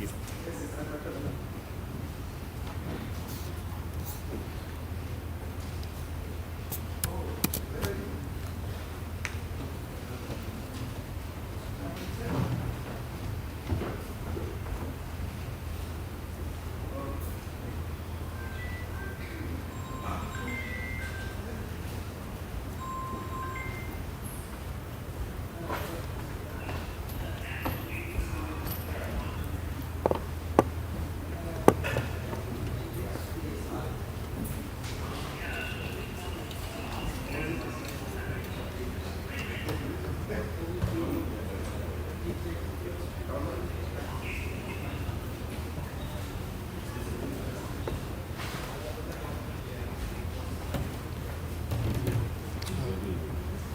please.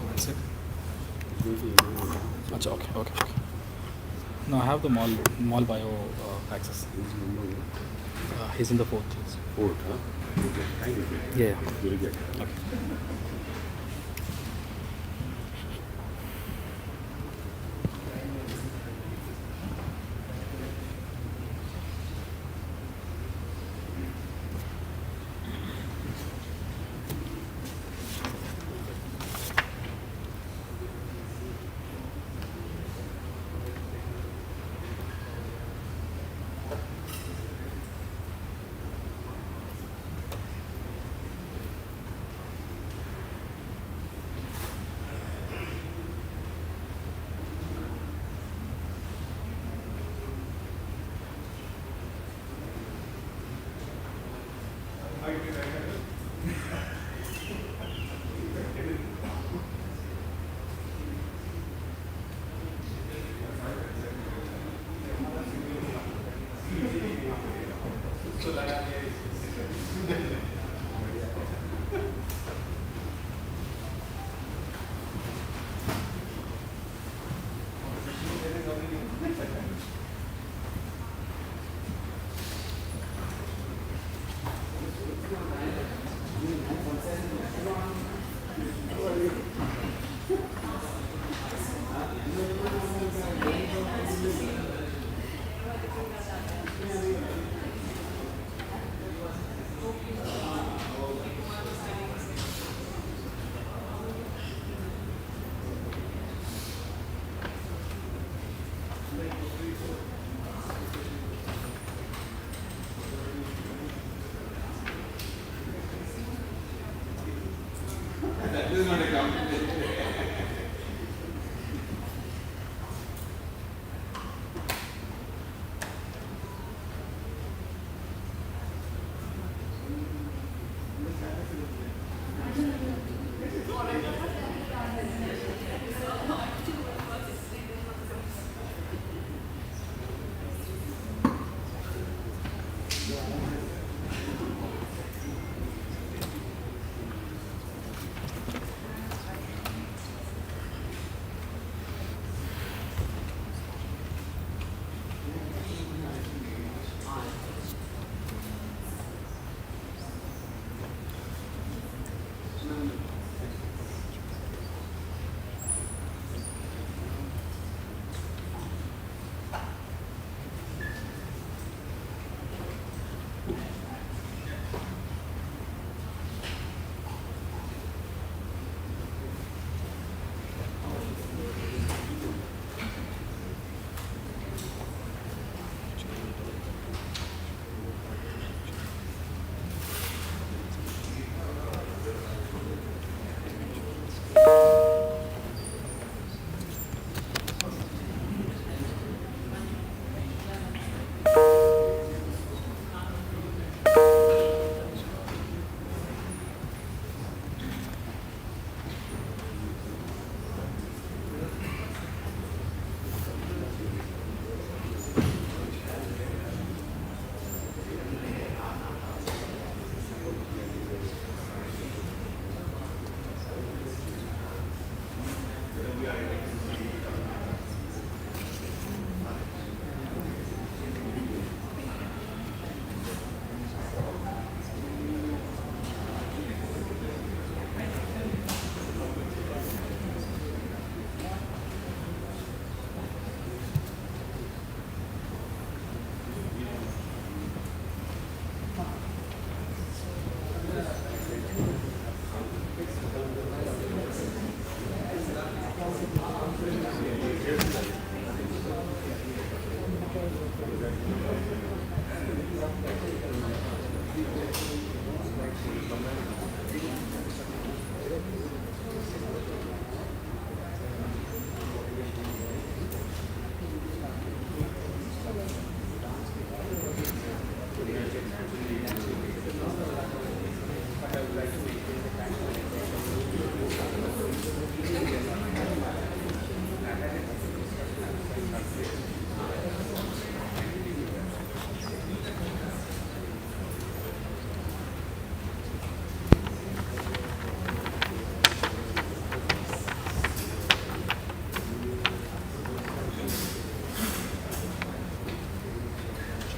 One sec. Achha, okay. No, I have the mall bio access. He's in the fourth. Yes. Fourth, huh? Okay. Thank you. Yeah. Very good. Okay.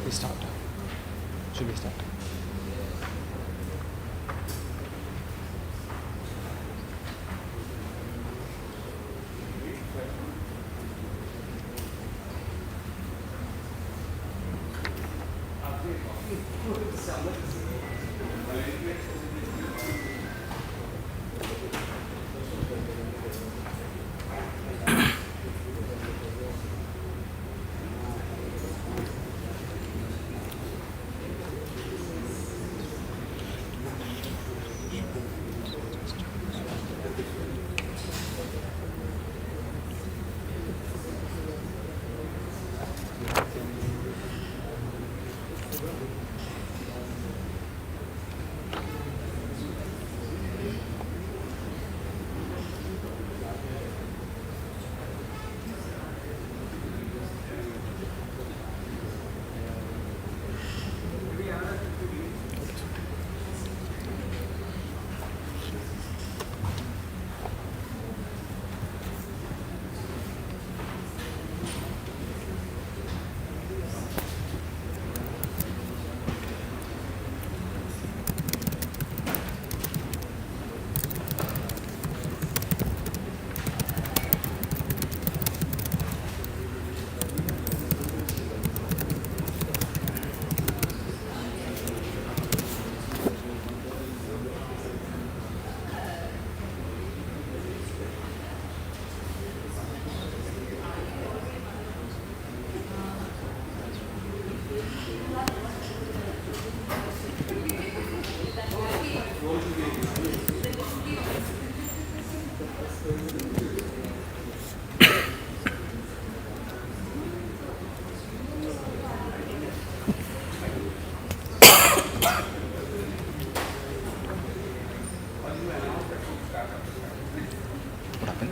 We start. Should we start? What happened?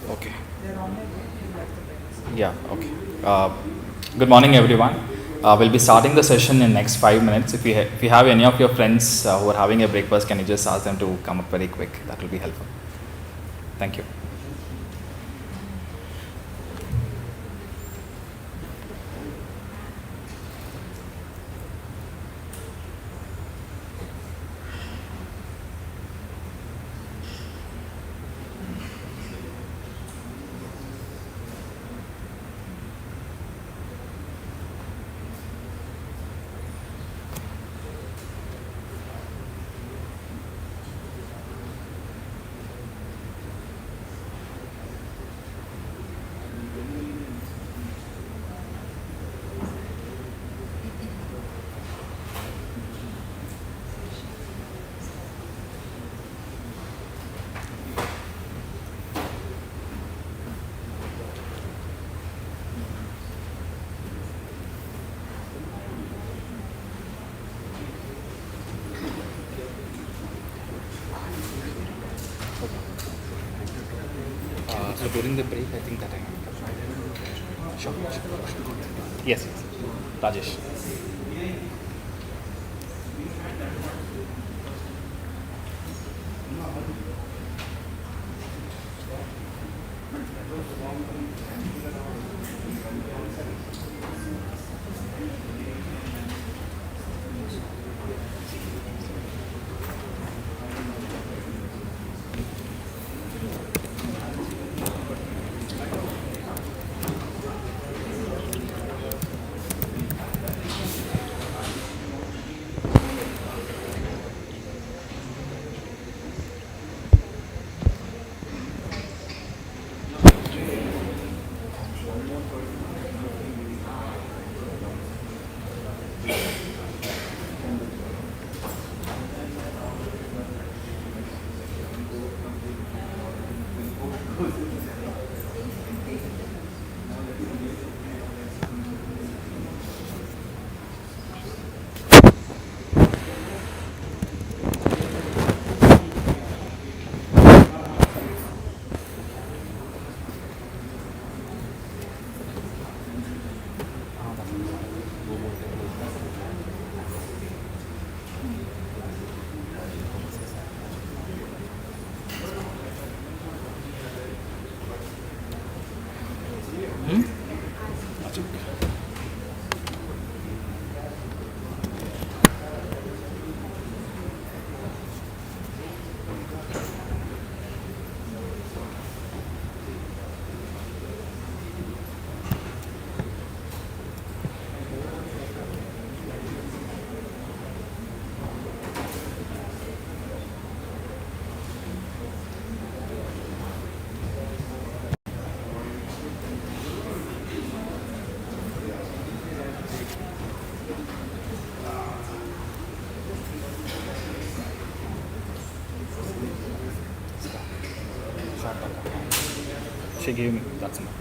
Okay. Yeah, okay. Good morning, everyone. We'll be starting the session in next 5 minutes. If you have any of your friends who are having a breakfast, can you just ask them to come up very quick? That will be helpful. Thank you. So during the break, I think that I have. Sure. Yes, yes. Rajesh. She gave me. That's enough.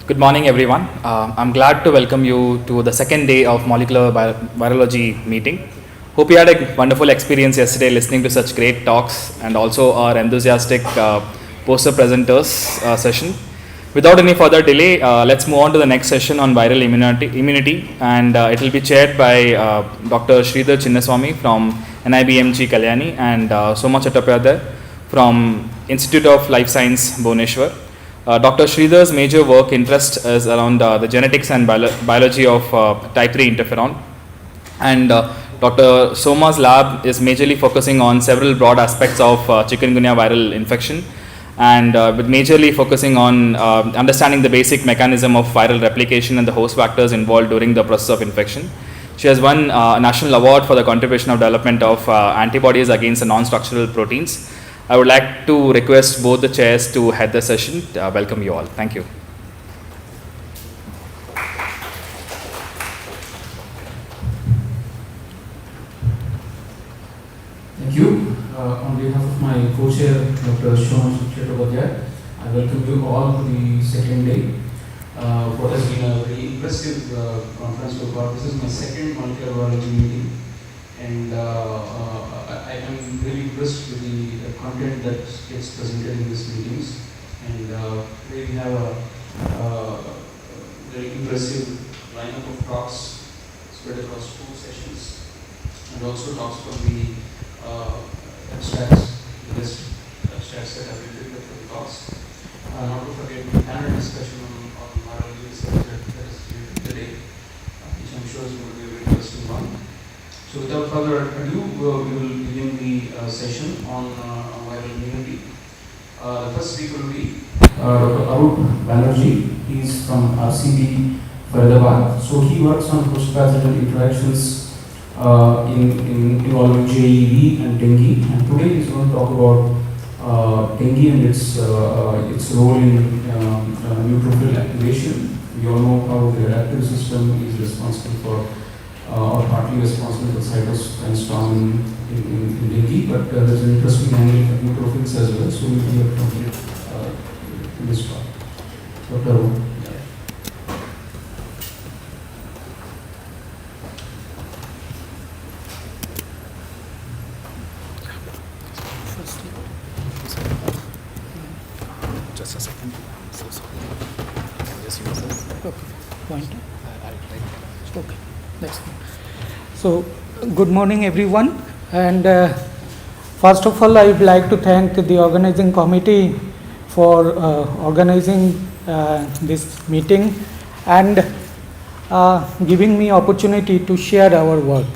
Good morning, everyone. I'm glad to welcome you to the second day of Molecular Virology meeting. Hope you had a wonderful experience yesterday listening to such great talks and also our enthusiastic poster presenters session. Without any further delay, let's move on to the next session on viral immunity, and it will be chaired by Dr. Sridhar Chinnaswamy from NIBMG Kalyani and Soma Chattopadhyay from Institute of Life Science, Bhubaneswar. Dr. Sridhar's major work interest is around the genetics and biology of type 3 interferon, and Dr. Soma's lab is majorly focusing on several broad aspects of chikungunya viral infection, and with majorly focusing on understanding the basic mechanism of viral replication and the host factors involved during the process of infection. She has won a national award for the contribution of development of antibodies against the non-structural proteins. I would like to request both the chairs to head the session. Welcome you all. Thank you. Thank you. On behalf of my co-chair, Dr. Soma Chattopadhyay, I welcome you all to the second day. What has been a very impressive conference so far. This is my second molecular biology meeting, and I am really impressed with the content that gets presented in these meetings. And we have a very impressive lineup of talks spread across 2 sessions, and also talks from the abstracts, the best abstracts that have been written for the talks. Not to forget the panel discussion on virology research that is here today, which I'm sure is going to be a very interesting one. So without further ado, we will begin the session on viral immunity. The first speaker will be Dr. Arup Banerjee. He is from RCB, Faridabad. So he works on host-pathogen interactions involving JEV and dengue. And today he's going to talk about dengue and its role in neutrophil activation, We all know how the adaptive system is responsible for or partly responsible for cytokine storm in dengue, but there's an interesting angle for neutrophils as well. So we'll be able to complete this talk. Dr. Ro. Just a second. I'm so sorry. Can I just use this? Okay, pointer. I'll try. Okay, that's good. So, good morning, everyone. And first of all, I would like to thank the organizing committee for organizing this meeting and giving me opportunity to share our work.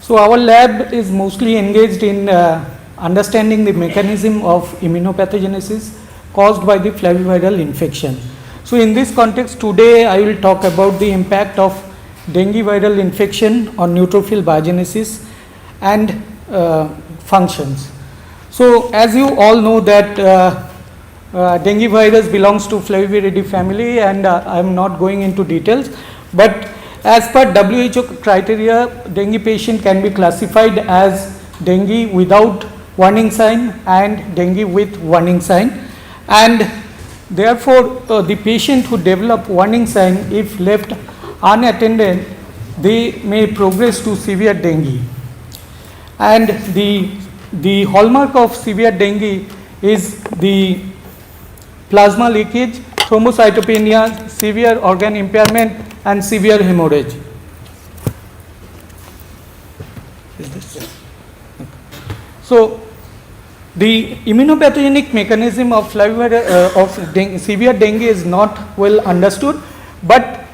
So, our lab is mostly engaged in understanding the mechanism of immunopathogenesis caused by the flaviviral infection. So in this context, today I will talk about the impact of dengue viral infection on neutrophil biogenesis and functions. So as you all know that dengue virus belongs to Flaviviridae family, and I am not going into details, but as per WHO criteria, dengue patient can be classified as dengue without warning sign and dengue with warning sign. And therefore, the patient who develop warning sign, if left unattended, they may progress to severe dengue. And the hallmark of severe dengue is the plasma leakage, thrombocytopenia, severe organ impairment, and severe hemorrhage. Is this? Okay. So, the immunopathogenic mechanism of severe dengue is not well understood, but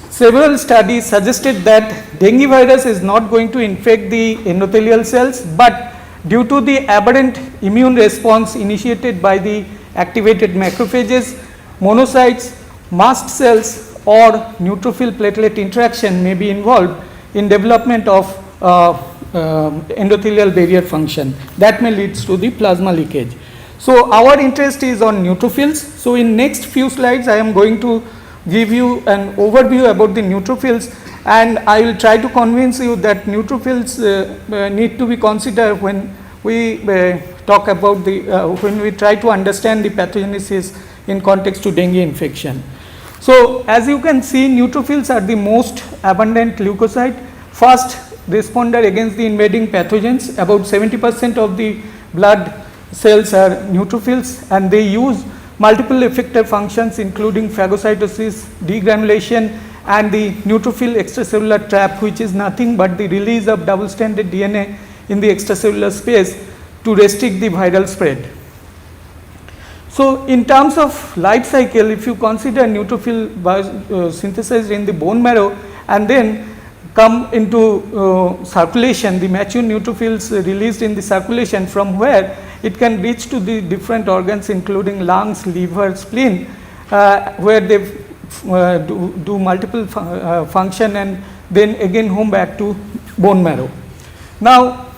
several studies suggested that dengue virus is not going to infect the endothelial cells, but due to the aberrant immune response initiated by the activated macrophages, monocytes, mast cells, or neutrophil platelet interaction may be involved in development of endothelial barrier function that may lead to the plasma leakage. So our interest is on neutrophils. So in next few slides I am going to give you an overview about the neutrophils, and I will try to convince you that neutrophils need to be considered when we talk about the when we try to understand the pathogenesis in context to dengue infection. So as you can see, neutrophils are the most abundant leukocyte, first responder against the invading pathogens. About 70% of the blood cells are neutrophils, and they use multiple effector functions including phagocytosis, degranulation, and the neutrophil extracellular trap, which is nothing but the release of double-stranded DNA in the extracellular space to restrict the viral spread. So in terms of life cycle, if you consider neutrophil synthesized in the bone marrow and then come into circulation, the mature neutrophils released in the circulation, from where it can reach to the different organs including lungs, liver, spleen, where they do multiple function and then again home back to bone marrow. Now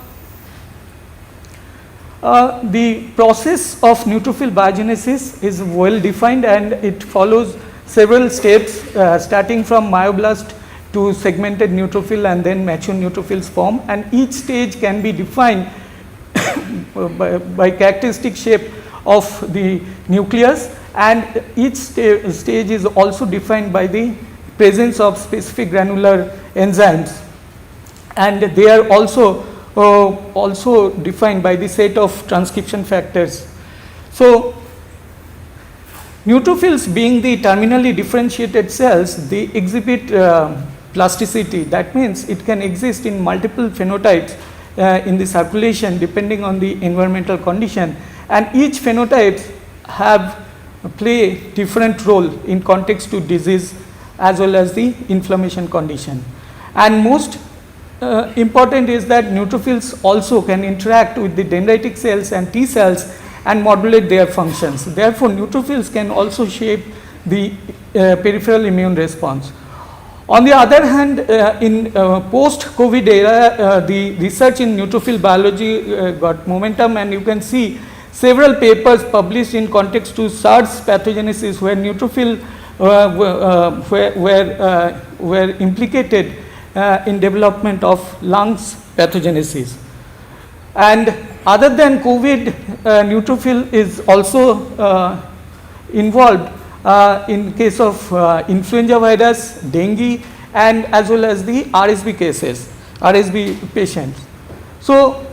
the process of neutrophil biogenesis is well defined, and it follows several steps starting from myoblast to segmented neutrophil and then mature neutrophils form, and each stage can be defined by characteristic shape of the nucleus, and each stage is also defined by the presence of specific granular enzymes, and they are also defined by the set of transcription factors. So neutrophils, being the terminally differentiated cells, they exhibit plasticity. That means it can exist in multiple phenotypes in the circulation depending on the environmental condition, and each phenotype play different role in context to disease as well as the inflammation condition. And most important is that neutrophils also can interact with the dendritic cells and T cells and modulate their functions. Therefore, neutrophils can also shape the peripheral immune response. On the other hand, in post-COVID era, the research in neutrophil biology got momentum, and you can see several papers published in context to SARS pathogenesis, where neutrophil were implicated in development of lungs pathogenesis. And other than COVID, neutrophil is also involved in case of influenza virus, dengue, and as well as the RSV cases, RSV patients. So,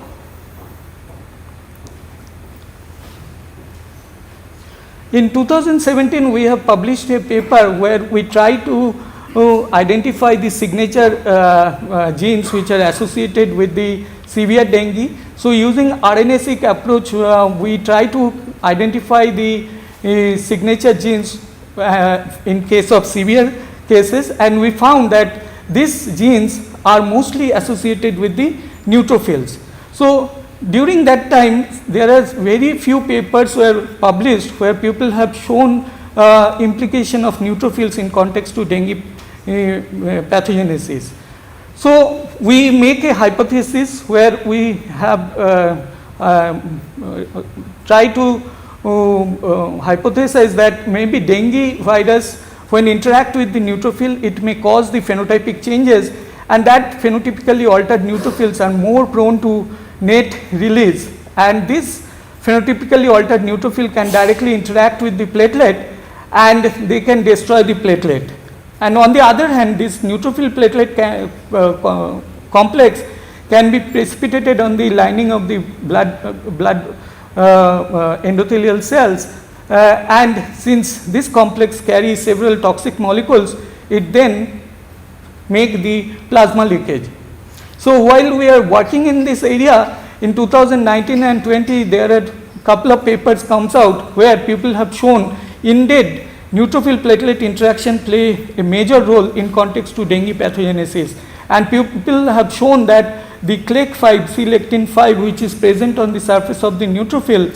in 2017, we have published a paper where we try to identify the signature genes which are associated with the severe dengue. So, using RNA-seq approach, we try to identify the signature genes in case of severe cases, and we found that these genes are mostly associated with the neutrophils. So, during that time, there are very few papers were published where people have shown implication of neutrophils in context to dengue pathogenesis. So, we make a hypothesis where we have try to hypothesize that maybe dengue virus, when interact with the neutrophil, it may cause the phenotypic changes, and that phenotypically altered neutrophils are more prone to net release, and this phenotypically altered neutrophil can directly interact with the platelet and they can destroy the platelet. And on the other hand, this neutrophil platelet complex can be precipitated on the lining of the blood endothelial cells, and since this complex carries several toxic molecules, it then make the plasma leakage. So, while we are working in this area, in 2019 and 20, there are couple of papers comes out where people have shown indeed neutrophil platelet interaction play a major role in context to dengue pathogenesis, and people have shown that the CLEC5, C-lectin-5, which is present on the surface of the neutrophil,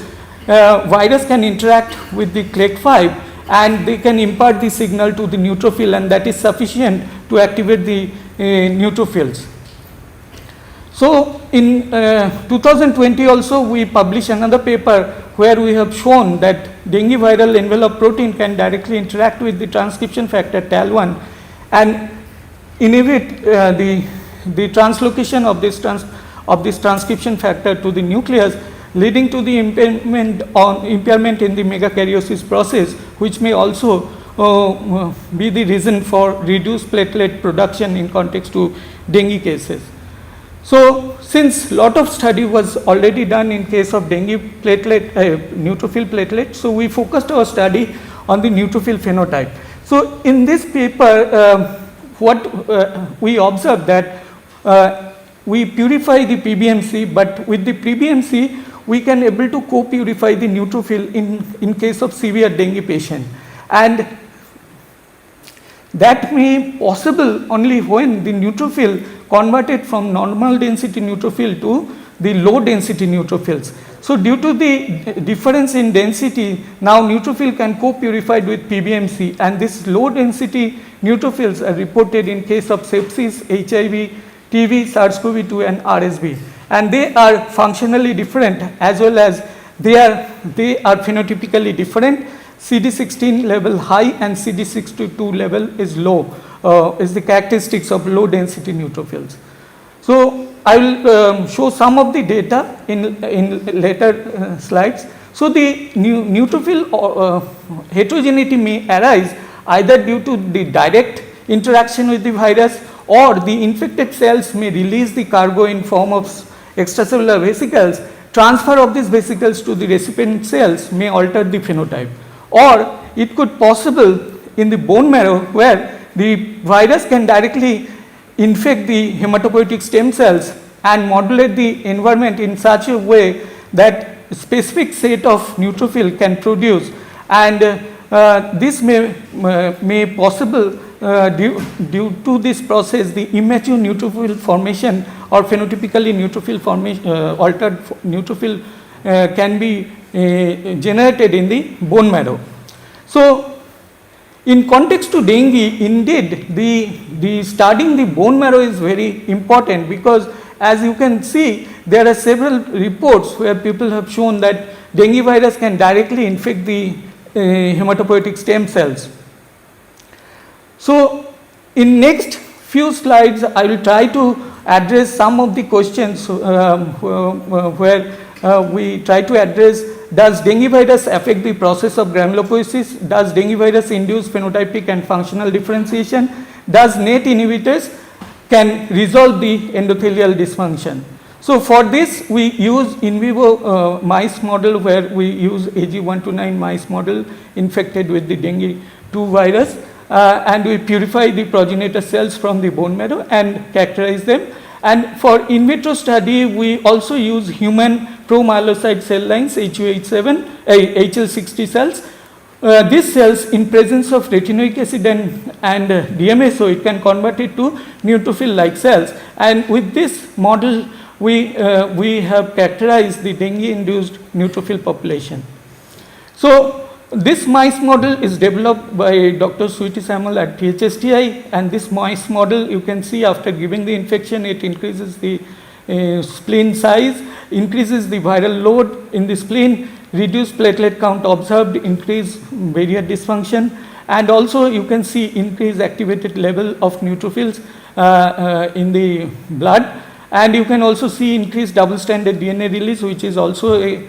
virus can interact with the CLEC5 and they can impart the signal to the neutrophil, and that is sufficient to activate the neutrophils. So, in 2020 also we published another paper where we have shown that dengue viral envelope protein can directly interact with the transcription factor TAL1 and inhibit the translocation of this transcription factor to the nucleus, leading to the impairment in the megakaryosis process, which may also be the reason for reduced platelet production in context to dengue cases. So, since lot of study was already done in case of dengue platelet, neutrophil platelet, so we focused our study on the neutrophil phenotype. So, in this paper, what we observed that we purify the PBMC, but with the PBMC, we can able to co-purify the neutrophil in case of severe dengue patient, and that may possible only when the neutrophil converted from normal density neutrophil to the low density neutrophils. So, due to the difference in density, now neutrophil can co-purified with PBMC, and this low density neutrophils are reported in case of sepsis, HIV, TB, SARS-CoV-2 and RSV, and they are functionally different as well as they are phenotypically different. CD16 level high and CD62 level is low, is the characteristics of low density neutrophils. So, I will show some of the data in later slides. So, the neutrophil heterogeneity may arise either due to the direct interaction with the virus, or the infected cells may release the cargo in form of extracellular vesicles. Transfer of these vesicles to the recipient cells may alter the phenotype, or it could possible in the bone marrow where the virus can directly infect the hematopoietic stem cells and modulate the environment in such a way that specific set of neutrophil can produce, and this may possible due to this process the immature neutrophil formation or phenotypically neutrophil formation, altered neutrophil can be generated in the bone marrow. So, in context to dengue, indeed the studying the bone marrow is very important, because as you can see there are several reports where people have shown that dengue virus can directly infect the hematopoietic stem cells. So in next few slides, I will try to address some of the questions where we try to address: does dengue virus affect the process of granulopoiesis? Does dengue virus induce phenotypic and functional differentiation? Does NET inhibitors can resolve the endothelial dysfunction? So for this, we use in vivo mice model, where we use AG129 mice model infected with the dengue 2 virus, and we purify the progenitor cells from the bone marrow and characterize them. And for in vitro study, we also use human promyelocyte cell lines, HL60 cells. These cells, in presence of retinoic acid and DMSO, it can convert it to neutrophil-like cells. And with this model, we have characterized the dengue-induced neutrophil population. So this mice model is developed by Dr. Sweetie Samuel at THSTI, and this mice model, you can see after giving the infection, it increases the spleen size, increases the viral load in the spleen, reduced platelet count observed, increased barrier dysfunction, and also you can see increased activated level of neutrophils in the blood. And you can also see increased double-stranded DNA release, which is also a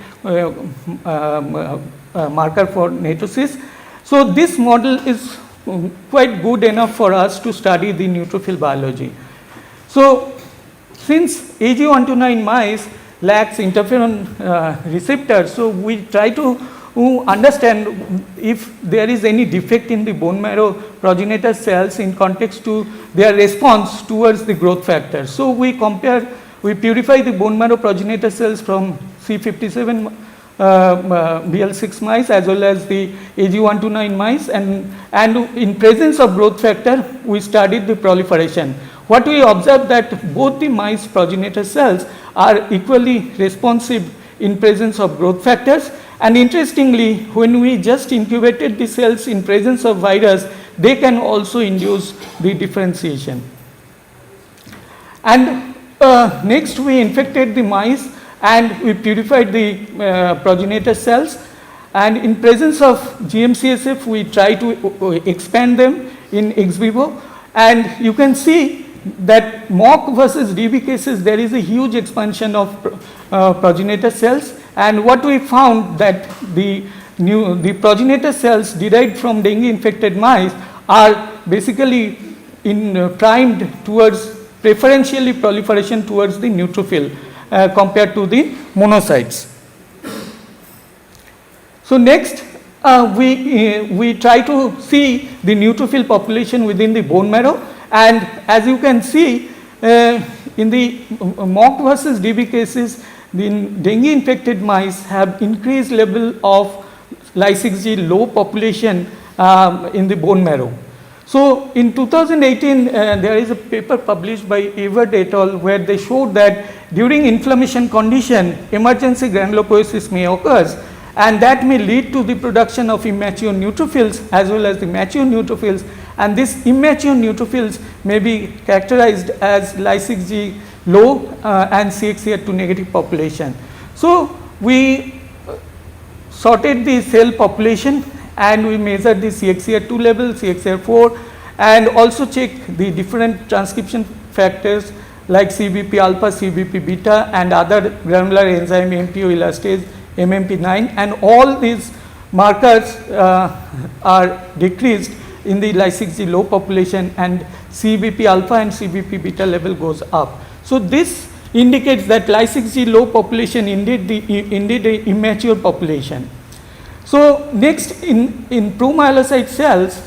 marker for netosis. So this model is quite good enough for us to study the neutrophil biology. So since AG129 mice lacks interferon receptor, so we try to understand if there is any defect in the bone marrow progenitor cells in context to their response towards the growth factor. So we purify the bone marrow progenitor cells from C57 BL6 mice as well as the AG129 mice, and in presence of growth factor, we studied the proliferation. What we observed that both the mice progenitor cells are equally responsive in presence of growth factors, and interestingly, when we just incubated the cells in presence of virus, they can also induce the differentiation. And next, we infected the mice and we purified the progenitor cells, and in presence of GM-CSF, we try to expand them in ex vivo, and you can see that mock versus DB cases, there is a huge expansion of progenitor cells, and what we found that the progenitor cells derived from dengue infected mice are basically primed towards preferentially proliferation towards the neutrophil compared to the monocytes. So next, we try to see the neutrophil population within the bone marrow, and as you can see in the mock versus DB cases, the dengue infected mice have increased level of Ly6G low population in the bone marrow. So in 2018, there is a paper published by Evert et al. Where they showed that during inflammation condition, emergency granulopoiesis may occur, and that may lead to the production of immature neutrophils as well as the mature neutrophils, and these immature neutrophils may be characterized as Ly6G low and CXCR2 negative population. So we sorted the cell population and we measured the CXCR2 level, CXCR4, and also checked the different transcription factors like CBP alpha, CBP beta, and other granular enzyme MPO elastase, MMP9, and all these markers are decreased in the Ly6G low population, and CBP alpha and CBP beta level goes up. So this indicates that Ly6G low population indeed a immature population. So next, in promyelocyte cells,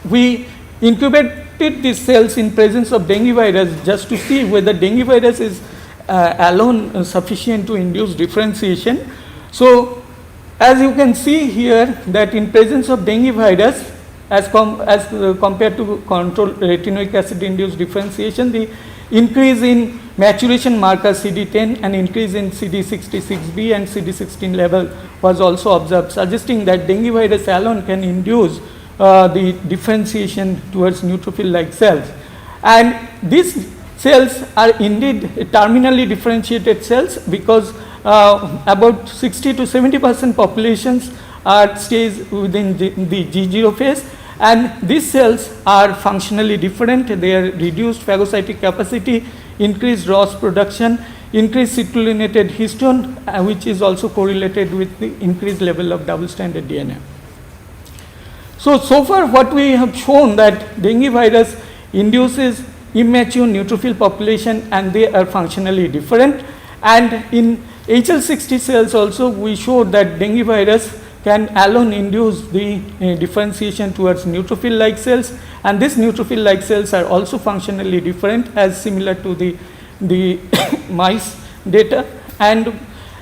we incubated these cells in presence of dengue virus just to see whether dengue virus is alone sufficient to induce differentiation. So as you can see here, that in presence of dengue virus, as compared to control retinoic acid induced differentiation, the increase in maturation marker CD10 and increase in CD66B and CD16 level was also observed, suggesting that dengue virus alone can induce the differentiation towards neutrophil-like cells. And these cells are indeed terminally differentiated cells, because about 60 to 70% populations stays within the G0 phase, And these cells are functionally different. They are reduced phagocytic capacity, increased ROS production, increased citrullinated histone, which is also correlated with the increased level of double-stranded DNA. So far what we have shown that dengue virus induces immature neutrophil population and they are functionally different. And in HL60 cells also we showed that dengue virus can alone induce the differentiation towards neutrophil-like cells, and these neutrophil-like cells are also functionally different as similar to the mice data. And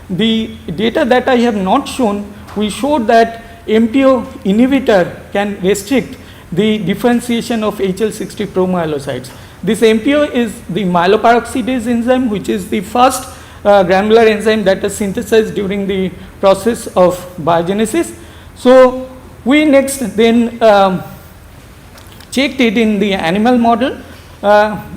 the data that I have not shown, we showed that MPO inhibitor can restrict the differentiation of HL60 promyelocytes. This MPO is the myeloperoxidase enzyme, which is the first granular enzyme that is synthesized during the process of biogenesis. So we next then checked it in the animal model.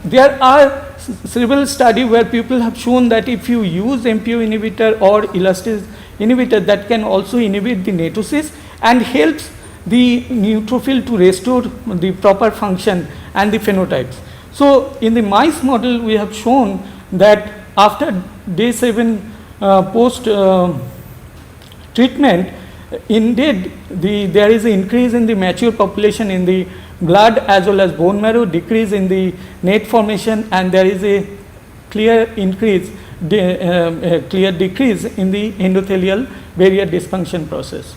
There are several studies where people have shown that if you use MPO inhibitor or elastase inhibitor, that can also inhibit the netosis and helps the neutrophil to restore the proper function and the phenotypes. So in the mice model we have shown that after day 7 post treatment, indeed there is an increase in the mature population in the blood as well as bone marrow, decrease in the net formation, and there is a clear increase, clear decrease in the endothelial barrier dysfunction process.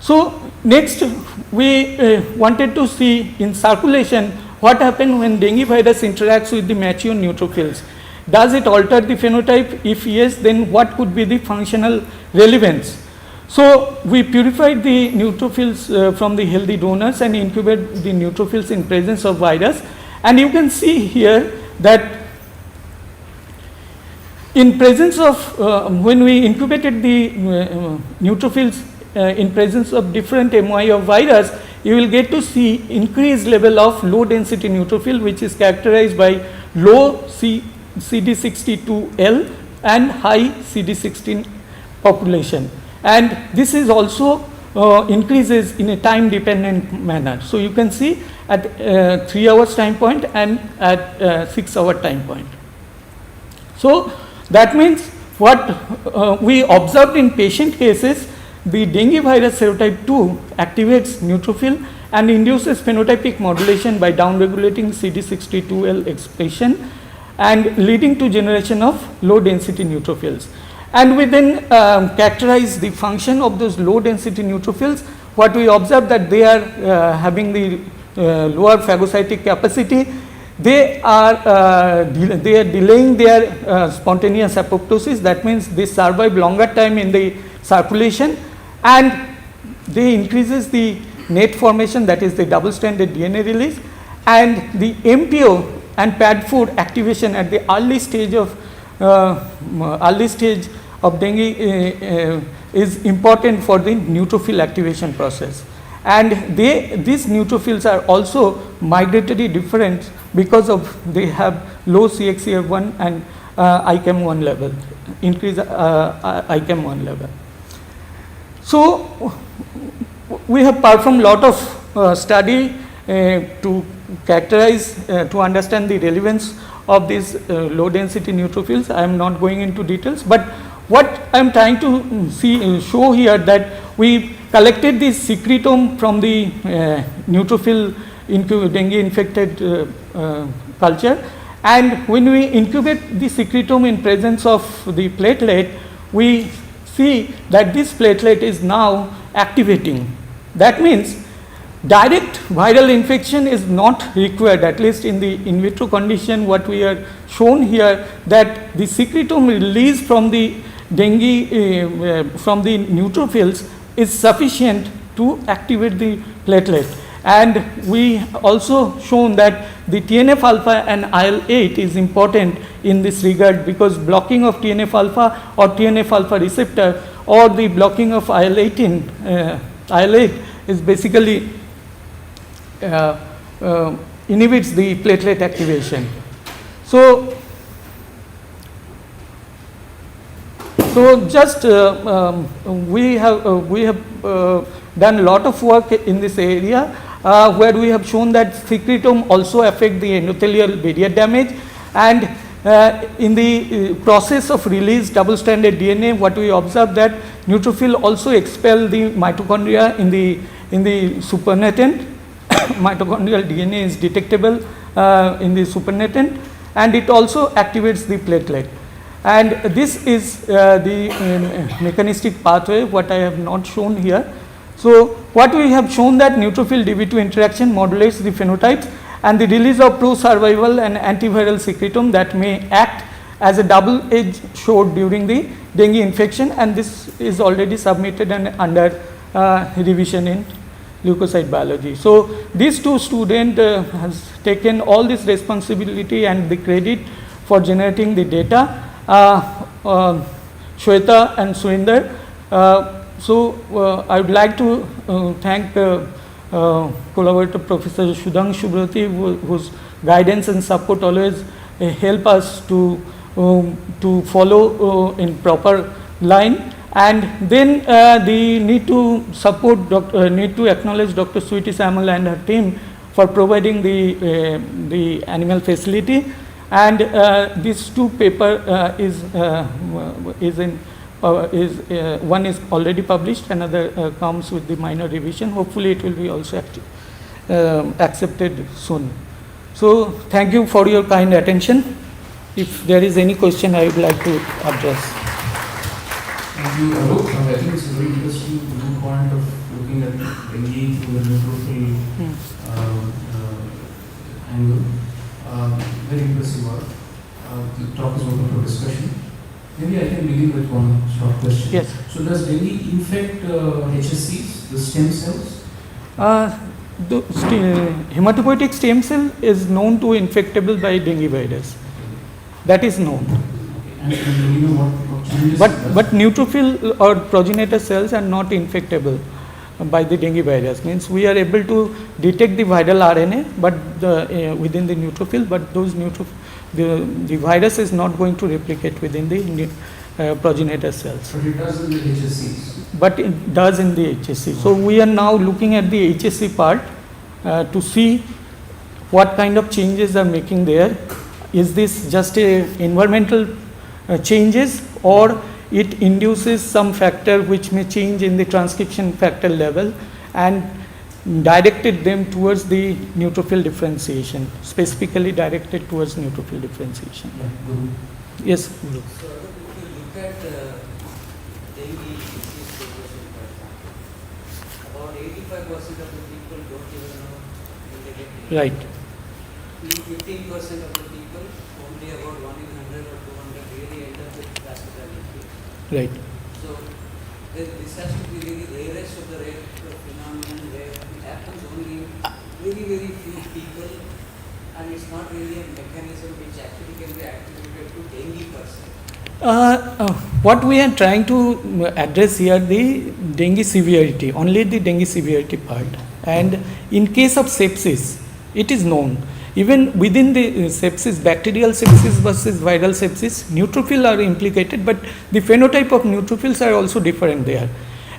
So next we wanted to see in circulation what happens when dengue virus interacts with the mature neutrophils. Does it alter the phenotype? If yes, then what could be the functional relevance? So we purified the neutrophils from the healthy donors and incubated the neutrophils in presence of virus, and you can see here that in presence of when we incubated the neutrophils in presence of different MOI of virus, you will get to see increased level of low density neutrophil, which is characterized by low CD62L and high CD16 population, and this is also increases in a time dependent manner. So you can see at 3 hours time point and at 6 hour time point. So that means what we observed in patient cases, the dengue virus serotype 2 activates neutrophil and induces phenotypic modulation by downregulating CD62L expression and leading to generation of low density neutrophils. And we then characterize the function of those low density neutrophils. What we observe that they are having the lower phagocytic capacity. They are delaying their spontaneous apoptosis. That means they survive longer time in the circulation, and they increases the net formation, that is the double stranded DNA release, and the MPO and PAD4 activation at the early stage of dengue is important for the neutrophil activation process. And these neutrophils are also migratory different because of they have low CXCR1 and ICAM1 level, increase ICAM1 level. So we have performed lot of study to characterize, to understand the relevance of these low density neutrophils. I am not going into details, but what I am trying to show here that we collected this secretome from the neutrophil dengue infected culture, and when we incubate the secretome in presence of the platelet, we see that this platelet is now activating. That means direct viral infection is not required, at least in the in vitro condition. What we are shown here, that the secretome released from the dengue from the neutrophils is sufficient to activate the platelet. And we also shown that the TNF alpha and IL-8 is important in this regard, because blocking of TNF alpha or TNF alpha receptor or the blocking of IL-8 is basically inhibits the platelet activation. So just we have done a lot of work in this area, where we have shown that secretome also affect the endothelial barrier damage, and in the process of release double-stranded DNA, what we observe that neutrophil also expel the mitochondria in the supernatant. Mitochondrial DNA is detectable in the supernatant, and it also activates the platelet. And this is the mechanistic pathway, what I have not shown here. So what we have shown that neutrophil DB2 interaction modulates the phenotypes, and the release of pro-survival and antiviral secretome that may act as a double-edged sword during the dengue infection, and this is already submitted and under revision in leukocyte biology. So these two students has taken all this responsibility and the credit for generating the data, Shweta and Surinder. I would like to thank collaborator Professor Shudang Shubrati, whose guidance and support always help us to follow in proper line. And then the need to support, need to acknowledge Dr. Sweetie Samuel and her team for providing the animal facility. And this two paper one is already published, another comes with the minor revision. Hopefully it will be also accepted soon. So thank you for your kind attention. If there is any question, I would like to address. Thank you, Alok. I think it's a very interesting viewpoint of looking at dengue through the neutrophil angle. Very impressive work. The talk is open for discussion. Maybe I can begin with one short question. Yes. So does dengue infect HSCs, the stem cells? The hematopoietic stem cell is known to infectable by dengue virus. That is known. And do you know what changes? But neutrophil or progenitor cells are not infectable by the dengue virus. Means we are able to detect the viral RNA, but within the neutrophil, but those the virus is not going to replicate within the progenitor cells. But it does in the HSCs. But it does in the HSC. So we are now looking at the HSC part to see what kind of changes are making there. Is this just a environmental changes, or it induces some factor which may change in the transcription factor level and directed them towards the neutrophil differentiation, specifically directed towards neutrophil differentiation. Yeah, good. Yes, Guru. So, if you look at dengue disease progression, for example, about 85% of the people don't even know when they get dengue. Right. 15% of the people, only about 1 in 100 or 200 really end up with vascular leakage. Right. So, this has to be really rarest of the rare phenomenon where it happens only in very, very few people, and it's not really a mechanism which actually can be attributed to dengue per se. What we are trying to address here, the dengue severity, only the dengue severity part. And in case of sepsis, it is known. Even within the sepsis, bacterial sepsis versus viral sepsis, neutrophils are implicated, but the phenotype of neutrophils are also different there.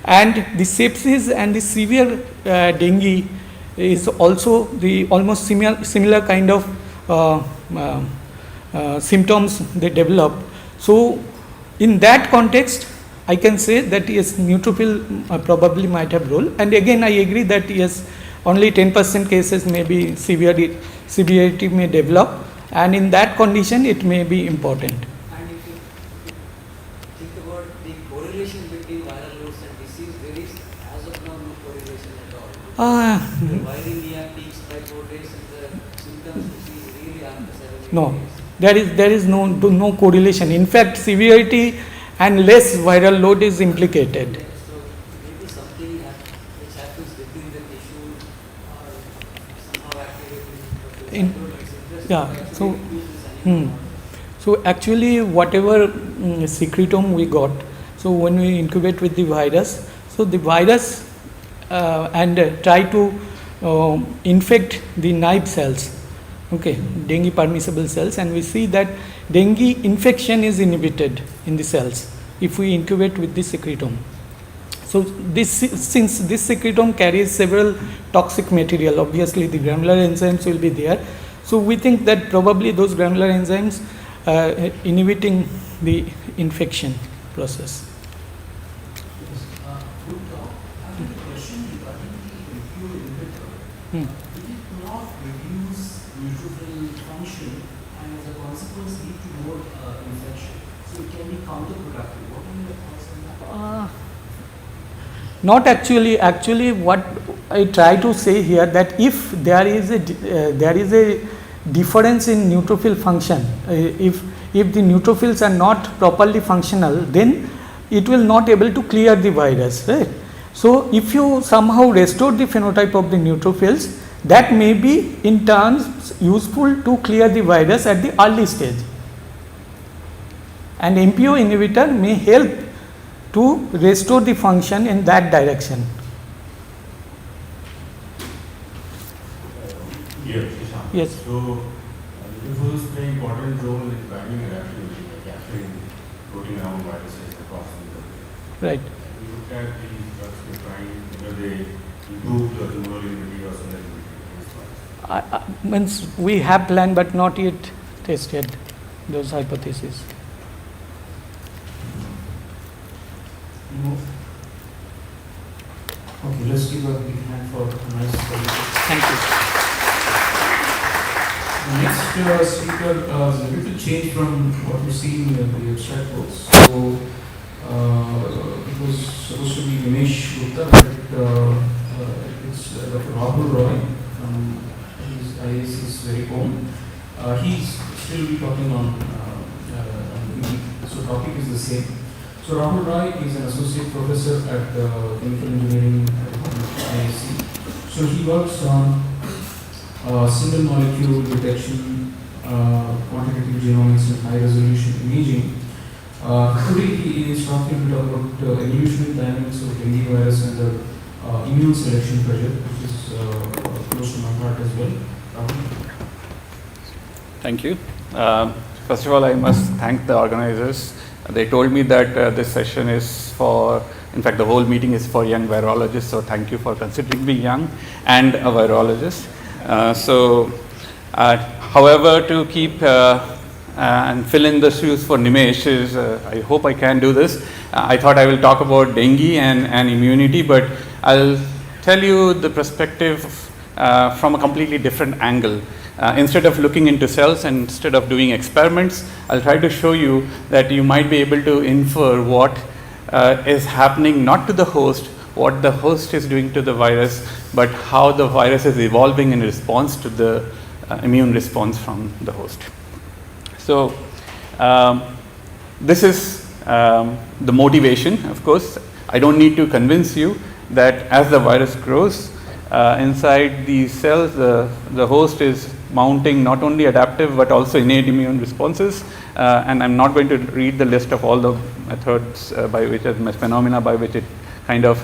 And the sepsis and the severe dengue is also the almost similar kind of symptoms they develop. So in that context, I can say that yes, neutrophil probably might have role. And again, I agree that yes, only 10% cases may be severity may develop, and in that condition it may be important. And if you think about the correlation between viral loads and disease, there is as of now no correlation at all. The viremia peaks by 4 days and the symptoms disease really after 7 No, days. there is no correlation. In fact, severity and less viral load is implicated. So maybe something which happens within the tissue or somehow activating. So actually whatever secretome we got, so when we incubate with the virus, so the virus and try to infect the naive cells, okay, dengue permissible cells, and we see that dengue infection is inhibited in the cells if we incubate with the secretome. So since this secretome carries several toxic material, obviously the granular enzymes will be there. So we think that probably those granular enzymes inhibiting the infection process. Did it not reduce neutrophil function and as a consequence lead to more infection? So it can be counterproductive. What are your thoughts on that? Not actually. Actually, what I try to say here, that if there is a difference in neutrophil function, if the neutrophils are not properly functional, then it will not able to clear the virus, right? So if you somehow restore the phenotype of the neutrophils, that may be in turns useful to clear the virus at the early stage, and MPO inhibitor may help to restore the function in that direction. Yes. So, neutrophils play an important role in binding adaptation by capturing protein around viruses across the body. Right. We looked at these drugs to find whether they improve the humoral immunity or cellular immunity. Means we have planned but not yet tested those hypotheses. Okay, let's give a big hand for a nice presentation. Thank you. The next speaker is a little change from what you see in the abstract books. So it was supposed to be Nimesh Gupta, but it's Dr. Rahul Roy from his IAC's very own. He's still be talking on so topic is the same. So Rahul Roy is an associate professor at chemical engineering at IAC. So he works on single molecule detection, quantitative genomics and high resolution imaging. Today he is talking about evolutionary dynamics of dengue virus and the immune selection project, which is close to my heart as well. Thank you. First of all, I must thank the organizers. They told me that this session is for, in fact, the whole meeting is for young virologists. So thank you for considering me young and a virologist. However, to keep and fill in the shoes for Nimesh is, I hope I can do this. I thought I will talk about dengue and immunity, but I'll tell you the perspective from a completely different angle. Instead of looking into cells and instead of doing experiments, I'll try to show you that you might be able to infer what is happening not to the host, what the host is doing to the virus, but how the virus is evolving in response to the immune response from the host. So this is the motivation, of course. I don't need to convince you that as the virus grows, inside these cells, the host is mounting not only adaptive but also innate immune responses. And I'm not going to read the list of all the methods by which, phenomena by which it kind of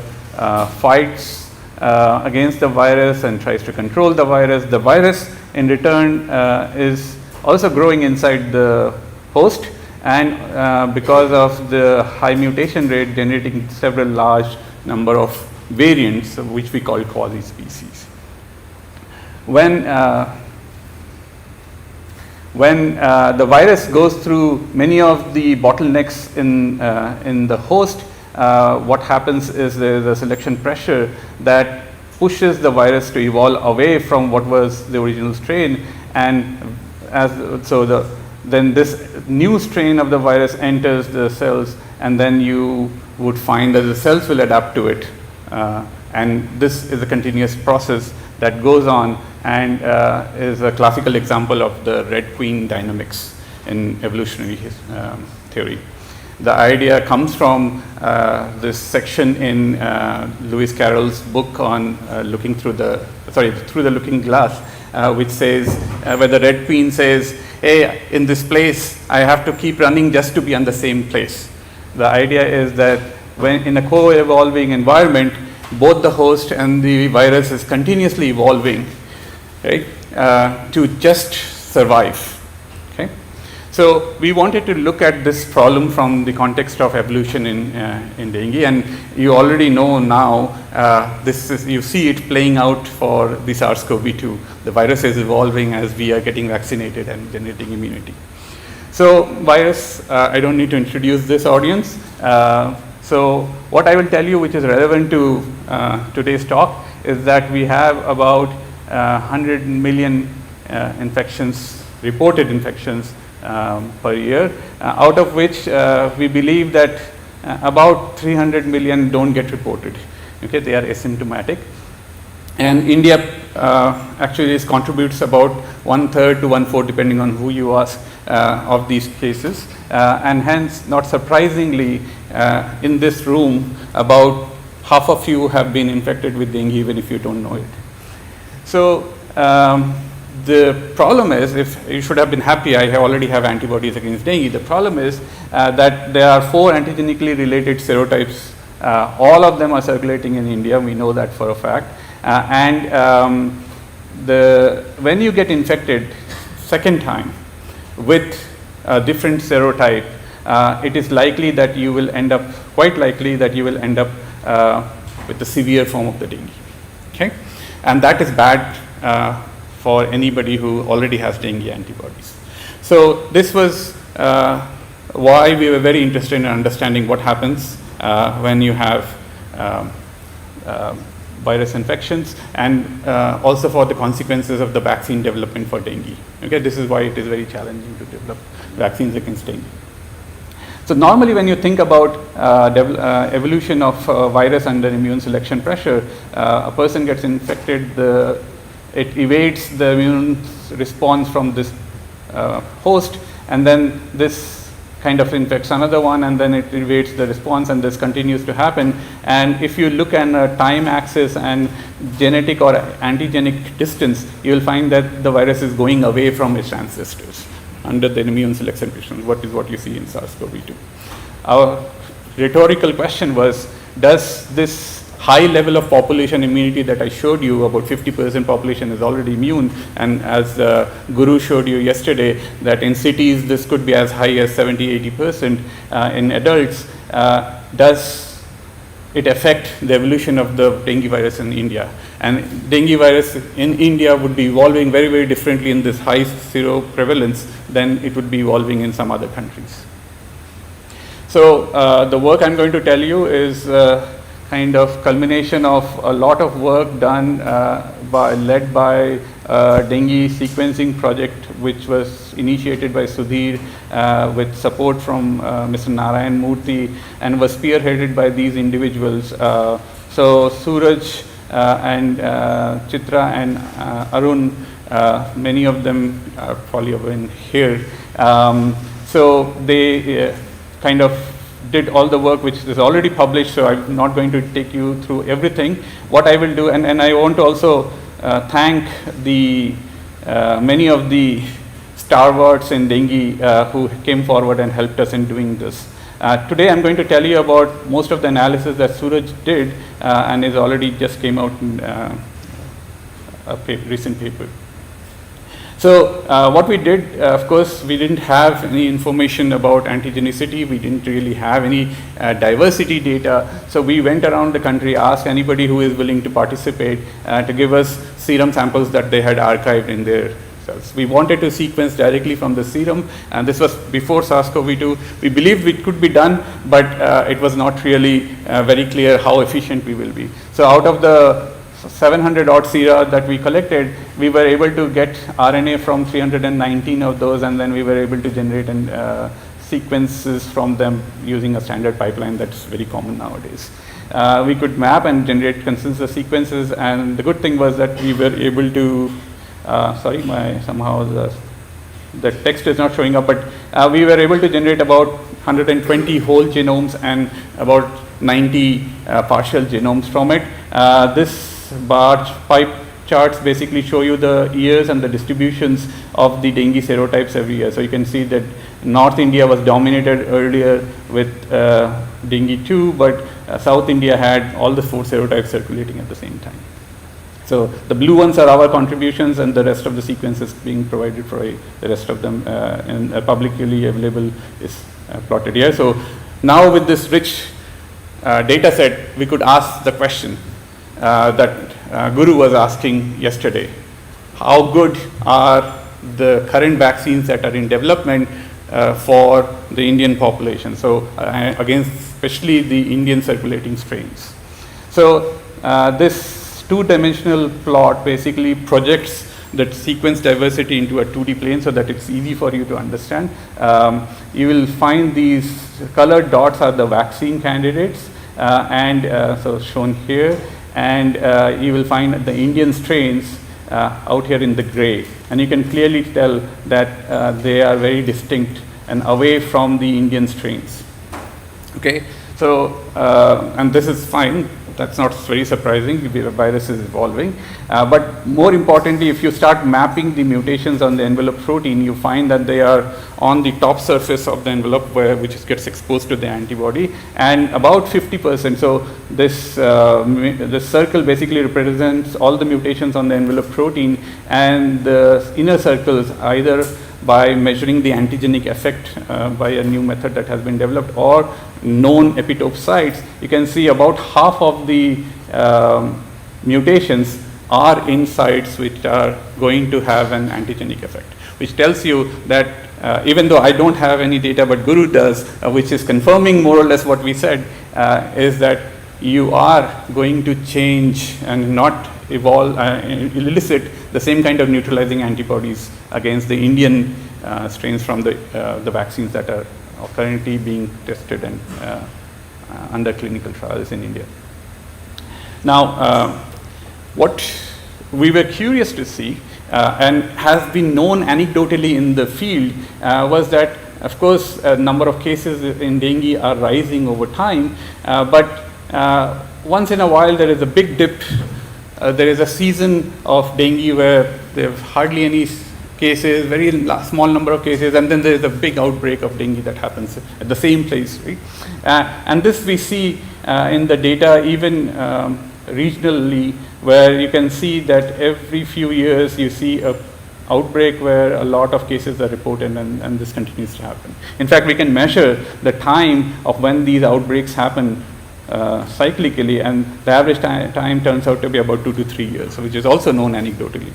fights against the virus and tries to control the virus. The virus in return is also growing inside the host, and because of the high mutation rate, generating several large number of variants, which we call quasi-species. When the virus goes through many of the bottlenecks in the host, what happens is there is a selection pressure that pushes the virus to evolve away from what was the original strain, and then this new strain of the virus enters the cells, and then you would find that the cells will adapt to it. And this is a continuous process that goes on and is a classical example of the Red Queen dynamics in evolutionary theory. The idea comes from this section in Lewis Carroll's book on through the looking glass, which says, where the Red Queen says, hey, in this place, I have to keep running just to be on the same place. The idea is that when in a co-evolving environment, both the host and the virus is continuously evolving, right, to just survive. Okay, So we wanted to look at this problem from the context of evolution in dengue, and you already know now, you see it playing out for the SARS-CoV-2. The virus is evolving as we are getting vaccinated and generating immunity. So virus, I don't need to introduce this audience. So what I will tell you, which is relevant to today's talk, is that we have about 100 million infections, reported infections per year, out of which we believe that about 300 million don't get reported. Okay, they are asymptomatic. And India actually contributes about 1/3 to 1/4, depending on who you ask, of these cases. And hence, not surprisingly, in this room, about half of you have been infected with dengue, even if you don't know it. So the problem is, if you should have been happy, I already have antibodies against dengue. The problem is that there are 4 antigenically related serotypes. All of them are circulating in India. We know that for a fact. When you get infected second time with a different serotype, it is likely that you will end up, quite likely that you will end up with the severe form of the dengue. Okay, and that is bad for anybody who already has dengue antibodies. So this was why we were very interested in understanding what happens when you have virus infections, and also for the consequences of the vaccine development for dengue. Okay, this is why it is very challenging to develop vaccines against dengue. So normally when you think about evolution of virus under immune selection pressure, a person gets infected, it evades the immune response from this host, and then this kind of infects another one, and then it evades the response, and this continues to happen. And if you look at a time axis and genetic or antigenic distance, you will find that the virus is going away from its ancestors under the immune selection pressure, what you see in SARS-CoV-2. Our rhetorical question was, does this high level of population immunity that I showed you, about 50% population is already immune, and as Guru showed you yesterday, that in cities this could be as high as 70-80% in adults, does it affect the evolution of the dengue virus in India? And dengue virus in India would be evolving very, very differently in this high seroprevalence than it would be evolving in some other countries. So the work I'm going to tell you is kind of culmination of a lot of work done led by dengue sequencing project, which was initiated by Sudhir with support from Mr. Narayan Murthy, and was spearheaded by these individuals. So Suraj and Chitra and Arun, many of them are probably in here. So they kind of did all the work which is already published, so I'm not going to take you through everything. What I will do, and I want to also thank the many of the stalwarts in dengue who came forward and helped us in doing this. Today I'm going to tell you about most of the analysis that Suraj did and is already just came out in a recent paper. So what we did, of course, we didn't have any information about antigenicity. We didn't really have any diversity data. So we went around the country, asked anybody who is willing to participate to give us serum samples that they had archived in their cells. We wanted to sequence directly from the serum, and this was before SARS-CoV-2. We believed it could be done, but it was not really very clear how efficient we will be. So out of the 700 odd sera that we collected, we were able to get RNA from 319 of those, and then we were able to generate sequences from them using a standard pipeline that's very common nowadays. We could map and generate consensus sequences, and the good thing was that we were able to, somehow the text is not showing up, but we were able to generate about 120 whole genomes and about 90 partial genomes from it. This pie charts basically show you the years and the distributions of the dengue serotypes every year. So you can see that North India was dominated earlier with dengue 2, but South India had all the 4 serotypes circulating at the same time. So So the blue ones are our contributions, and the rest of the sequence is being provided for the rest of them, and publicly available is plotted here. So now with this rich data set, we could ask the question that Guru was asking yesterday. How good are the current vaccines that are in development for the Indian population? So against especially the Indian circulating strains. So this two-dimensional plot basically projects the sequence diversity into a 2D plane so that it's easy for you to understand. You will find these colored dots are the vaccine candidates, so shown here, and you will find the Indian strains out here in the gray, and you can clearly tell that they are very distinct and away from the Indian strains. Okay, so and this is fine. That's not very surprising. The virus is evolving. But more importantly, if you start mapping the mutations on the envelope protein, you find that they are on the top surface of the envelope which gets exposed to the antibody, and about 50%. So this circle basically represents all the mutations on the envelope protein, and the inner circles either by measuring the antigenic effect by a new method that has been developed or known epitope sites, you can see about half of the mutations are in sites which are going to have an antigenic effect, which tells you that even though I don't have any data, but Guru does, which is confirming more or less what we said, is that you are going to change and not evolve, elicit the same kind of neutralizing antibodies against the Indian strains from the vaccines that are currently being tested and under clinical trials in India. Now, what we were curious to see and has been known anecdotally in the field was that, of course, a number of cases in dengue are rising over time, but once in a while there is a big dip. There is a season of dengue where there are hardly any cases, very small number of cases, and then there is a big outbreak of dengue that happens at the same place, right? And this we see in the data even regionally, where you can see that every few years you see a outbreak where a lot of cases are reported, and this continues to happen. In fact, we can measure the time of when these outbreaks happen cyclically, and the average time turns out to be about 2 to 3 years, which is also known anecdotally.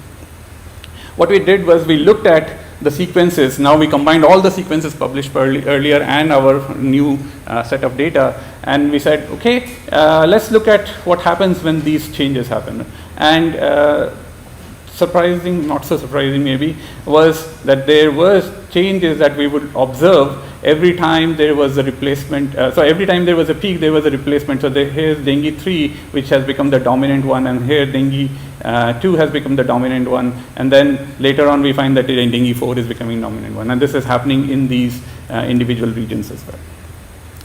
What we did was we looked at the sequences. Now we combined all the sequences published earlier and our new set of data, and we said, okay, let's look at what happens when these changes happen. And surprising, not so surprising maybe, was that there was changes that we would observe every time there was a replacement. So every time there was a peak, there was a replacement. So here's dengue 3, which has become the dominant one, and here dengue 2 has become the dominant one, and then later on we find that dengue 4 is becoming dominant one, and this is happening in these individual regions as well.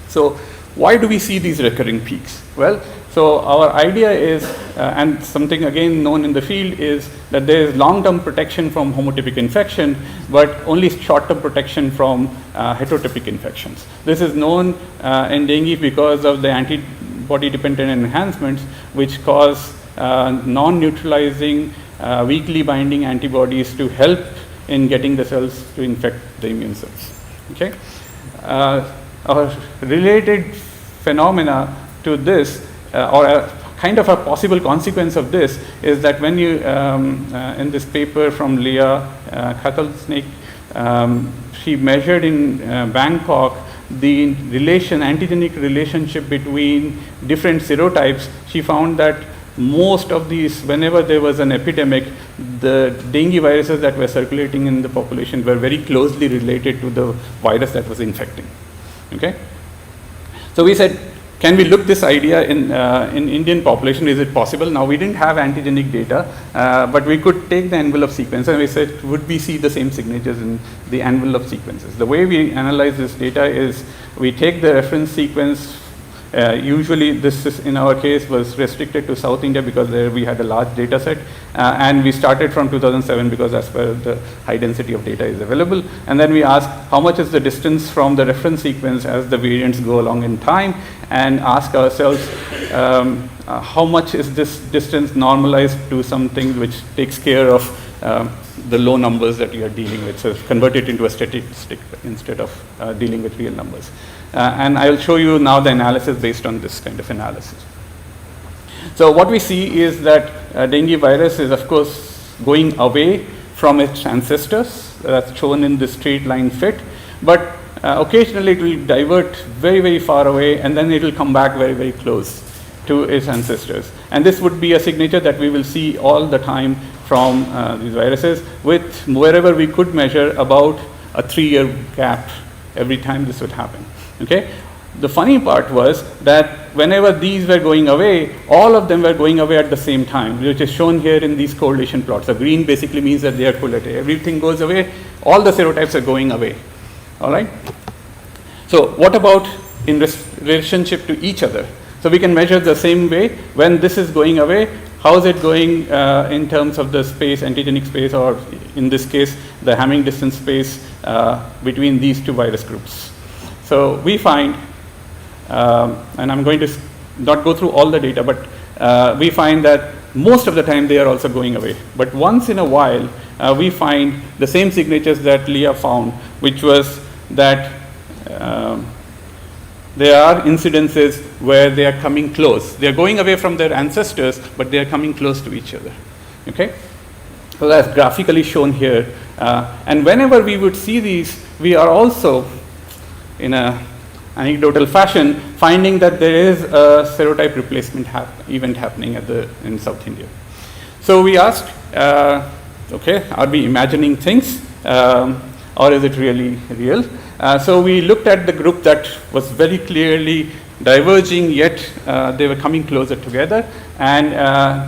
So why do we see these recurring peaks? Well, so our idea is, and something again known in the field, is that there is long-term protection from homotypic infection, but only short-term protection from heterotypic infections. This is known in dengue because of the antibody-dependent enhancements, which cause non-neutralizing weakly binding antibodies to help in getting the cells to infect the immune cells. Okay, a related phenomena to this, or a kind of a possible consequence of this, is that when you in this paper from Leah Kathalsnik, she measured in Bangkok the antigenic relationship between different serotypes. She found that most of these, whenever there was an epidemic, the dengue viruses that were circulating in the population were very closely related to the virus that was infecting. Okay, so we said, can we look this idea in Indian population? Is it possible? Now we didn't have antigenic data, but we could take the envelope sequence, and we said, would we see the same signatures in the envelope sequences? The way we analyze this data is we take the reference sequence Usually this is, in our case, was restricted to South India because there we had a large data set, and we started from 2007 because that's where the high density of data is available. And then we asked how much is the distance from the reference sequence as the variants go along in time, and ask ourselves how much is this distance normalized to something which takes care of the low numbers that you are dealing with, so convert it into a statistic instead of dealing with real numbers. And I will show you now the analysis based on this kind of analysis. So what we see is that dengue virus is of course going away from its ancestors, that's shown in this straight line fit, but occasionally it will divert very, very far away, and then it will come back very, very close to its ancestors. And this would be a signature that we will see all the time from these viruses, with wherever we could measure about a 3-year gap every time this would happen. Okay? The funny part was that whenever these were going away, all of them were going away at the same time, which is shown here in these correlation plots. So green basically means that they are correlated. Everything goes away, all the serotypes are going away. All right? So what about in relationship to each other? So we can measure the same way. When this is going away, how is it going in terms of the space, antigenic space, or in this case, the Hamming distance space between these two virus groups? So we find, and I'm going to not go through all the data, but we find that most of the time they are also going away. But once in a while, we find the same signatures that Leah found, which was that there are incidences where they are coming close. They are going away from their ancestors, but they are coming close to each other. Okay? So that's graphically shown here. And whenever we would see these, we are also, in an anecdotal fashion, finding that there is a serotype replacement event happening in South India. So we asked, okay, are we imagining things, or is it really real? So we looked at the group that was very clearly diverging, yet they were coming closer together, and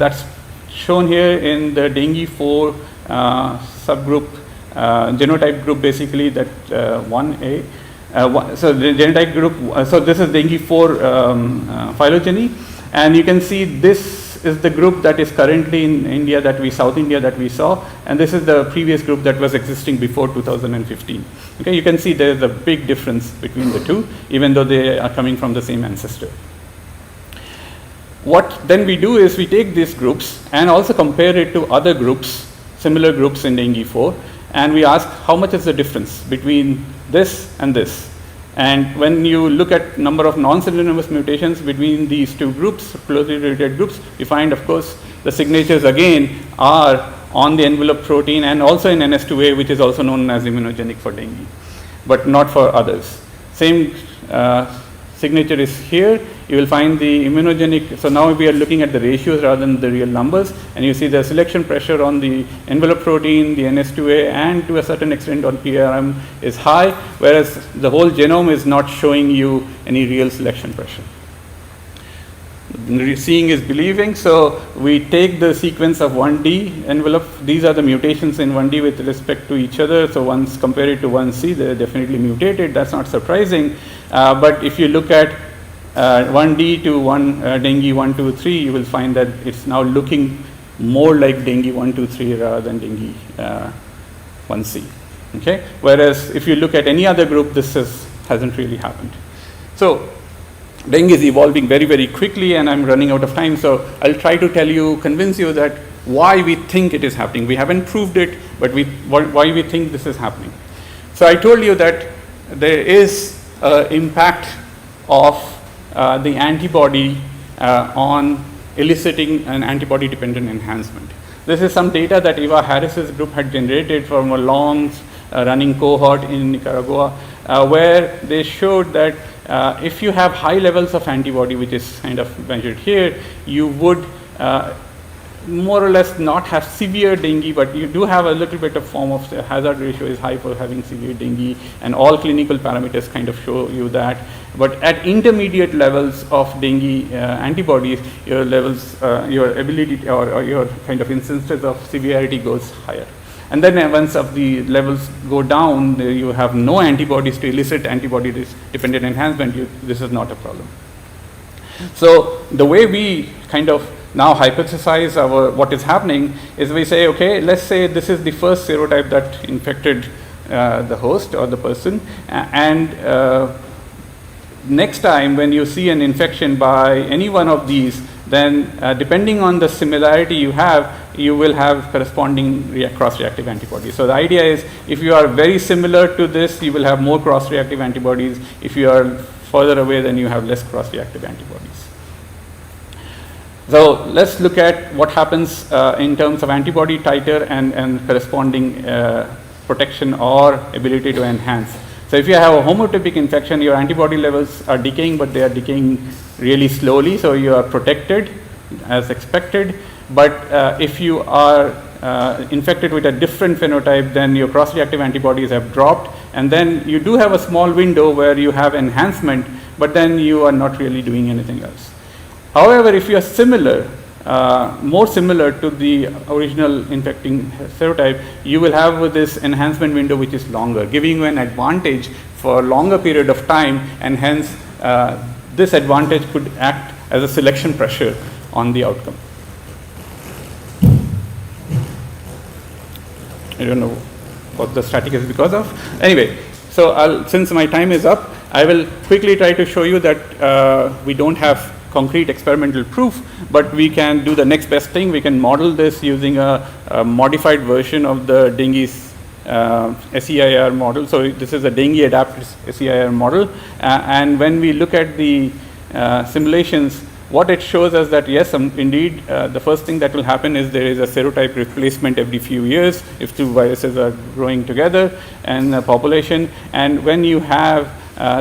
that's shown here in the dengue 4 subgroup, genotype group, basically that 1A. So the genotype group, so this is dengue 4 phylogeny, and you can see this is the group that is currently in India, South India that we saw, and this is the previous group that was existing before 2015. Okay, you can see there is a big difference between the two, even though they are coming from the same ancestor. What then we do is we take these groups and also compare it to other groups, similar groups in dengue 4, and we ask how much is the difference between this and this. And when you look at number of non-synonymous mutations between these two groups, closely related groups, you find, of course, the signatures again are on the envelope protein and also in NS2A, which is also known as immunogenic for dengue, but not for others. Same signature is here. You will find the immunogenic. So now we are looking at the ratios rather than the real numbers, and you see the selection pressure on the envelope protein, the NS2A, and to a certain extent on PRM is high, whereas the whole genome is not showing you any real selection pressure. Seeing is believing, so we take the sequence of 1D envelope. These are the mutations in 1D with respect to each other. So once compare it to 1C, they're definitely mutated. That's not surprising. But if you look at 1D to dengue 1, 2, 3, you will find that it's now looking more like dengue 1, 2, 3 rather than dengue 1C. Okay? Whereas if you look at any other group, this hasn't really happened. So dengue is evolving very, very quickly, and I'm running out of time, so I'll try to convince you that why we think it is happening. We haven't proved it, but why we think this is happening. So I told you that there is an impact of the antibody on eliciting an antibody-dependent enhancement. This is some data that Eva Harris's group had generated from a long running cohort in Nicaragua, where they showed that if you have high levels of antibody, which is kind of measured here, you would more or less not have severe dengue, but you do have a little bit of form of the hazard ratio is high for having severe dengue, and all clinical parameters kind of show you that. But at intermediate levels of dengue antibodies, your levels, your ability or your kind of instances of severity goes higher. And then once of the levels go down, you have no antibodies to elicit antibody-dependent enhancement, this is not a problem. So the way we kind of now hypothesize what is happening is we say, okay, let's say this is the first serotype that infected the host or the person, and next time when you see an infection by any one of these, then depending on the similarity you will have corresponding cross-reactive antibodies. So the idea is, if you are very similar to this, you will have more cross-reactive antibodies. If you are further away, then you have less cross-reactive antibodies. So let's look at what happens in terms of antibody titer and corresponding protection or ability to enhance. So if you have a homotypic infection, your antibody levels are decaying, but they are decaying really slowly, so you are protected as expected. But if you are infected with a different phenotype, then your cross-reactive antibodies have dropped, and then you do have a small window where you have enhancement, but then you are not really doing anything else. However, if you are similar, more similar to the original infecting serotype, you will have this enhancement window which is longer, giving you an advantage for a longer period of time, and hence this advantage could act as a selection pressure on the outcome. I don't know what the static is because of. Anyway, so since my time is up, I will quickly try to show you that we don't have concrete experimental proof, but we can do the next best thing. We can model this using a modified version of the dengue's SEIR model. So this is a dengue adapted SEIR model, and when we look at the simulations, what it shows us that yes, indeed, the first thing that will happen is there is a serotype replacement every few years if two viruses are growing together in a population, and when you have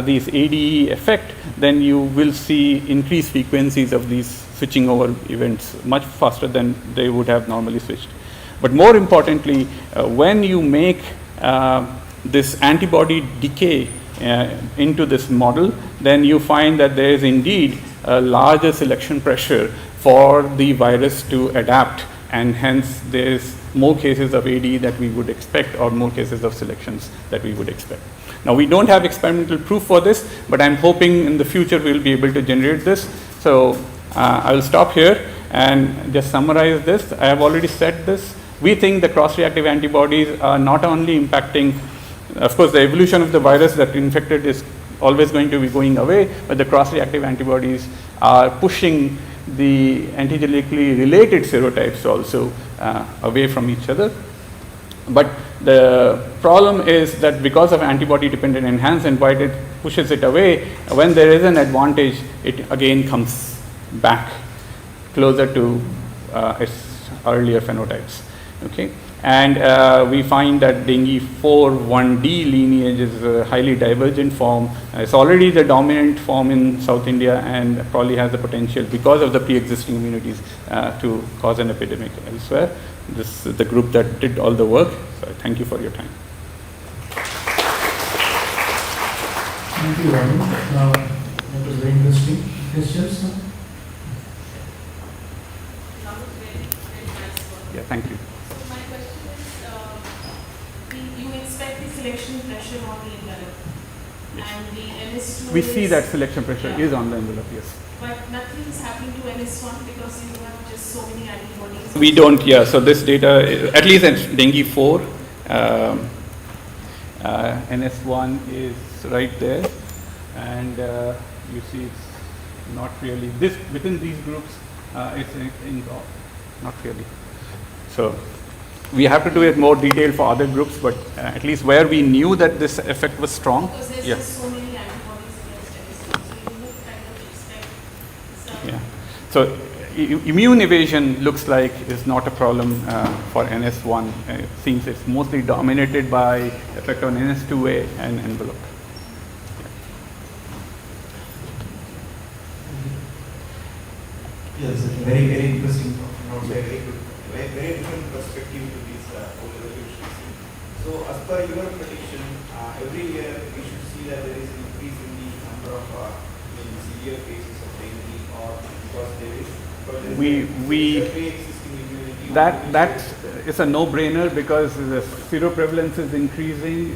these ADE effect, then you will see increased frequencies of these switching over events much faster than they would have normally switched. But more importantly, when you make this antibody decay into this model, then you find that there is indeed a larger selection pressure for the virus to adapt, and hence there is more cases of ADE that we would expect, or more cases of selections that we would expect. Now, we don't have experimental proof for this, but I'm hoping in the future we'll be able to generate this. So I will stop here and just summarize this. I have already said this. We think the cross-reactive antibodies are not only impacting, of course, the evolution of the virus that infected is always going to be going away, but the cross-reactive antibodies are pushing the antigenically related serotypes also away from each other. But the problem is that because of antibody-dependent enhancement, why it pushes it away, when there is an advantage, it again comes back closer to its earlier phenotypes. Okay, and we find that dengue 4-1D lineage is a highly divergent form. It's already the dominant form in South India, and probably has the potential because of the pre-existing immunities to cause an epidemic elsewhere. This is the group that did all the work. So thank you for your time. Thank you, Raghu. That was very interesting. Questions? Yeah, thank you. So my question is, you expect the selection pressure on the envelope, and the NS2 We see is- that selection pressure is on the envelope, yes. But nothing is happening to NS1 because you have just so many antibodies. We don't, yeah. So this data, at least in dengue 4, NS1 is right there, and you see it's not really, this within these groups, it's not really. So we have to do it more detailed for other groups, but at least where we knew that this effect was strong. Because there's Yeah. just so many antibodies against NS1, so you would kind of expect some. Yeah. So immune evasion looks like is not a problem for NS1. It seems it's mostly dominated by effect on NS2A and envelope. Yes, very, very interesting. Very good. Very different perspective to this whole evolution. So, as per your prediction, every year we should see that there is an increase in the number of severe cases of dengue, or because there is We pre-existing immunity. that it's a no-brainer because the seroprevalence is increasing.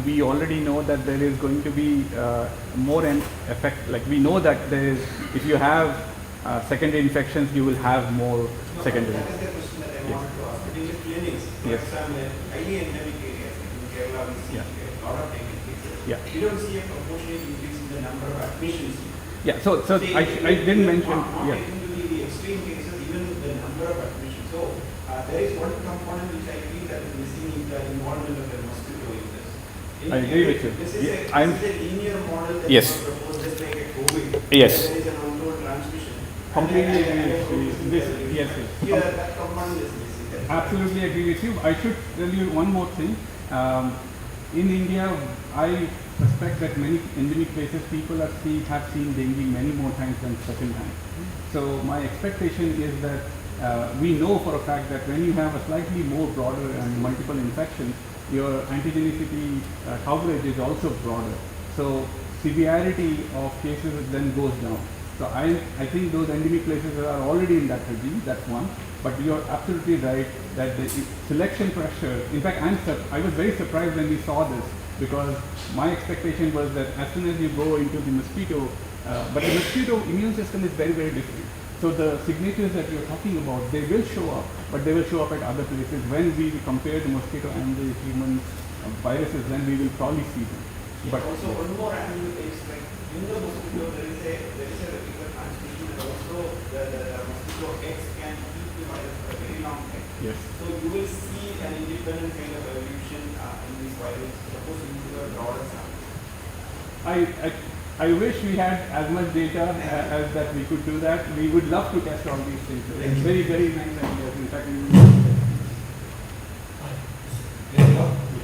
We already know that there is going to be more effect. Like we know that there is, if you have secondary infections, you will have more secondary. That is the question that I Yes. wanted to ask. But in the clinics, for Yes. example, in highly endemic areas, like in Kerala, we see Yeah. a lot of dengue cases. Yeah. We don't see a proportionate increase in the number of admissions. Yeah. So I didn't mention. Not Yeah. taking to the extreme cases, even the number of admissions. So there is one component which I feel that is missing in the involvement of the mosquito in this. I agree with you. This is Yeah, a linear model that Yes. is not proposed just like a COVID. Yes. Where there is an untold transmission. Completely And agree with you. This, yes, Here, yes. that component is missing. Absolutely agree with you. I should tell you one more thing. In India, I suspect that many endemic places people have seen dengue many more times than second time. So my expectation is that we know for a fact that when you have a slightly more broader and multiple infections, your antigenicity coverage is also broader. So severity of cases then goes down. So I think those endemic places are already in that regime, that's one. But you're absolutely right that the selection pressure, in fact I was very surprised when we saw this because my expectation was that as soon as you go into the mosquito, but the mosquito immune system is very, very different. So the signatures that you're talking about, they will show up, but they will show up at other places. When we compare the mosquito and the human viruses, then we will probably see them. But also one more angle is like in the mosquito there is a regular transmission and also the mosquito eggs can keep the virus for a very long time. yes. So you will see an independent kind of evolution in this virus, suppose into a broader sample. I wish we had as much data as that we could do that. We would love to test all these things. It's very, very nice ideas. In fact,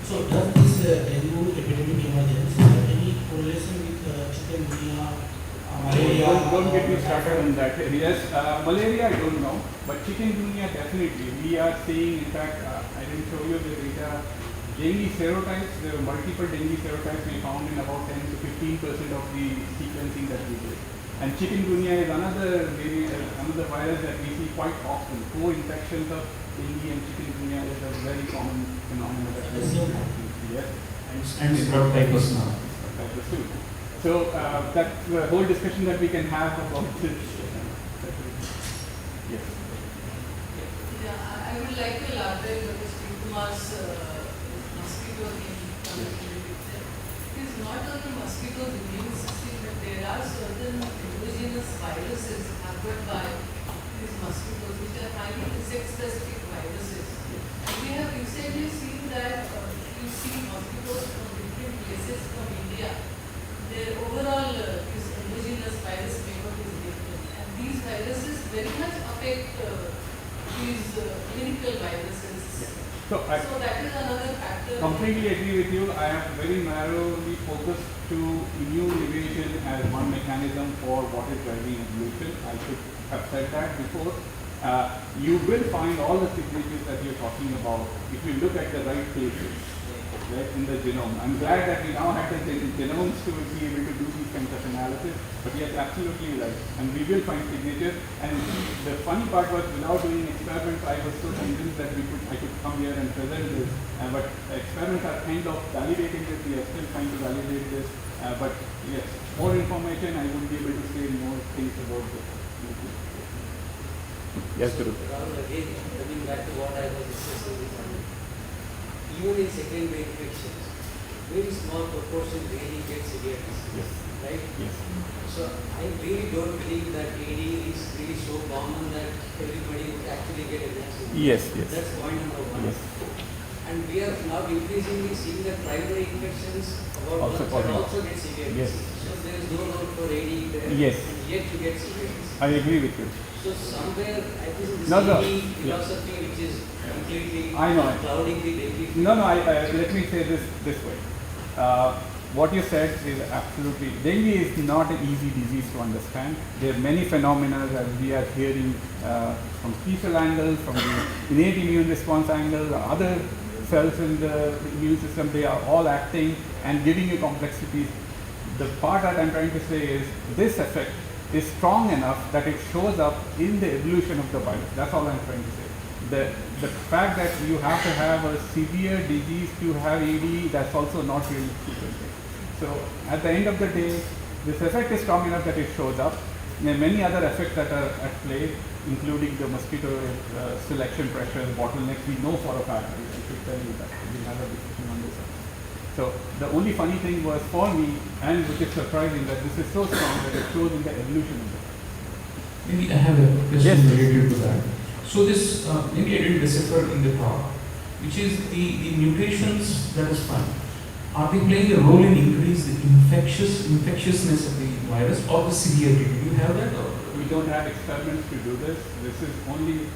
so does this dengue epidemic emergence have any correlation with chikungunya, malaria? don't get me started on that. Yes, malaria I don't know, but chikungunya definitely. We are seeing, in fact, I didn't show you the data. Dengue serotypes, there were multiple dengue serotypes we found in about 10 to 15% of the sequencing that we did. And chikungunya is another virus that we see quite often. Co-infections of dengue and chikungunya is a very common phenomenon that we see. Yes. And spread typhus now. Typhus too. So that's the whole discussion that we can have about this. Yes. Yeah, I would like to elaborate on this stigma's mosquito thing. It is not only mosquitoes immune system, but there are certain endogenous viruses hampered by these mosquitoes, which are highly insect-specific viruses. And we have recently seen that you see mosquitoes from different places from India. Their overall this endogenous virus makeup is different, and these viruses very much affect these clinical viruses. So that is another factor. Completely agree with you. I am very narrowly focused to immune evasion as one mechanism for what is driving evolution. I should have said that before. You will find all the signatures that you're talking about if you look at the right places, right, in the genome. I'm glad that we now have the genomes to be able to do these kinds of analysis, but yes, absolutely right. And we will find signatures. And the funny part was, without doing experiments, I was so convinced that I could come here and present this. But experiments are kind of validating this. We are still trying to validate this. But yes, more information, I would be able to say more things about this. Yes, Guru. Rahul, again, coming back to what I was discussing with you, even in secondary infections, very small proportion really gets severe disease, Yes. right? Yes. So I really don't believe that AD is really so common that everybody would actually get a vaccine. Yes, yes. That's point number one. Yes. And we are now increasingly seeing that primary infections about Also ones that possible. also get severe Yes. disease. So there is no role for AD there, Yes. and yet you get severe disease. I agree with you. So somewhere, I think this No, no. AD philosophy, which is completely I know it. clouding the dengue. No, let me say this way. What you said is absolutely, dengue is not an easy disease to understand. There are many phenomena that we are hearing from special angles, from the innate immune response angle, other cells in the immune system, they are all acting and giving you complexities. The part that I'm trying to say is this effect is strong enough that it shows up in the evolution of the virus. That's all I'm trying to say. the fact that you have to have a severe disease to have AD, that's also not really super big. So at the end of the day, this effect is strong enough that it shows up. There are many other effects that are at play, including the mosquito selection pressures, bottlenecks. We know for a fact. I should tell you that. We'll have a discussion on this. So the only funny thing was for me, and which is surprising, that this is so strong that it shows in the evolution of the virus. Maybe I have a question Yes. related to that. So this, maybe I didn't decipher in the talk, which is the mutations that is found. Are they playing a role in increase the infectiousness of the virus or the severity? Do you have that? Or? We don't have experiments to do this. This is only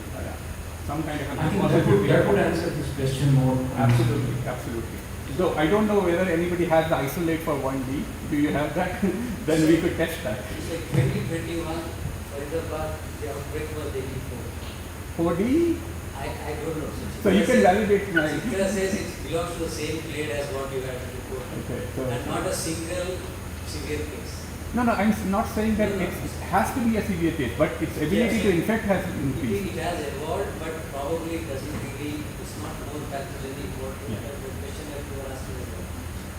some kind of an I think hypothesis. that would answer this question more. Absolutely, absolutely. So I don't know whether anybody has the isolate for 1D. Do you have that? Then we could test that. It's like 2021, Hyderabad, the outbreak was 84. 4D? I don't know. So you can validate my... Chitra says it belongs to the same clade as what you had before. Okay, so... And not a single severe case. No, I'm not saying that it has to be a severe case, but its ability to infect has increased. It has evolved, but probably it doesn't really, it's not more pathogenic what the question that you were asking about.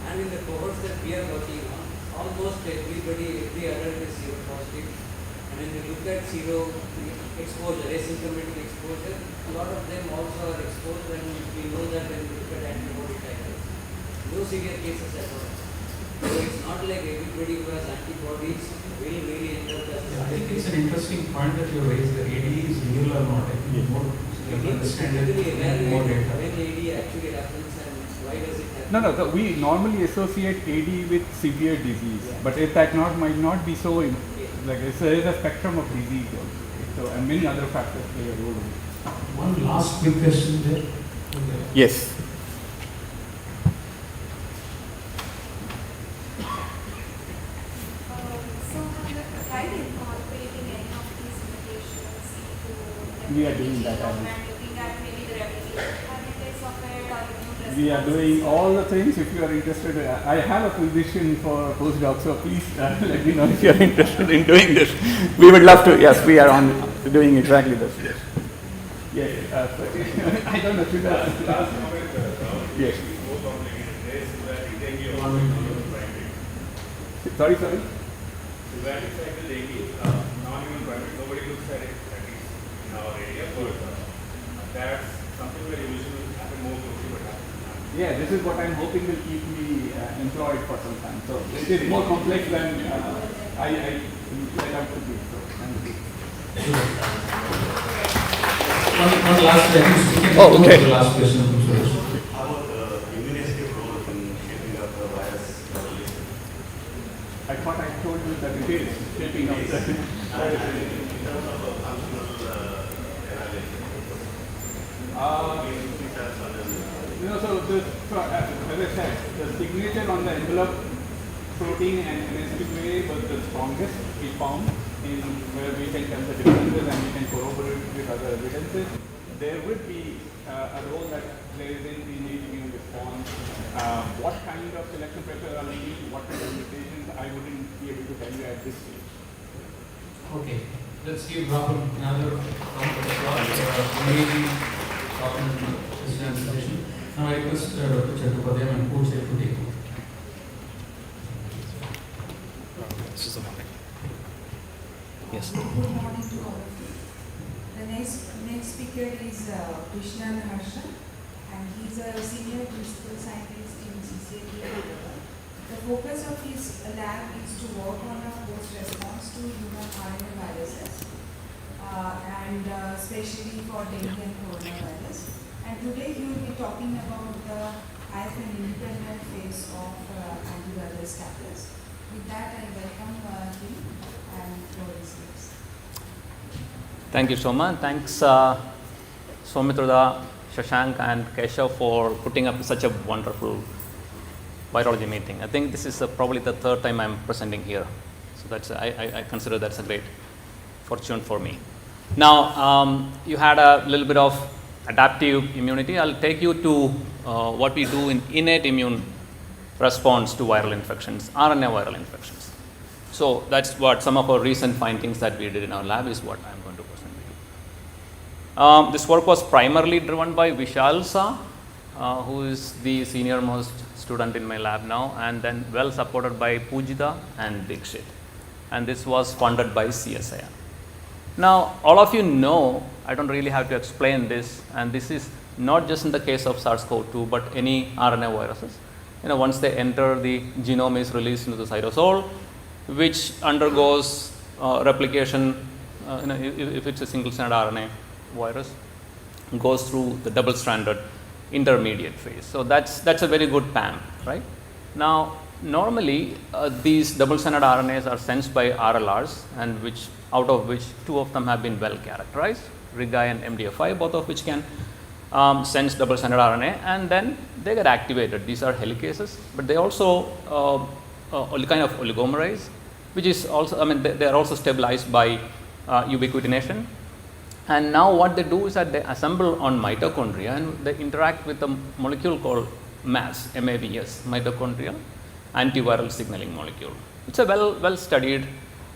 And in the cohorts that we are working on, almost everybody, every adult is seropositive. And when you look at zero exposure, asymptomatic exposure, a lot of them also are exposed, and we know that when you look at antibody titers, no severe cases at all. So it's not like everybody who has antibodies will really end up as I think it's an interesting point that you raised. The AD is real or not. I think more you can understand it more when data. AD actually happens and why does it happen? No, so we normally associate AD with severe disease, but it might not be so, like there is a spectrum of disease also. So, and many other factors play a role in it. One last quick question there. Yes. We are doing that. We are doing all the things. If you are interested, I have a position for postdoc, so please let me know if you are interested in doing this. We would love to. Yes, we are on doing exactly this. Yes. Yes. I don't know. Should I? Yes. Sorry. Erratic cycle AD, non-human primate, nobody looks at it, at least in our area, but that's something where evolution will happen more closely what happens. Yeah, this is what I'm hoping will keep me employed for some time. So it is more complex than I set out to be. So thank you. One last question. Oh, okay. The last question. How about the immune escape role in shaping up the virus evolution? I thought I told you that it is shaping up the... In terms of functional analysis, as I said, the signature on the envelope protein and MSQA was the strongest we found in where we can tell the differences and we can corroborate with other evidences. There would be a role that plays in innate immune response. What kind of selection pressure are leading, what kind of mutations, I wouldn't be able to tell you at this stage. Okay, let's give Rahul another round of applause. Maybe Rahul presentation. Now I request Dr. Chattopadhyay and co-chair to take over. Yes. Good morning to all of you. The next speaker is Krishnan Harsha, and he's a senior principal scientist in CCAT. The focus of his lab is to work on a host response to human RNA viruses, and especially for dengue and coronavirus. And today he will be talking about the IFN-independent phase of antiviral staples. With that, I welcome him and floor is yours. Thank you, Soma. Thanks, Soumitra, Shashank, and Keshav for putting up such a wonderful virology meeting. I think this is probably the third time I'm presenting here. So that's I consider that's a great fortune for me. Now, you had a little bit of adaptive immunity. I'll take you to what we do in innate immune response to viral infections, RNA viral infections. So that's what some of our recent findings that we did in our lab is what I'm going to present to you. This work was primarily driven by Vishal Shah, who is the senior most student in my lab now, and then well supported by Pujita and Dikshit. And this was funded by CSIR. Now, all of you know, I don't really have to explain this, and this is not just in the case of SARS-CoV-2, but any RNA viruses. Once they enter, the genome is released into the cytosol, which undergoes replication. If it's a single-stranded RNA virus, goes through the double-stranded intermediate phase. So that's a very good PAM, right? Now, normally these double-stranded RNAs are sensed by RLRs, and out of which 2 of them have been well characterized, RIGI and MDF5, both of which can sense double-stranded RNA, and then they get activated. These are helicases, but they also kind of oligomerize, which is also, they are also stabilized by ubiquitination. And now what they do is that they assemble on mitochondria and they interact with a molecule called MAVS, MAVS, mitochondrial antiviral signaling molecule. It's a well studied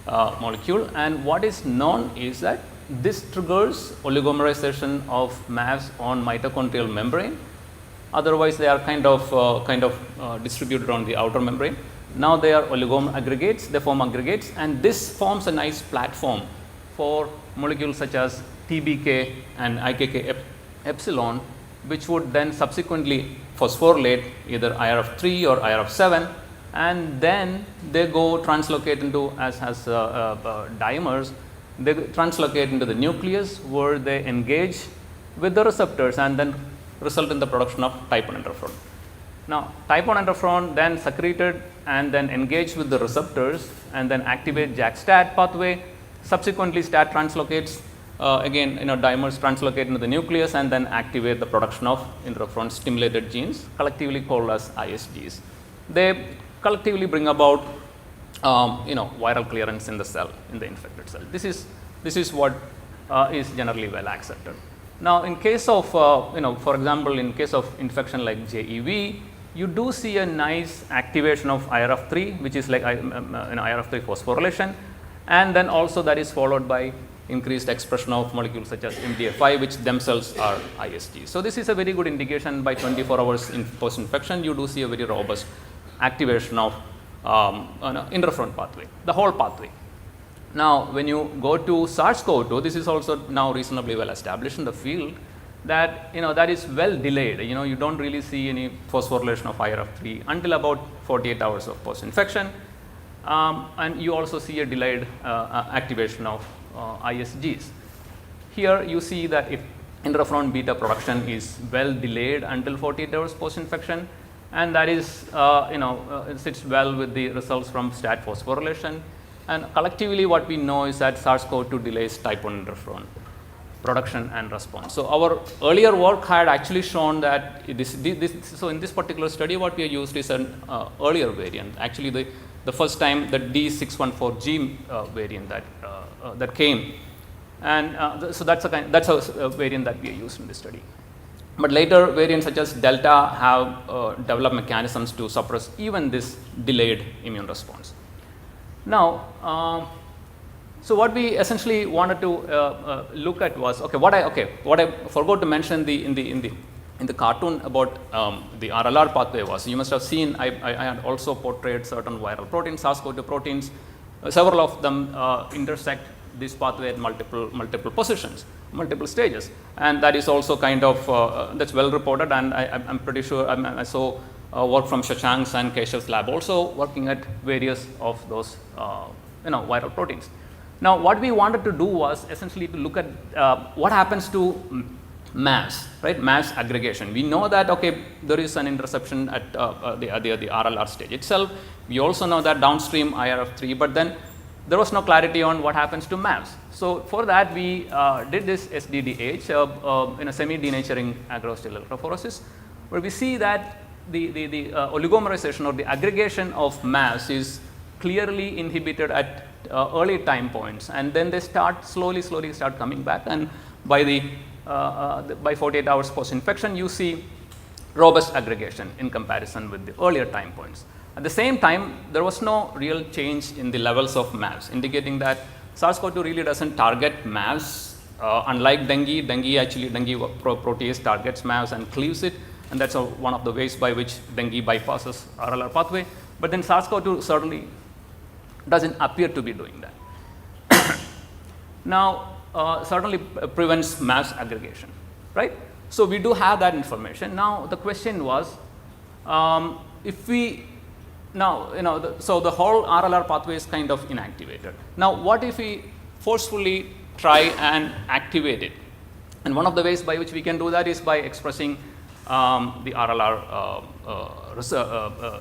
molecule, and what is known is that this triggers oligomerization of MAVS on mitochondrial membrane. Otherwise, they are kind of distributed on the outer membrane. Now they are oligomer aggregates, they form aggregates, and this forms a nice platform for molecules such as TBK and IKK epsilon, which would then subsequently phosphorylate either IRF3 or IRF7, and then they go translocate into, as dimers, they translocate into the nucleus, where they engage with the receptors and then result in the production of type 1 interferon. Now, type 1 interferon then secreted and then engage with the receptors and then activate JAK-STAT pathway. Subsequently, STAT translocates, again, dimers translocate into the nucleus and then activate the production of interferon stimulated genes, collectively called as ISGs. They collectively bring about viral clearance in the cell, in the infected cell. This is what is generally well accepted. Now, in case of, for example, in case of infection like JEV, you do see a nice activation of IRF3, which is like IRF3 phosphorylation, and then also that is followed by increased expression of molecules such as MDF5, which themselves are ISGs. So this is a very good indication. By 24 hours in post-infection, you do see a very robust activation of interferon pathway, the whole pathway. Now, when you go to SARS-CoV-2, this is also now reasonably well established in the field, that that is well delayed. You don't really see any phosphorylation of IRF3 until about 48 hours of post-infection, and you also see a delayed activation of ISGs. Here you see that if interferon beta production is well delayed until 48 hours post-infection, and that is it sits well with the results from STAT phosphorylation. And collectively, what we know is that SARS-CoV-2 delays type 1 interferon production and response. So our earlier work had actually shown that so in this particular study, what we used is an earlier variant. Actually, the first time the D614G variant that came, and so that's a variant that we used in this study. But later variants such as Delta have developed mechanisms to suppress even this delayed immune response. Now, so what we essentially wanted to look at was, what I forgot to mention in the cartoon about the RLR pathway was, you must have seen I had also portrayed certain viral proteins, SARS-CoV-2 proteins. Several of them intersect this pathway at multiple positions, multiple stages, and that is also kind of that's well reported. And I'm pretty sure I saw work from Shashank's and Keshav's lab also working at various of those viral proteins. Now, what we wanted to do was essentially to look at what happens to MAVS, right? MAVS aggregation. We know that there is an interception at the RLR stage itself. We also know that downstream IRF3, but then there was no clarity on what happens to MAVS. So for that, we did this SDDH in a semi-denaturing agarose electrophoresis, where we see that the oligomerization or the aggregation of MAVS is clearly inhibited at early time points, and then they slowly start coming back, and by 48 hours post-infection, you see robust aggregation in comparison with the earlier time points. At the same time, there was no real change in the levels of MAVS, indicating that SARS-CoV-2 really doesn't target MAVS unlike dengue, dengue protease targets MAVS and cleaves it, and that's one of the ways by which dengue bypasses RLR pathway. But then SARS-CoV-2 certainly doesn't appear to be doing that. Now, certainly prevents MAVS aggregation, right? So we do have that information. Now the question was, if we now, so the whole RLR pathway is kind of inactivated. Now, what if we forcefully try and activate it? And one of the ways by which we can do that is by expressing the RLR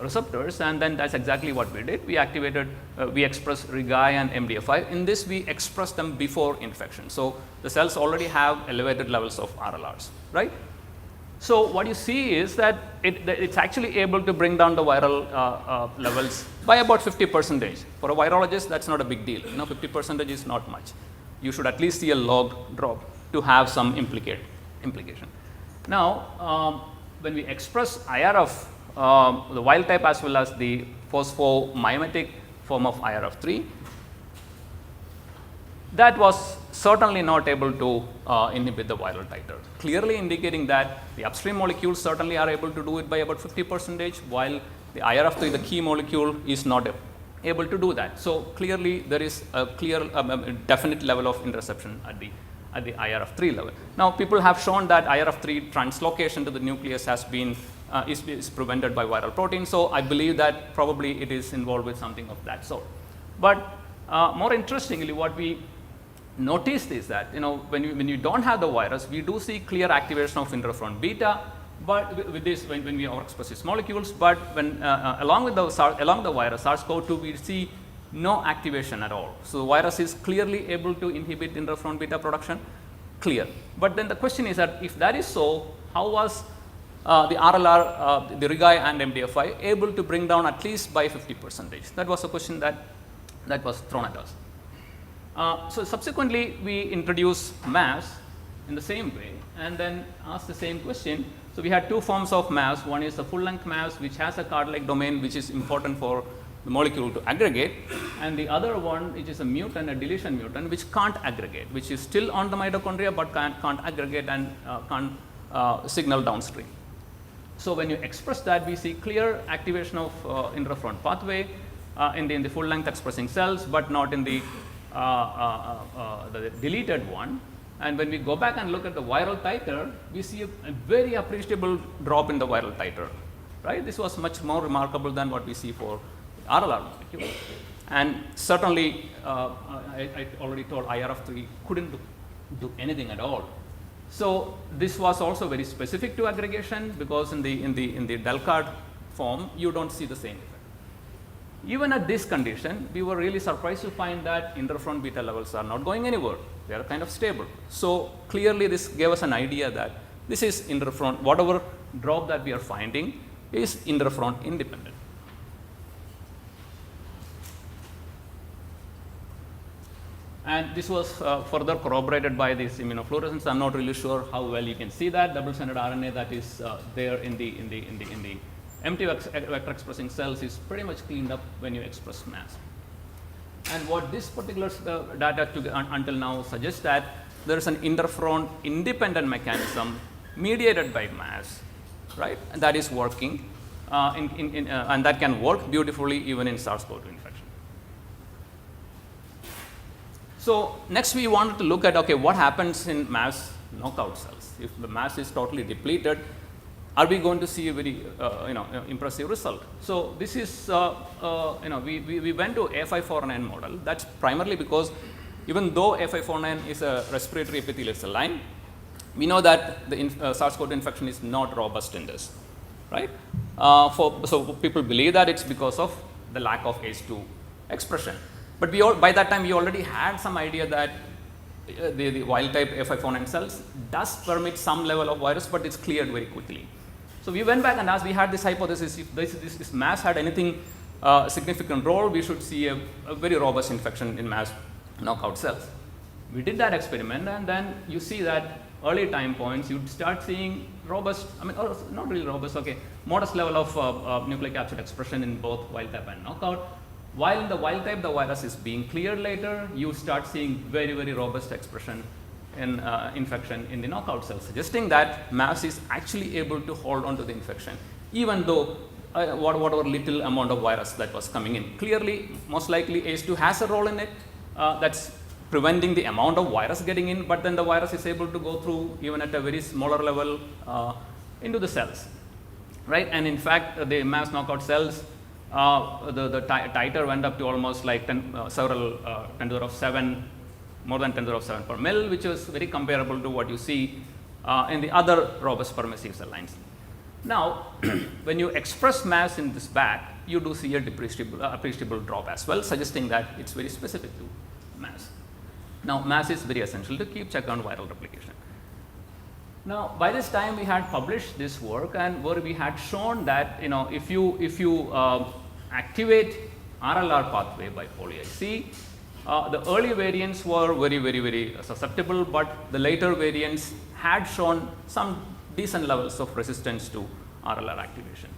receptors, and then that's exactly what we did. We activated, we expressed RIGI and MDF5. In this, we express them before infection. So the cells already have elevated levels of RLRs, right? So what you see is that it's actually able to bring down the viral levels by about 50%. For a virologist, that's not a big deal. 50% is not much. You should at least see a log drop to have some implication. Now, when we express IRF, the wild type as well as the phosphomimetic form of IRF3, that was certainly not able to inhibit the viral titer, clearly indicating that the upstream molecules certainly are able to do it by about 50%, while the IRF3, the key molecule, is not able to do that. So clearly there is a clear, definite level of interception at the IRF3 level. Now, people have shown that IRF3 translocation to the nucleus has been is prevented by viral protein. So I believe that probably it is involved with something of that sort. But more interestingly, what we noticed is that when you don't have the virus, we do see clear activation of interferon beta, but with this when we overexpress these molecules. But when along the virus SARS-CoV-2, we see no activation at all. So the virus is clearly able to inhibit interferon beta production, clear. But then the question is that if that is so, how was the RLR, the RIGI and MDF5 able to bring down at least by 50%? That was a question that was thrown at us. So subsequently, we introduced MAVS in the same way and then asked the same question. So we had two forms of MAVS. One is the full-length MAVS, which has a card-like domain, which is important for the molecule to aggregate, and the other one, which is a mutant, a deletion mutant, which can't aggregate, which is still on the mitochondria but can't aggregate and can't signal downstream. So when you express that, we see clear activation of interferon pathway in the full-length expressing cells, but not in the deleted one. And when we go back and look at the viral titer, we see a very appreciable drop in the viral titer, right? This was much more remarkable than what we see for RLR molecule. And certainly, I already told IRF3 couldn't do anything at all. So this was also very specific to aggregation, because in the Delcard form, you don't see the same effect. Even at this condition, we were really surprised to find that interferon beta levels are not going anywhere. They are kind of stable. So clearly, this gave us an idea that this is interferon, whatever drop that we are finding is interferon independent. And this was further corroborated by this immunofluorescence. I'm not really sure how well you can see that double-stranded RNA that is there in the empty vector expressing cells is pretty much cleaned up when you express MAVS. And what this particular data until now suggests that there is an interferon independent mechanism mediated by MAVS, right? And that is working, and that can work beautifully even in SARS-CoV-2 infection. So next we wanted to look at, okay, what happens in MAVS knockout cells? If the MAVS is totally depleted, are we going to see a very impressive result? So this is we went to A549 model. That's primarily because even though A549 is a respiratory epithelial cell line, we know that the SARS-CoV-2 infection is not robust in this, right? So people believe that it's because of the lack of ACE2 expression. But by that time we already had some idea that the wild type A549 cells does permit some level of virus, but it's cleared very quickly. So we went back and asked, we had this hypothesis, if this MAVS had anything significant role, we should see a very robust infection in MAVS knockout cells. We did that experiment, and then you see that early time points, you'd start seeing robust, or not really robust, okay, modest level of nucleic capsid expression in both wild type and knockout. While in the wild type, the virus is being cleared later, you start seeing very, very robust expression infection in the knockout cells, suggesting that MAVS is actually able to hold on to the infection, even though whatever little amount of virus that was coming in. Clearly, most likely ACE2 has a role in it. That's preventing the amount of virus getting in, but then the virus is able to go through even at a very smaller level into the cells, right? And in fact, the MAVS knockout cells, the titer went up to almost like 10 to the 7, more than 10 to the 7 per mil, which is very comparable to what you see in the other robust permissive cell lines. Now, when you express MAVS in this bag, you do see a appreciable drop as well, suggesting that it's very specific to MAVS. Now, MAVS is very essential to keep check on viral replication. Now, by this time we had published this work, and where we had shown that if you activate RLR pathway by poly-IC, the early variants were very susceptible, but the later variants had shown some decent levels of resistance to RLR activation.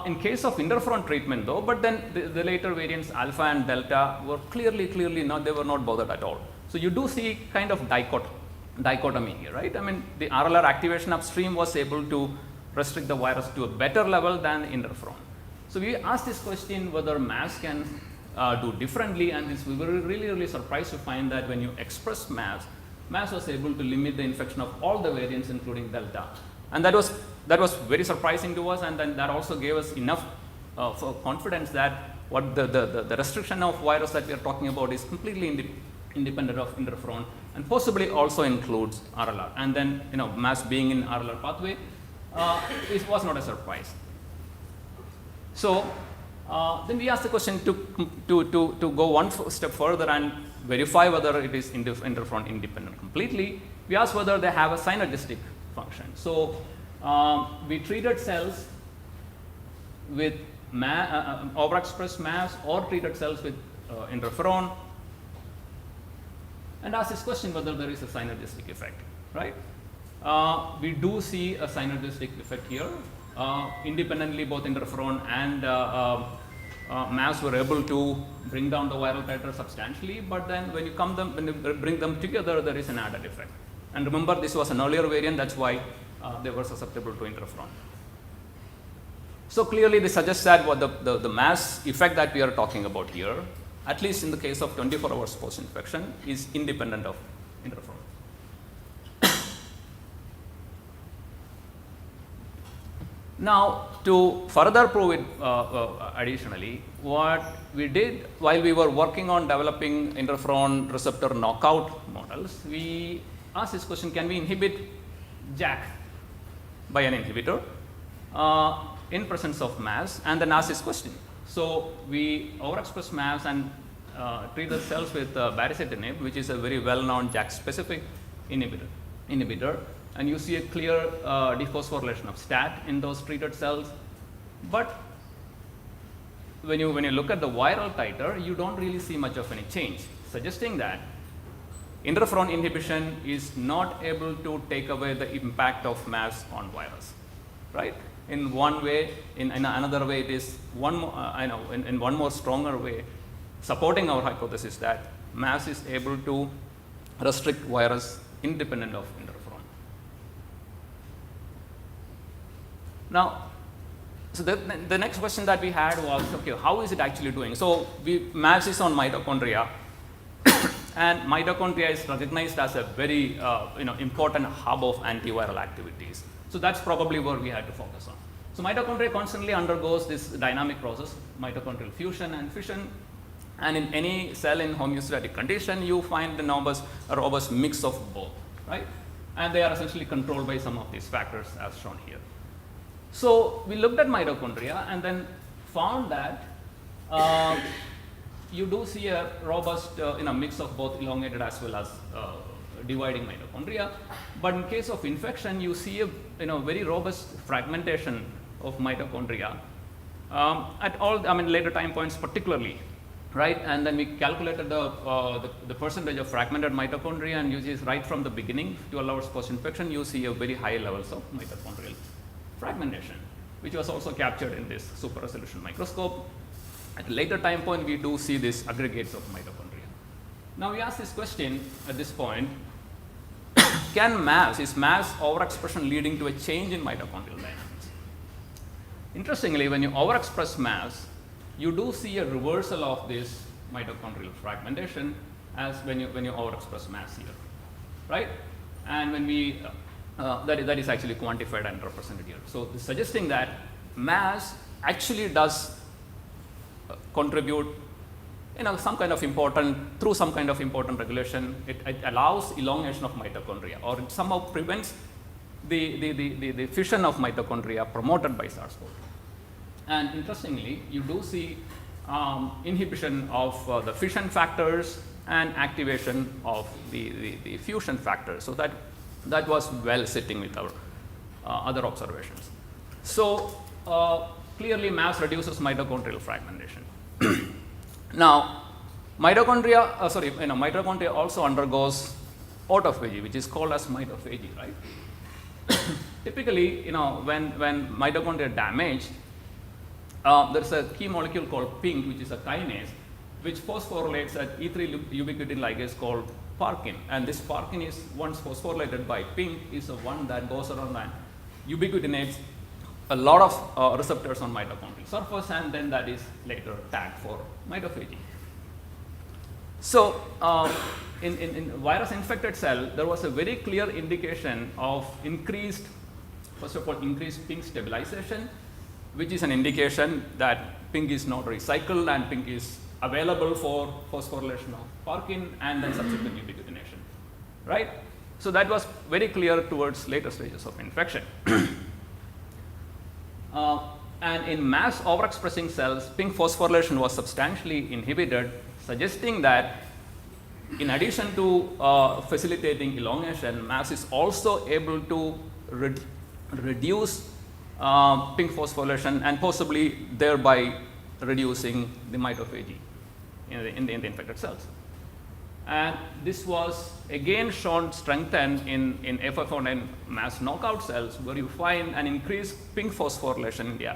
In case of interferon treatment though, but then the later variants alpha and delta were clearly not, they were not bothered at all. So you do see kind of dichotomy here, right? I mean, the RLR activation upstream was able to restrict the virus to a better level than interferon. So we asked this question whether MAVS can do differently, and we were really surprised to find that when you express MAVS was able to limit the infection of all the variants, including delta. And that was very surprising to us, and then that also gave us enough for confidence that what the restriction of virus that we are talking about is completely independent of interferon, and possibly also includes RLR. And then MAVS being in RLR pathway, it was not a surprise. So then we asked the question to go one step further and verify whether it is interferon independent completely. We asked whether they have a synergistic function. So we treated cells with overexpressed MAVS or treated cells with interferon, and asked this question whether there is a synergistic effect, right? We do see a synergistic effect here. Independently, both interferon and MAVS were able to bring down the viral titer substantially, but then when you bring them together, there is an added effect. And remember, this was an earlier variant, that's why they were susceptible to interferon. So clearly, this suggests that what the MAVS effect that we are talking about here, at least in the case of 24 hours post-infection, is independent of interferon. Now, to further prove it additionally, what we did while we were working on developing interferon receptor knockout models, we asked this question: can we inhibit JAK by an inhibitor in presence of MAVS? And then asked this question. So we overexpress MAVS and treat the cells with baricitinib, which is a very well-known JAK-specific inhibitor. And you see a clear dephosphorylation of STAT in those treated cells. But when you look at the viral titer, you don't really see much of any change, suggesting that interferon inhibition is not able to take away the impact of MAVS on virus, right? In one way, in another way, it is in one more stronger way, supporting our hypothesis that MAVS is able to restrict virus independent of interferon. Now, so the next question that we had was, okay, how is it actually doing? So MAVS is on mitochondria, and mitochondria is recognized as a very important hub of antiviral activities. So that's probably where we had to focus on. So mitochondria constantly undergoes this dynamic process, mitochondrial fusion and fission, and in any cell in homeostatic condition, you find a robust mix of both, right? And they are essentially controlled by some of these factors as shown here. So we looked at mitochondria and then found that you do see a robust mix of both elongated as well as dividing mitochondria. But in case of infection, you see a very robust fragmentation of mitochondria at all, later time points particularly, right? And then we calculated the percentage of fragmented mitochondria, and you see right from the beginning, 12 hours post-infection, you see a very high levels of mitochondrial fragmentation, which was also captured in this super resolution microscope. At a later time point, we do see these aggregates of mitochondria. Now we ask this question at this point, is MAVS overexpression leading to a change in mitochondrial dynamics? Interestingly, when you overexpress MAVS, you do see a reversal of this mitochondrial fragmentation as when you overexpress MAVS here, right? And when we that is actually quantified and represented here. So suggesting that MAVS actually does contribute, some kind of important regulation. It allows elongation of mitochondria, or it somehow prevents the fission of mitochondria promoted by SARS-CoV. And interestingly, you do see inhibition of the fission factors and activation of the fusion factors. So that was well sitting with our other observations. So clearly, MAVS reduces mitochondrial fragmentation. Now, mitochondria also undergoes autophagy, which is called as mitophagy, right? Typically, when mitochondria damage, there's a key molecule called PINK, which is a kinase, which phosphorylates at E3 ubiquitin ligase called parkin. And this parkin is, once phosphorylated by PINK, is the one that goes around and ubiquitinates a lot of receptors on mitochondrial surface, and then that is later tagged for mitophagy. So, in virus infected cell, there was a very clear indication of increased PINK stabilization, which is an indication that PINK is not recycled and PINK is available for phosphorylation of parkin and then subsequent ubiquitination, right? So that was very clear towards later stages of infection. And in MAVS overexpressing cells, PINK phosphorylation was substantially inhibited, suggesting that in addition to facilitating elongation, MAVS is also able to reduce PINK phosphorylation and possibly thereby reducing the mitophagy in the infected cells. And this was again shown strengthened in FFO9 MAVS knockout cells, where you find an increased PINK phosphorylation in the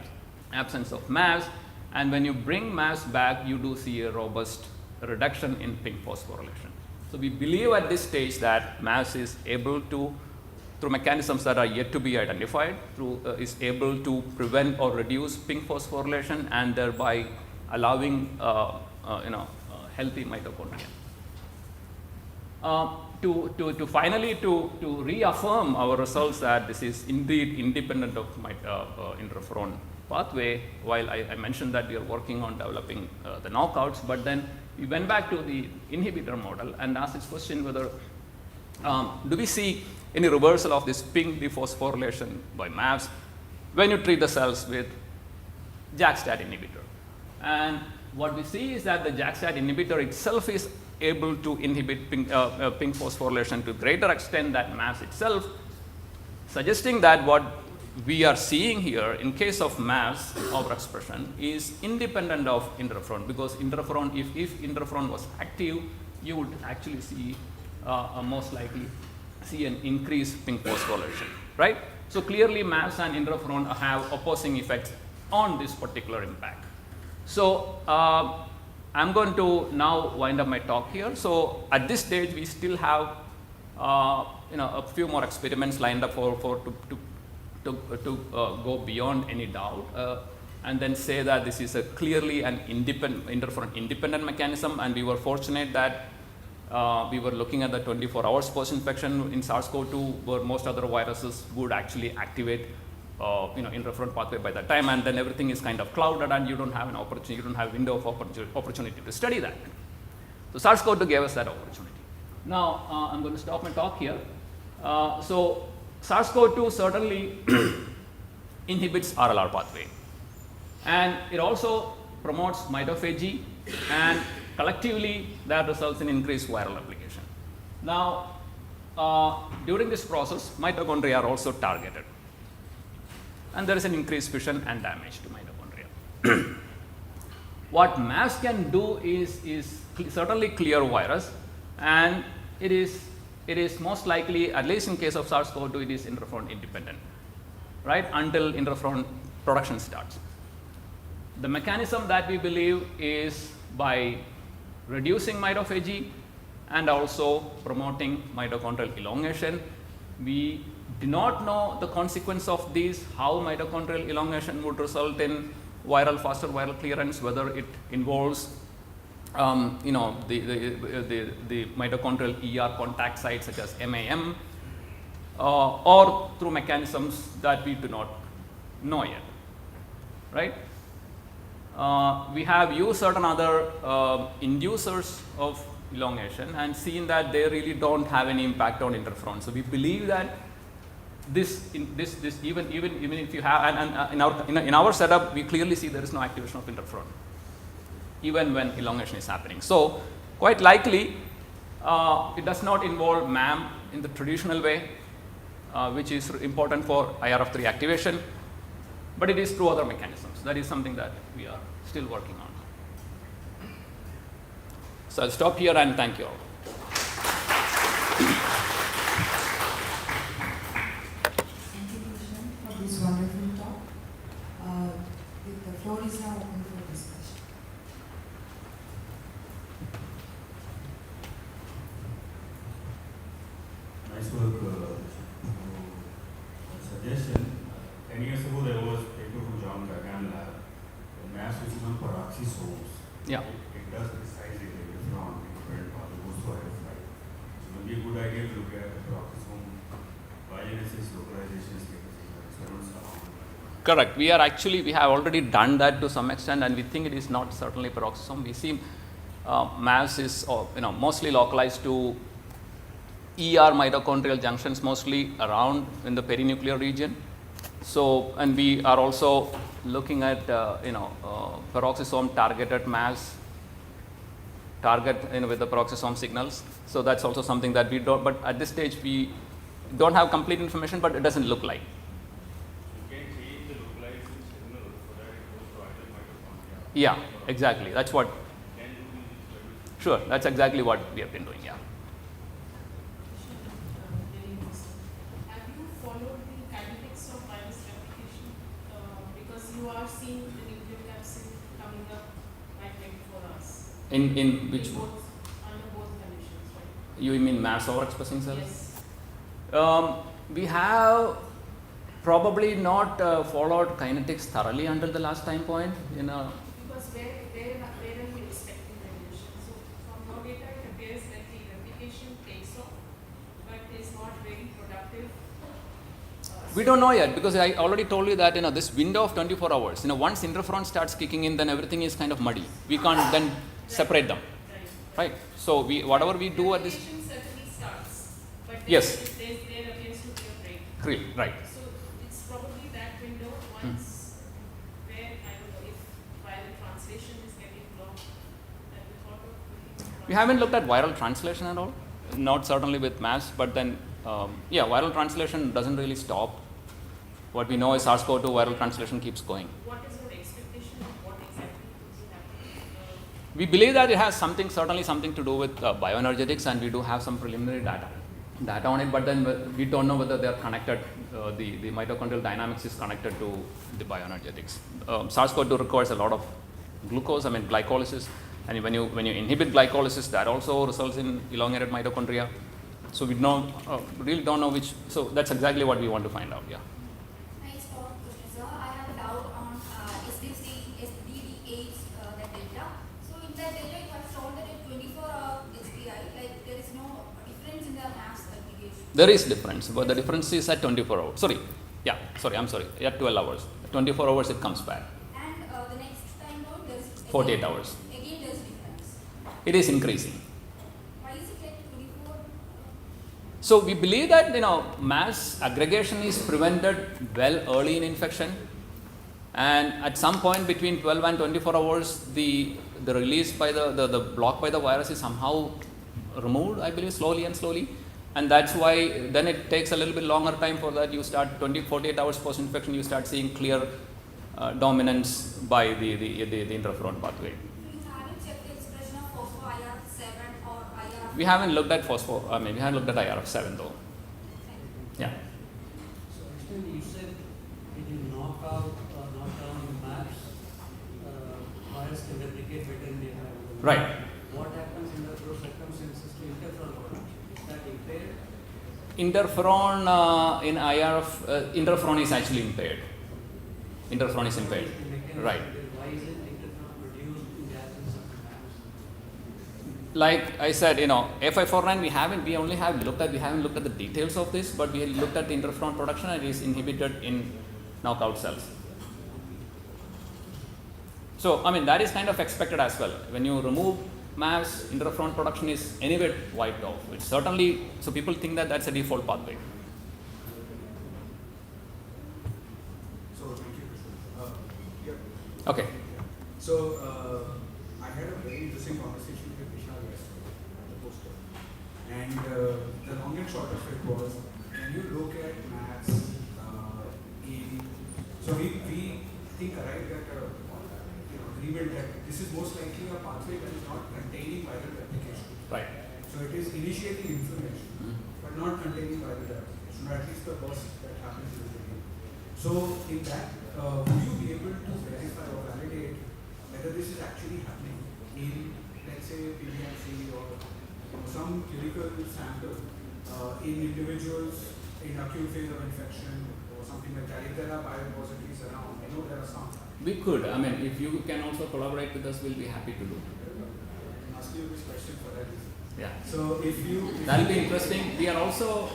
absence of MAVS. And when you bring MAVS back, you do see a robust reduction in PINK phosphorylation. So we believe at this stage that MAVS is able to, through mechanisms that are yet to be identified, is able to prevent or reduce PINK phosphorylation and thereby allowing healthy mitochondria. To finally reaffirm our results that this is indeed independent of interferon pathway, while I mentioned that we are working on developing the knockouts, but then we went back to the inhibitor model and asked this question whether do we see any reversal of this PINK dephosphorylation by MAVS when you treat the cells with JAK-STAT inhibitor. And what we see is that the JAK-STAT inhibitor itself is able to inhibit PINK phosphorylation to a greater extent than MAVS itself, suggesting that what we are seeing here in case of MAVS overexpression is independent of interferon, because interferon, if interferon was active, you would actually see most likely see an increased PINK phosphorylation, right? So clearly MAVS and interferon have opposing effects on this particular impact. So I'm going to now wind up my talk here. So at this stage, we still have a few more experiments lined up to go beyond any doubt, and then say that this is a clearly an interferon-independent mechanism. And we were fortunate that we were looking at the 24 hours post-infection in SARS-CoV-2, where most other viruses would actually activate interferon pathway by that time, and then everything is kind of clouded and you don't have an opportunity, you don't have window of opportunity to study that. So SARS-CoV-2 gave us that opportunity. Now I'm going to stop my talk here. So SARS-CoV-2 certainly inhibits RLR pathway, and it also promotes mitophagy, and collectively that results in increased viral replication. Now during this process, mitochondria are also targeted, and there is an increased fission and damage to mitochondria. What MAVS can do is certainly clear virus, and it is most likely, at least in case of SARS-CoV-2, it is interferon independent, right, until interferon production starts. The mechanism that we believe is by reducing mitophagy and also promoting mitochondrial elongation, We do not know the consequence of these, how mitochondrial elongation would result in faster viral clearance, whether it involves the mitochondrial ER contact sites such as MAM, or through mechanisms that we do not know yet, right? We have used certain other inducers of elongation and seen that they really don't have any impact on interferon. So we believe that even if you have, and in our setup, we clearly see there is no activation of interferon, even when elongation is happening. So quite likely, it does not involve MAM in the traditional way, which is important for IRF3 activation, but it is through other mechanisms. That is something that we are still working on. So I'll stop here and thank you all. Thank you, Krishnan, for this wonderful talk. The floor is now open for discussion. Nice work. Suggestion. 10 years ago, there was a paper from John Gagan lab. Mass which is on peroxisomes. Yeah. It does precisely the different goes to IRF5. So it would be a good idea to look at the peroxisome biogenesis, localization, status. Correct. We have already done that to some extent, and we think it is not certainly peroxisome. We see MAS is mostly localized to ER mitochondrial junctions, mostly around in the perinuclear region. So, and we are also looking at peroxisome targeted MAS with the peroxisome signals. So that's also something that we don't. But at this stage, we don't have complete information, but it doesn't look like. Yeah, exactly. That's what. Sure, that's exactly what we have been doing. Yeah. Have you followed the kinetics of virus replication? Because you are seeing the nucleocapsid coming up by 24 hours. In which one? Under both conditions, right? You mean MAS overexpressing cells? Yes. We have probably not followed kinetics thoroughly until the last time point. Because where are you expecting revolution? So from your data, it appears that the replication takes off, but is not very productive. We don't know yet, because I already told you that this window of 24 hours. Once interferon starts kicking in, then everything is kind of muddy. We can't then separate them, right? So whatever we do at this. Replication certainly starts, but Yes. there appears to be a break. Right. So it's probably that window once where, I don't know, if viral translation is getting blocked, that we thought of. We haven't looked at viral translation at all. Not certainly with MAS, but then viral translation doesn't really stop. What we know is SARS-CoV-2 viral translation keeps going. What is your expectation of what exactly could be happening? We believe that it has certainly something to do with bioenergetics, and we do have some preliminary data on it, but then we don't know whether they are connected, the mitochondrial dynamics is connected to the bioenergetics. SARS-CoV-2 requires a lot of glycolysis, and when you inhibit glycolysis, that also results in elongated mitochondria. So we really don't know which, so that's exactly what we want to find out, yeah. Nice talk, Professor. I have a doubt on SDDH, that data. So in that data, you have shown that at 24-hour HPI, like there is no difference in the mass aggregation. There is difference, but the difference is at 24 hours. I'm sorry, at 12 hours. 24 hours it comes back. And the next time out, there is 48 hours. Again, there is difference. It is increasing. Why is it like 24? So we believe that mass aggregation is prevented well early in infection, and at some point between 12 and 24 hours, the release by the block by the virus is somehow removed, I believe, slowly, and that's why then it takes a little bit longer time for that. You start 48 hours post infection, you start seeing clear dominance by the interferon pathway. We haven't looked at we haven't looked at IRF7 though. Yeah. So, you said when you knock down maps, virus can replicate better in the environment. Right. What happens in those circumstances to interferon production? Is that impaired? interferon in IRF, interferon is actually impaired. Interferon is impaired, right? Why isn't interferon produced in the absence of MAPS? Like I said, A549 we haven't looked at the details of this, but we looked at the interferon production and it is inhibited in knockout cells. So I mean that is kind of expected as well. When you remove MAPS, interferon production is anyway wiped off. It's certainly, so people think that that's a default pathway. So thank you, Krishna. Yeah. Okay. So I had a very interesting conversation with Vishal yesterday at the poster, and the long and short of it was, when you look at maths so we think arrived at agreement that this is most likely a pathway that is not containing viral replication. Right. So it is initiating inflammation, but not containing viral replication, or at least the burst that happens in the brain. So in that, would you be able to verify or validate whether this is actually happening in, let's say, PBMC or some clinical sample in individuals in acute phase of infection or something like that? If there are biorepositories around, I know there are some. We could. I mean, if you can also collaborate with us, we'll be happy to do. I'm asking you this question for that reason. Yeah. So if you that'll be interesting. We also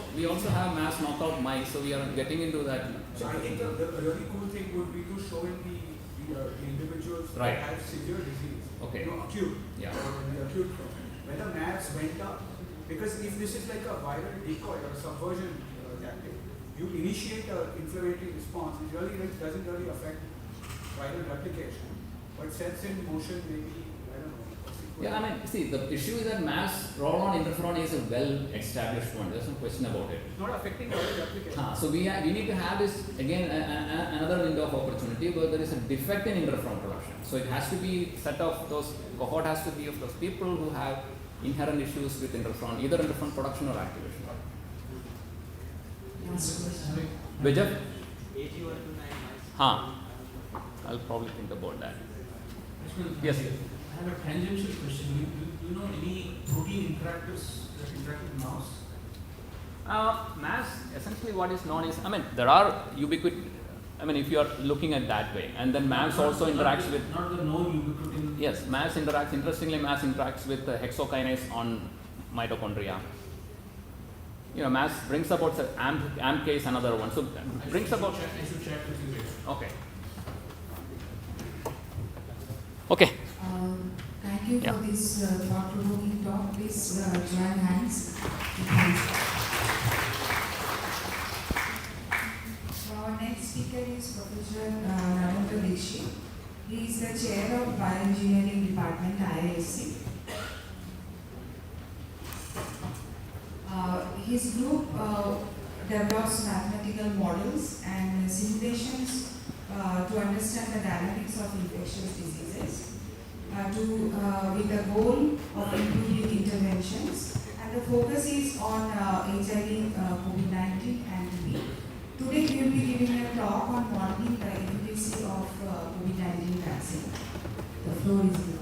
have mass knockout mice, so we are getting into that. So I think the really cool thing would be to show in the individuals right. that have severe disease, okay. Acute, yeah. In the acute form, when the MAPS went up, because if this is like a viral decoy or a subversion tactic, you initiate an inflammatory response, it really doesn't really affect viral replication, but sets in motion maybe, I don't know. Yeah, I mean, see, the issue is that MAPS roll-on interferon is a well-established one. There's no question about it. It's not affecting viral replication. So we need to have this, again, another window of opportunity where there is a defect in interferon production. So it has to be set of those, cohort has to be of those people who have inherent issues with interferon, either interferon production or activation. Vijay? I'll probably think about that. Yes. I have a tangential question. Do you know any protein interactors that interact with mouse? MAS, essentially what is known is, I mean, there are ubiquitous, I mean, if you are looking at that way, and then MAS also interacts with... Not the known ubiquitin. Yes, MAS interacts, interestingly, MAS interacts with hexokinase on mitochondria. MAS brings about AMP case, another one. So brings about... I should check with you later. Okay. Okay. Thank you for this thought-provoking talk. Please join hands. Our next speaker is Professor Narendra Dixit. He is the chair of Bioengineering Department, IISc. His group develops mathematical models and simulations to understand the dynamics of infectious diseases, with the goal of improving interventions. And the focus is on HIV, COVID-19 and TB. Today we will be giving a talk on modeling the efficacy of COVID-19 vaccine. The floor is yours.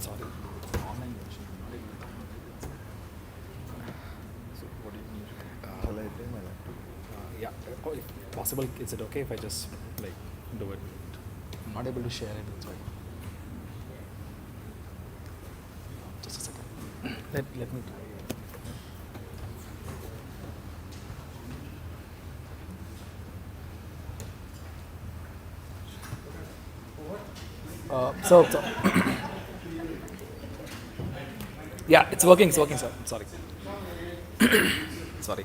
sorry. Online version. Not able to download it. So what do you need? Shall I bring my laptop? Yeah. Oh, if possible, is it okay if I just like do it? I'm not able to share it. That's why. Just a second. Let me try. So yeah, it's working, sir. Sorry. Sorry.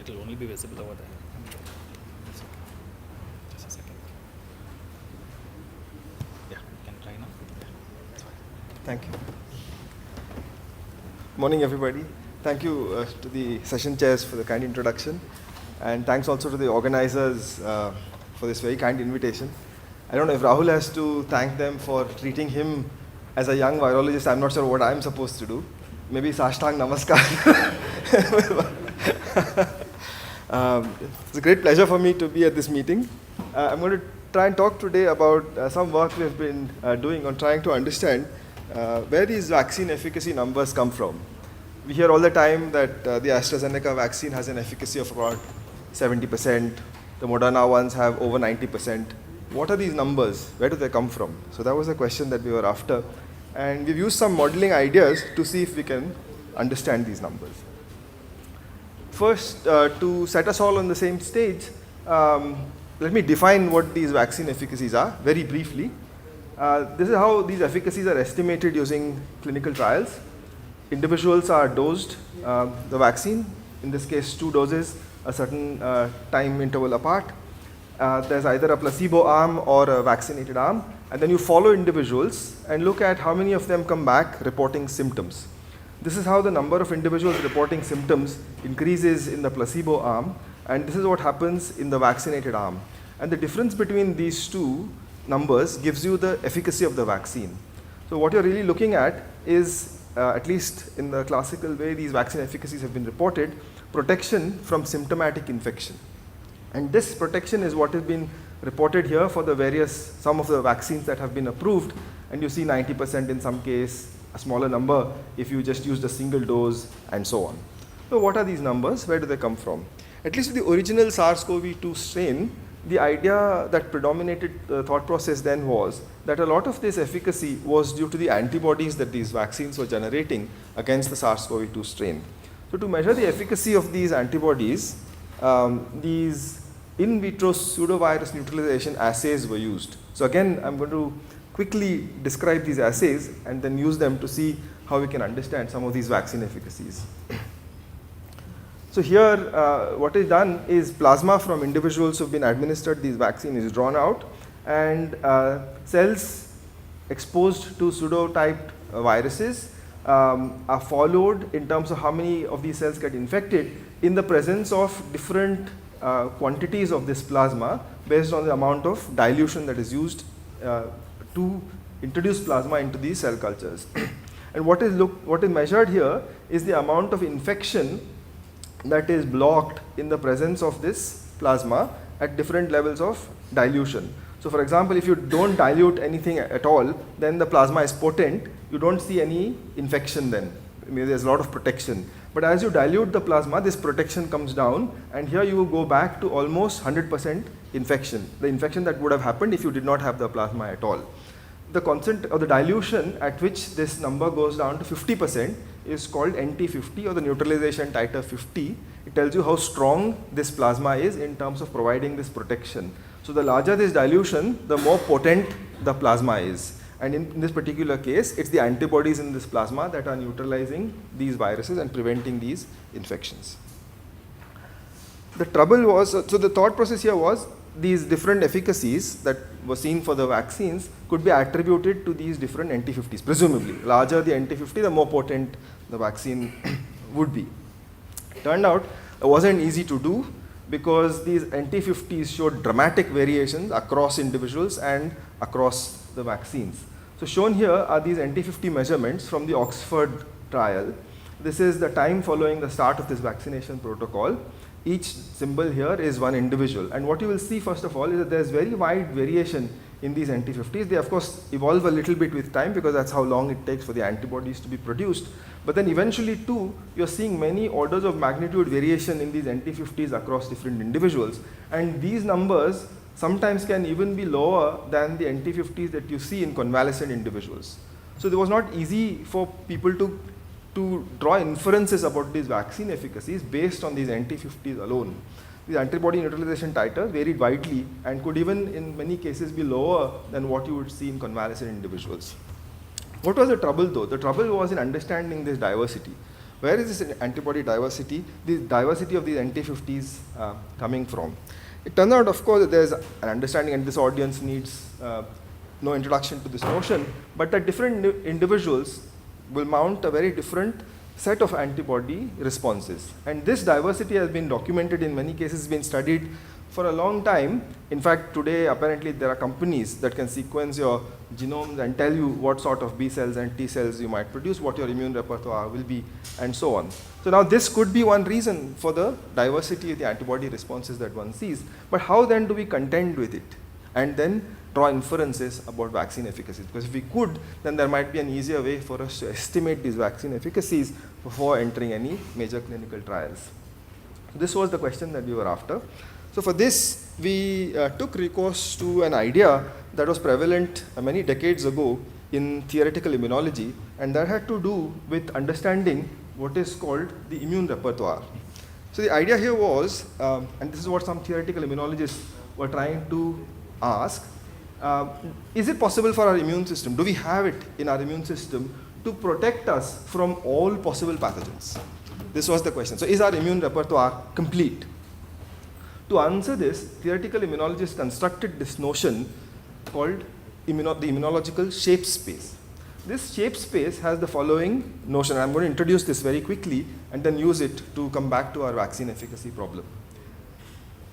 It'll only be visible over there. Just a second. Yeah, you can try now. Yeah. Thank you. Morning, everybody. Thank you to the session chairs for the kind introduction, and thanks also to the organizers for this very kind invitation. I don't know if Rahul has to thank them for treating him as a young virologist. I'm not sure what I'm supposed to do. Maybe Sashtang Namaskar. It's a great pleasure for me to be at this meeting. I'm going to try and talk today about some work we've been doing on trying to understand where these vaccine efficacy numbers come from. We hear all the time that the AstraZeneca vaccine has an efficacy of about 70%. The Moderna ones have over 90%. What are these numbers? Where do they come from? So that was the question that we were after. And we've used some modeling ideas to see if we can understand these numbers. First, to set us all on the same stage, let me define what these vaccine efficacies are very briefly. This is how these efficacies are estimated using clinical trials. Individuals are dosed the vaccine, in this case 2 doses, a certain time interval apart. There's either a placebo arm or a vaccinated arm, and then you follow individuals and look at how many of them come back reporting symptoms. This is how the number of individuals reporting symptoms increases in the placebo arm, and this is what happens in the vaccinated arm. And the difference between these two numbers gives you the efficacy of the vaccine. So what you're really looking at is, at least in the classical way these vaccine efficacies have been reported, protection from symptomatic infection. And this protection is what has been reported here for the some of the vaccines that have been approved, and you see 90% in some case, a smaller number if you just used a single dose, and so on. So what are these numbers? Where do they come from? At least with the original SARS-CoV-2 strain, the idea that predominated the thought process then was that a lot of this efficacy was due to the antibodies that these vaccines were generating against the SARS-CoV-2 strain. So to measure the efficacy of these antibodies, these in vitro pseudovirus neutralization assays were used. So again, I'm going to quickly describe these assays and then use them to see how we can understand some of these vaccine efficacies. So here, what is done is plasma from individuals who have been administered these vaccines is drawn out, and cells exposed to pseudotyped viruses are followed in terms of how many of these cells get infected in the presence of different quantities of this plasma based on the amount of dilution that is used to introduce plasma into these cell cultures. And what is measured here is the amount of infection that is blocked in the presence of this plasma at different levels of dilution. So for example, if you don't dilute anything at all, then the plasma is potent, you don't see any infection then. I mean, there's a lot of protection. But as you dilute the plasma, this protection comes down, and here you go back to almost 100% infection, the infection that would have happened if you did not have the plasma at all. The constant or the dilution at which this number goes down to 50% is called NT50, or the neutralization titer 50. It tells you how strong this plasma is in terms of providing this protection. So the larger this dilution, the more potent the plasma is. And in this particular case, it's the antibodies in this plasma that are neutralizing these viruses and preventing these infections. The trouble was, so the thought process here was, these different efficacies that were seen for the vaccines could be attributed to these different NT50s, presumably. Larger the NT50, the more potent the vaccine would be. It turned out it wasn't easy to do. because these NT50s showed dramatic variations across individuals and across the vaccines. So shown here are these NT50 measurements from the Oxford trial. This is the time following the start of this vaccination protocol. Each symbol here is one individual. And what you will see first of all is that there is very wide variation in these NT50s. They of course evolve a little bit with time because that's how long it takes for the antibodies to be produced. But then eventually too, you're seeing many orders of magnitude variation in these NT50s across different individuals. And these numbers sometimes can even be lower than the NT50s that you see in convalescent individuals. So it was not easy for people to draw inferences about these vaccine efficacies based on these NT50s alone. These antibody neutralization titers varied widely and could even in many cases be lower than what you would see in convalescent individuals. What was the trouble though? The trouble was in understanding this diversity. Where is this antibody diversity, the diversity of these NT50s coming from? It turns out, of course, that there's an understanding, and this audience needs no introduction to this notion, but that different individuals will mount a very different set of antibody responses. And this diversity has been documented in many cases, been studied for a long time. In fact, today apparently there are companies that can sequence your genomes and tell you what sort of B cells and T cells you might produce, what your immune repertoire will be, and so on. So now this could be one reason for the diversity of the antibody responses that one sees. But how then do we contend with it and then draw inferences about vaccine efficacy? Because if we could, then there might be an easier way for us to estimate these vaccine efficacies before entering any major clinical trials. This was the question that we were after. So for this, we took recourse to an idea that was prevalent many decades ago in theoretical immunology, and that had to do with understanding what is called the immune repertoire. So the idea here was, and this is what some theoretical immunologists were trying to ask, is it possible for our immune system, do we have it in our immune system to protect us from all possible pathogens? This was the question. So is our immune repertoire complete? To answer this, theoretical immunologists constructed this notion called the immunological shape space. This shape space has the following notion. I'm going to introduce this very quickly and then use it to come back to our vaccine efficacy problem.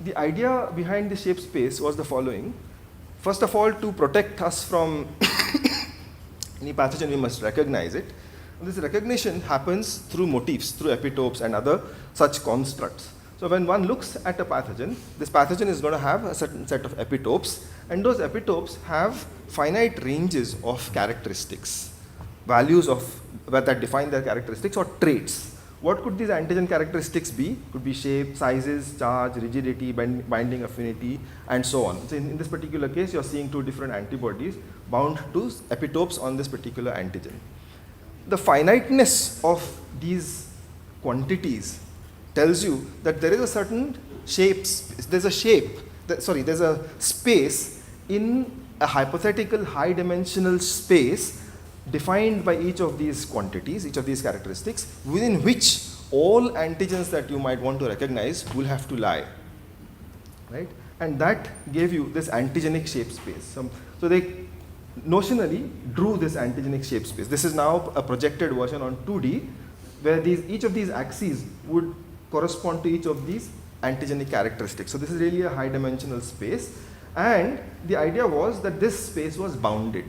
The idea behind the shape space was the following. First of all, to protect us from any pathogen, we must recognize it. And this recognition happens through motifs, through epitopes and other such constructs. So when one looks at a pathogen, this pathogen is going to have a certain set of epitopes, and those epitopes have finite ranges of characteristics, values of that define their characteristics or traits. What could these antigen characteristics be? Could be shape, sizes, charge, rigidity, binding affinity, and so on. So in this particular case, you're seeing two different antibodies bound to epitopes on this particular antigen. The finiteness of these quantities tells you that there is a certain there's a space in a hypothetical high dimensional space defined by each of these quantities, each of these characteristics, within which all antigens that you might want to recognize will have to lie, right? And that gave you this antigenic shape space. So they notionally drew this antigenic shape space. This is now a projected version on 2D, where each of these axes would correspond to each of these antigenic characteristics. So this is really a high dimensional space, and the idea was that this space was bounded.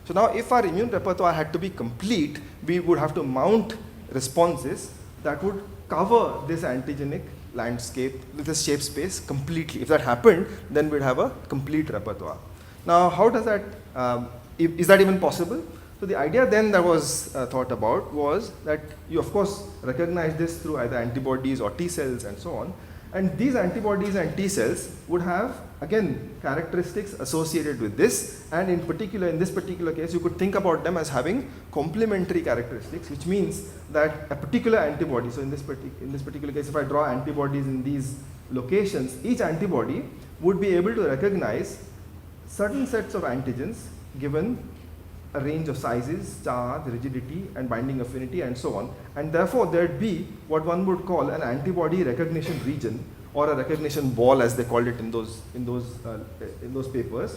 So now if our immune repertoire had to be complete, we would have to mount responses that would cover this antigenic landscape, this shape space completely. If that happened, then we'd have a complete repertoire. Now how does that, is that even possible? So the idea then that was thought about was that you of course recognize this through either antibodies or T cells and so on. And these antibodies and T cells would have, again, characteristics associated with this. And in particular, in this particular case, you could think about them as having complementary characteristics, which means that a particular antibody, so in this particular case, if I draw antibodies in these locations, each antibody would be able to recognize certain sets of antigens given a range of sizes, charge, rigidity, and binding affinity, and so on. And therefore, there'd be what one would call an antibody recognition region, or a recognition ball, as they called it in those papers.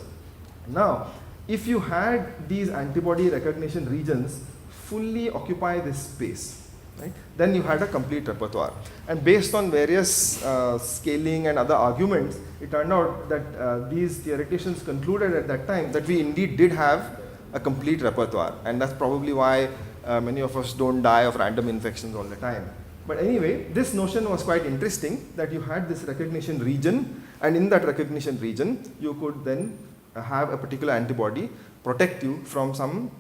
Now, if you had these antibody recognition regions fully occupy this space, right? Then you had a complete repertoire. And based on various scaling and other arguments, it turned out that these theoreticians concluded at that time that we indeed did have a complete repertoire. And that's probably why many of us don't die of random infections all the time. But anyway, this notion was quite interesting, that you had this recognition region, and in that recognition region, you could then have a particular antibody protect you from some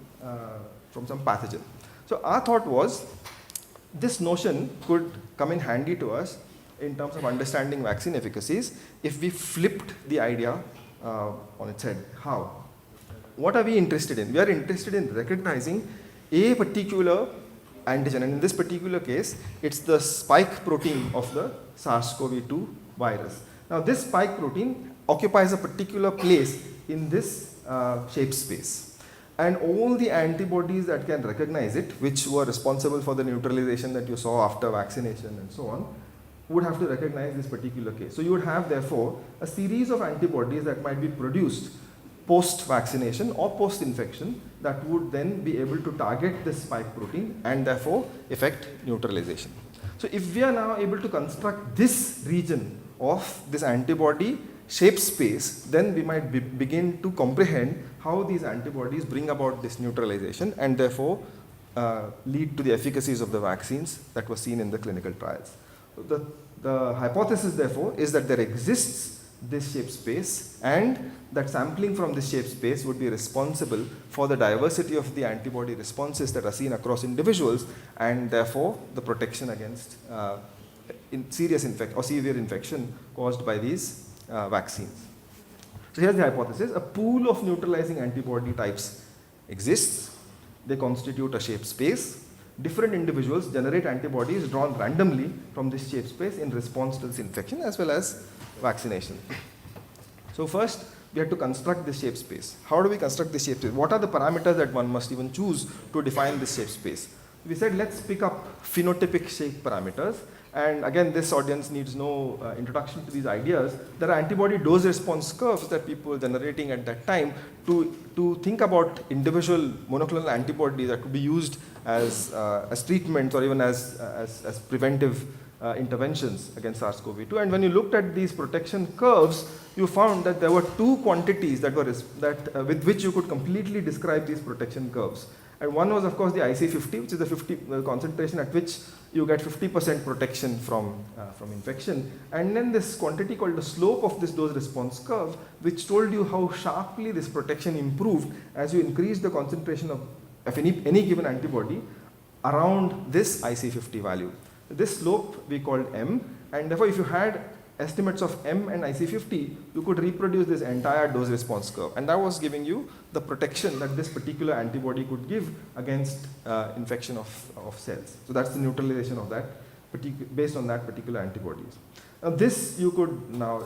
pathogen. So our thought was, this notion could come in handy to us in terms of understanding vaccine efficacies if we flipped the idea on its head. How? What are we interested in? We are interested in recognizing a particular antigen, and in this particular case, it's the spike protein of the SARS-CoV-2 virus. Now, this spike protein occupies a particular place in this shape space, and all the antibodies that can recognize it, which were responsible for the neutralization that you saw after vaccination and so on, would have to recognize this particular case. So you would have, therefore, a series of antibodies that might be produced post-vaccination or post-infection that would then be able to target this spike protein and therefore effect neutralization. So if we are now able to construct this region of this antibody shape space, then we might begin to comprehend how these antibodies bring about this neutralization and therefore lead to the efficacies of the vaccines that were seen in the clinical trials. The hypothesis, therefore, is that there exists this shape space, and that sampling from this shape space would be responsible for the diversity of the antibody responses that are seen across individuals, and therefore the protection against serious or severe infection caused by these vaccines. So here's the hypothesis. A pool of neutralizing antibody types exists. They constitute a shape space. Different individuals generate antibodies drawn randomly from this shape space in response to this infection as well as vaccination. So first, we have to construct this shape space. How do we construct this shape space? What are the parameters that one must even choose to define this shape space? We said, let's pick up phenotypic shape parameters. And again, this audience needs no introduction to these ideas. There are antibody dose response curves that people were generating at that time to think about individual monoclonal antibodies that could be used as treatments or even as preventive interventions against SARS-CoV-2. And when you looked at these protection curves, you found that there were two quantities with which you could completely describe these protection curves. And one was, of course, the IC50, which is the concentration at which you get 50% protection from infection. And then this quantity called the slope of this dose response curve, which told you how sharply this protection improved as you increase the concentration of any given antibody around this IC50 value. This slope we called M, and therefore if you had estimates of M and IC50, you could reproduce this entire dose response curve, and that was giving you the protection that this particular antibody could give against infection of cells. So that's the neutralization of that based on that particular antibodies. Now this you could now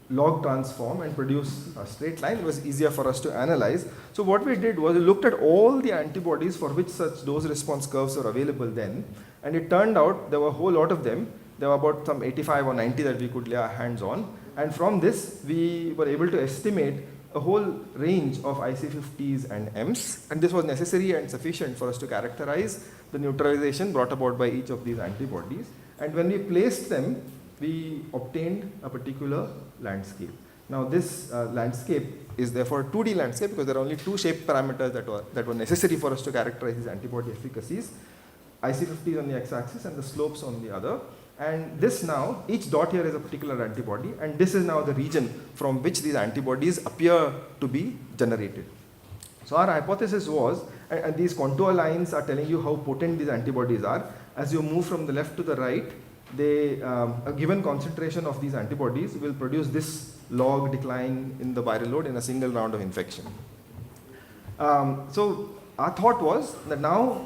log transform and produce a straight line. It was easier for us to analyze. So what we did was we looked at all the antibodies for which such dose response curves were available then, and it turned out there were a whole lot of them. There were about some 85 or 90 that we could lay our hands on, and from this we were able to estimate a whole range of IC50s and Ms, and this was necessary and sufficient for us to characterize the neutralization brought about by each of these antibodies. And when we placed them, we obtained a particular landscape. Now this landscape is therefore a 2D landscape because there are only two shape parameters that were necessary for us to characterize these antibody efficacies. IC50 on the x-axis and the slopes on the other. And this now, each dot here is a particular antibody, and this is now the region from which these antibodies appear to be generated. So our hypothesis was, and these contour lines are telling you how potent these antibodies are. As you move from the left to the right, a given concentration of these antibodies will produce this log decline in the viral load in a single round of infection. So our thought was that now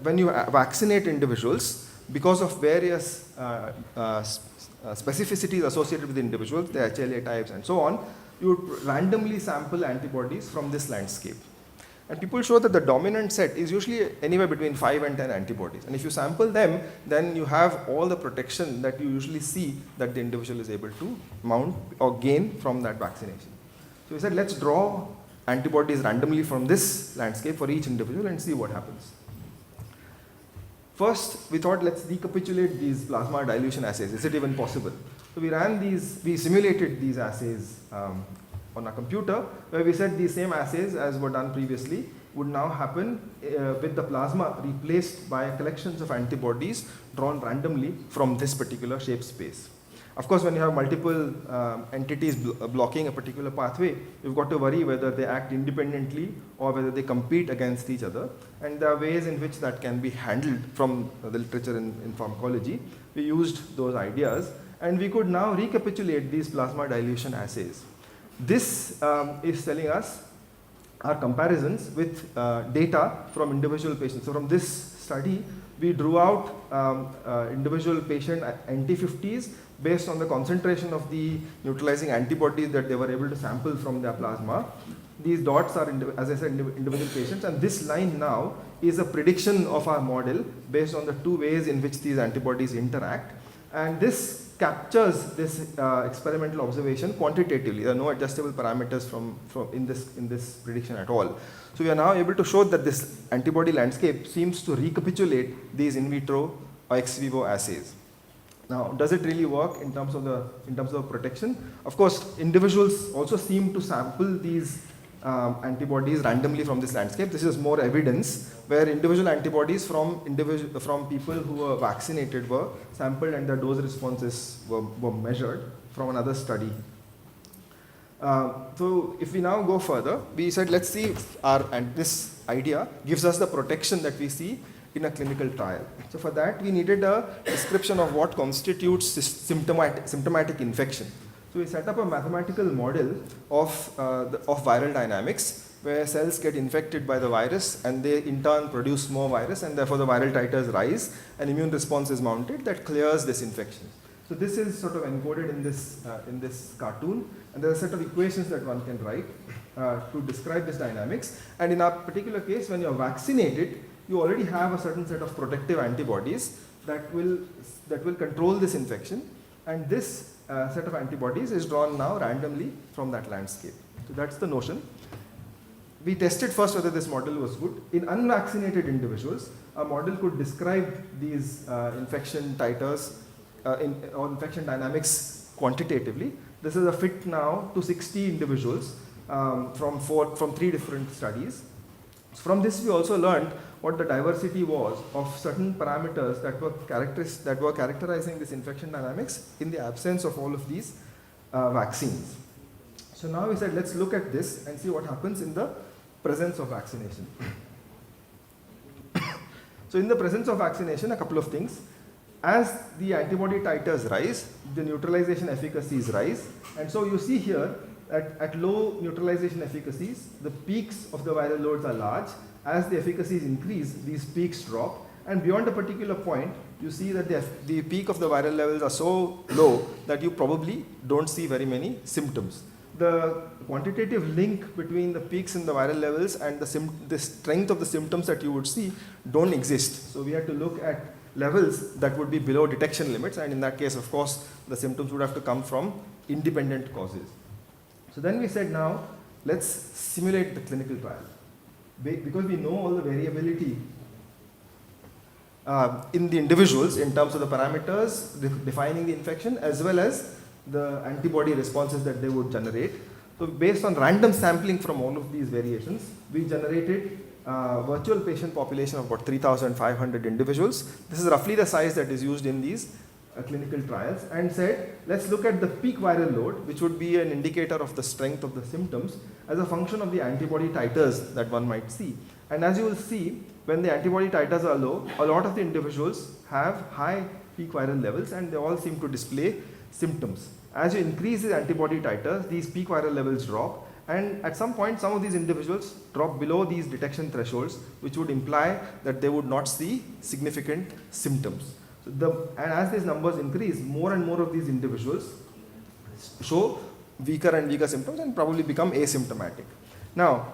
when you vaccinate individuals, because of various specificities associated with the individuals, the HLA types and so on, you would randomly sample antibodies from this landscape. And people show that the dominant set is usually anywhere between 5 and 10 antibodies. And if you sample them, then you have all the protection that you usually see that the individual is able to mount or gain from that vaccination. So we said, let's draw antibodies randomly from this landscape for each individual and see what happens. First, we thought let's recapitulate these plasma dilution assays. Is it even possible? So we simulated these assays on a computer, where we said these same assays as were done previously would now happen with the plasma replaced by collections of antibodies drawn randomly from this particular shape space. Of course, when you have multiple entities blocking a particular pathway, you've got to worry whether they act independently or whether they compete against each other. And there are ways in which that can be handled from the literature in pharmacology. We used those ideas, and we could now recapitulate these plasma dilution assays. This is telling us our comparisons with data from individual patients. So from this study, we drew out individual patient NT50s based on the concentration of the neutralizing antibodies that they were able to sample from their plasma. These dots are, as I said, individual patients, and this line now is a prediction of our model based on the two ways in which these antibodies interact. And this captures this experimental observation quantitatively. There are no adjustable parameters in this prediction at all. So we are now able to show that this antibody landscape seems to recapitulate these in vitro or ex vivo assays. Now, does it really work in terms of protection? Of course, individuals also seem to sample these antibodies randomly from this landscape. This is more evidence where individual antibodies from people who were vaccinated were sampled and their dose responses were measured from another study. So if we now go further, we said let's see if this idea gives us the protection that we see in a clinical trial. So for that we needed a description of what constitutes symptomatic infection. So we set up a mathematical model of viral dynamics where cells get infected by the virus and they in turn produce more virus, and therefore the viral titers rise and immune response is mounted that clears this infection. So this is sort of encoded in this cartoon, and there are a set of equations that one can write to describe this dynamics. And in our particular case, when you're vaccinated, you already have a certain set of protective antibodies that will control this infection, and this set of antibodies is drawn now randomly from that landscape. So that's the notion. We tested first whether this model was good. In unvaccinated individuals, a model could describe these infection titers or infection dynamics quantitatively. This is a fit now to 60 individuals from 3 different studies. From this, we also learned what the diversity was of certain parameters that were characterizing this infection dynamics in the absence of all of these vaccines. So now we said let's look at this and see what happens in the presence of vaccination. So in the presence of vaccination, a couple of things. As the antibody titers rise, the neutralization efficacies rise, and so you see here that at low neutralization efficacies, the peaks of the viral loads are large. As the efficacies increase, these peaks drop, and beyond a particular point, you see that the peak of the viral levels are so low that you probably don't see very many symptoms. The quantitative link between the peaks in the viral levels and the strength of the symptoms that you would see don't exist. So we had to look at levels that would be below detection limits, and in that case, of course, the symptoms would have to come from independent causes. So then we said, now let's simulate the clinical trial. Because we know all the variability in the individuals in terms of the parameters defining the infection as well as the antibody responses that they would generate. So based on random sampling from all of these variations, we generated a virtual patient population of about 3,500 individuals. This is roughly the size that is used in these clinical trials, and said let's look at the peak viral load, which would be an indicator of the strength of the symptoms, as a function of the antibody titers that one might see. And as you will see, when the antibody titers are low, a lot of the individuals have high peak viral levels and they all seem to display symptoms. As you increase the antibody titers, these peak viral levels drop, and at some point some of these individuals drop below these detection thresholds, which would imply that they would not see significant symptoms. And as these numbers increase, more and more of these individuals show weaker and weaker symptoms and probably become asymptomatic. Now,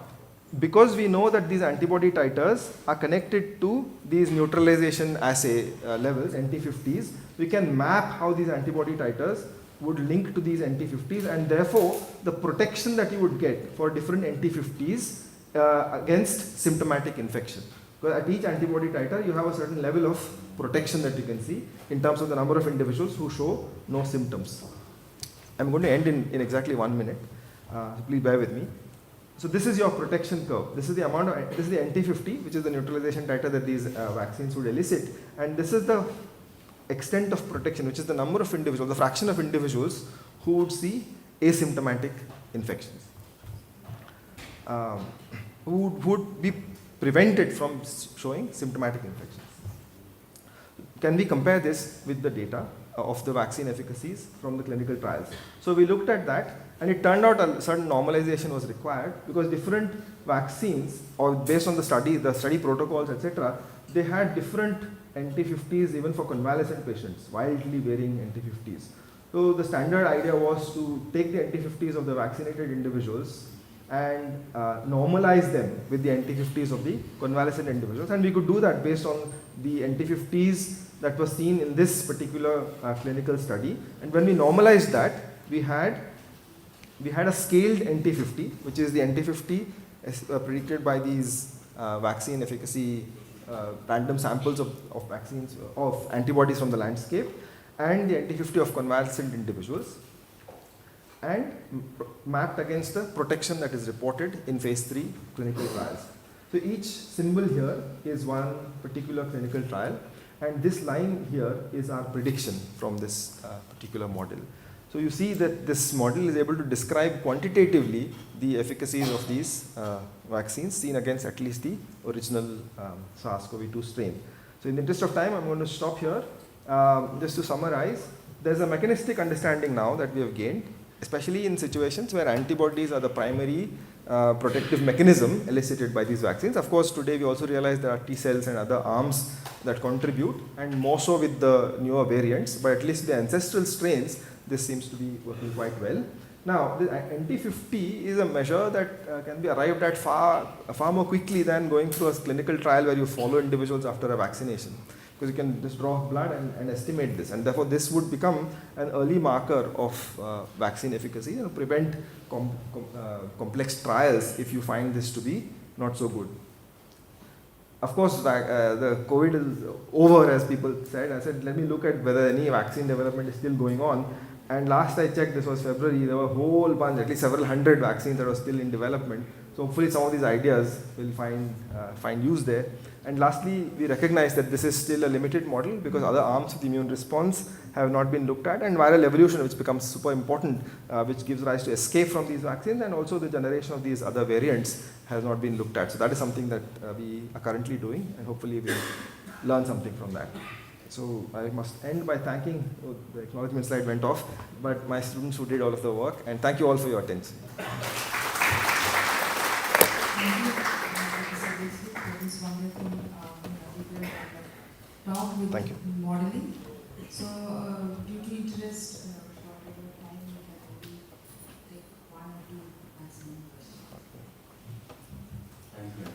because we know that these antibody titers are connected to these neutralization assay levels, NT50s, we can map how these antibody titers would link to these NT50s, and therefore the protection that you would get for different NT50s against symptomatic infection. Because at each antibody titer, you have a certain level of protection that you can see in terms of the number of individuals who show no symptoms. I'm going to end in exactly 1 minute. So please bear with me. So this is your protection curve. This is the amount of, this is the NT50, which is the neutralization titer that these vaccines would elicit. And this is the extent of protection, which is the number of individuals, the fraction of individuals who would see asymptomatic infections, who would be prevented from showing symptomatic infections. Can we compare this with the data of the vaccine efficacies from the clinical trials? So we looked at that, and it turned out a certain normalization was required because different vaccines, or based on the study protocols, etc., they had different NT50s even for convalescent patients, wildly varying NT50s. So the standard idea was to take the NT50s of the vaccinated individuals and normalize them with the NT50s of the convalescent individuals, and we could do that based on the NT50s that was seen in this particular clinical study. And when we normalized that, we had a scaled NT50, which is the NT50 predicted by these vaccine efficacy random samples of vaccines, of antibodies from the landscape, and the NT50 of convalescent individuals, and mapped against the protection that is reported in phase 3 clinical trials. So each symbol here is one particular clinical trial, and this line here is our prediction from this particular model. So you see that this model is able to describe quantitatively the efficacies of these vaccines seen against at least the original SARS-CoV-2 strain. So in the interest of time, I'm going to stop here. Just to summarize, there's a mechanistic understanding now that we have gained, especially in situations where antibodies are the primary protective mechanism elicited by these vaccines. Of course, today we also realize there are T cells and other arms that contribute, and more so with the newer variants, but at least the ancestral strains, this seems to be working quite well. Now, the NT50 is a measure that can be arrived at far more quickly than going through a clinical trial where you follow individuals after a vaccination, because you can just draw blood and estimate this, and therefore this would become an early marker of vaccine efficacy and prevent complex trials if you find this to be not so good. Of course, the COVID is over, as people said. I said, let me look at whether any vaccine development is still going on. And last I checked, this was February, there were a whole bunch, at least several hundred vaccines that were still in development. So hopefully some of these ideas will find use there. And lastly, we recognize that this is still a limited model because other arms of the immune response have not been looked at, and viral evolution, which becomes super important, which gives rise to escape from these vaccines, and also the generation of these other variants has not been looked at. So that is something that we are currently doing, and hopefully we'll learn something from that. So I must end by thanking, the acknowledgement slide went off, but my students who did all of the work, and thank you all for your attention. Talk with Thank you. modeling. So, due to interest, whatever time we can only take 1 or 2 maximum questions. Thank you.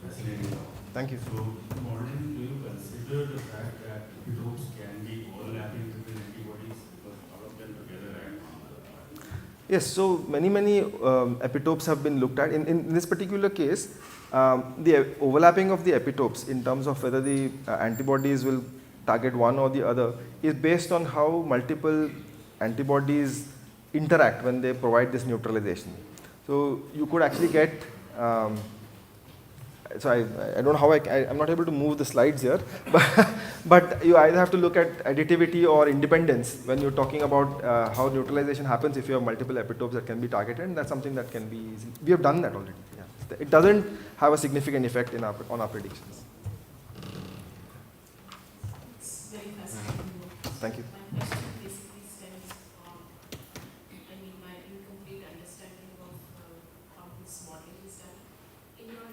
Fascinating. Thank you. So, modeling, do you consider the fact that epitopes can be overlapping between antibodies because all of them together act on the Yes, so many epitopes have been looked at. In this particular case, the overlapping of the epitopes in terms of whether the antibodies will target one or the other is based on how multiple antibodies interact when they provide this neutralization. So you could actually get, so I don't know how I'm not able to move the slides here, but you either have to look at additivity or independence when you're talking about how neutralization happens if you have multiple epitopes that can be targeted, and that's something that can be easy. We have done that already. Yeah. It doesn't have a significant effect on our predictions. It's very fascinating work. Thank you. My question basically stems from, my incomplete understanding of how this modeling is done. In your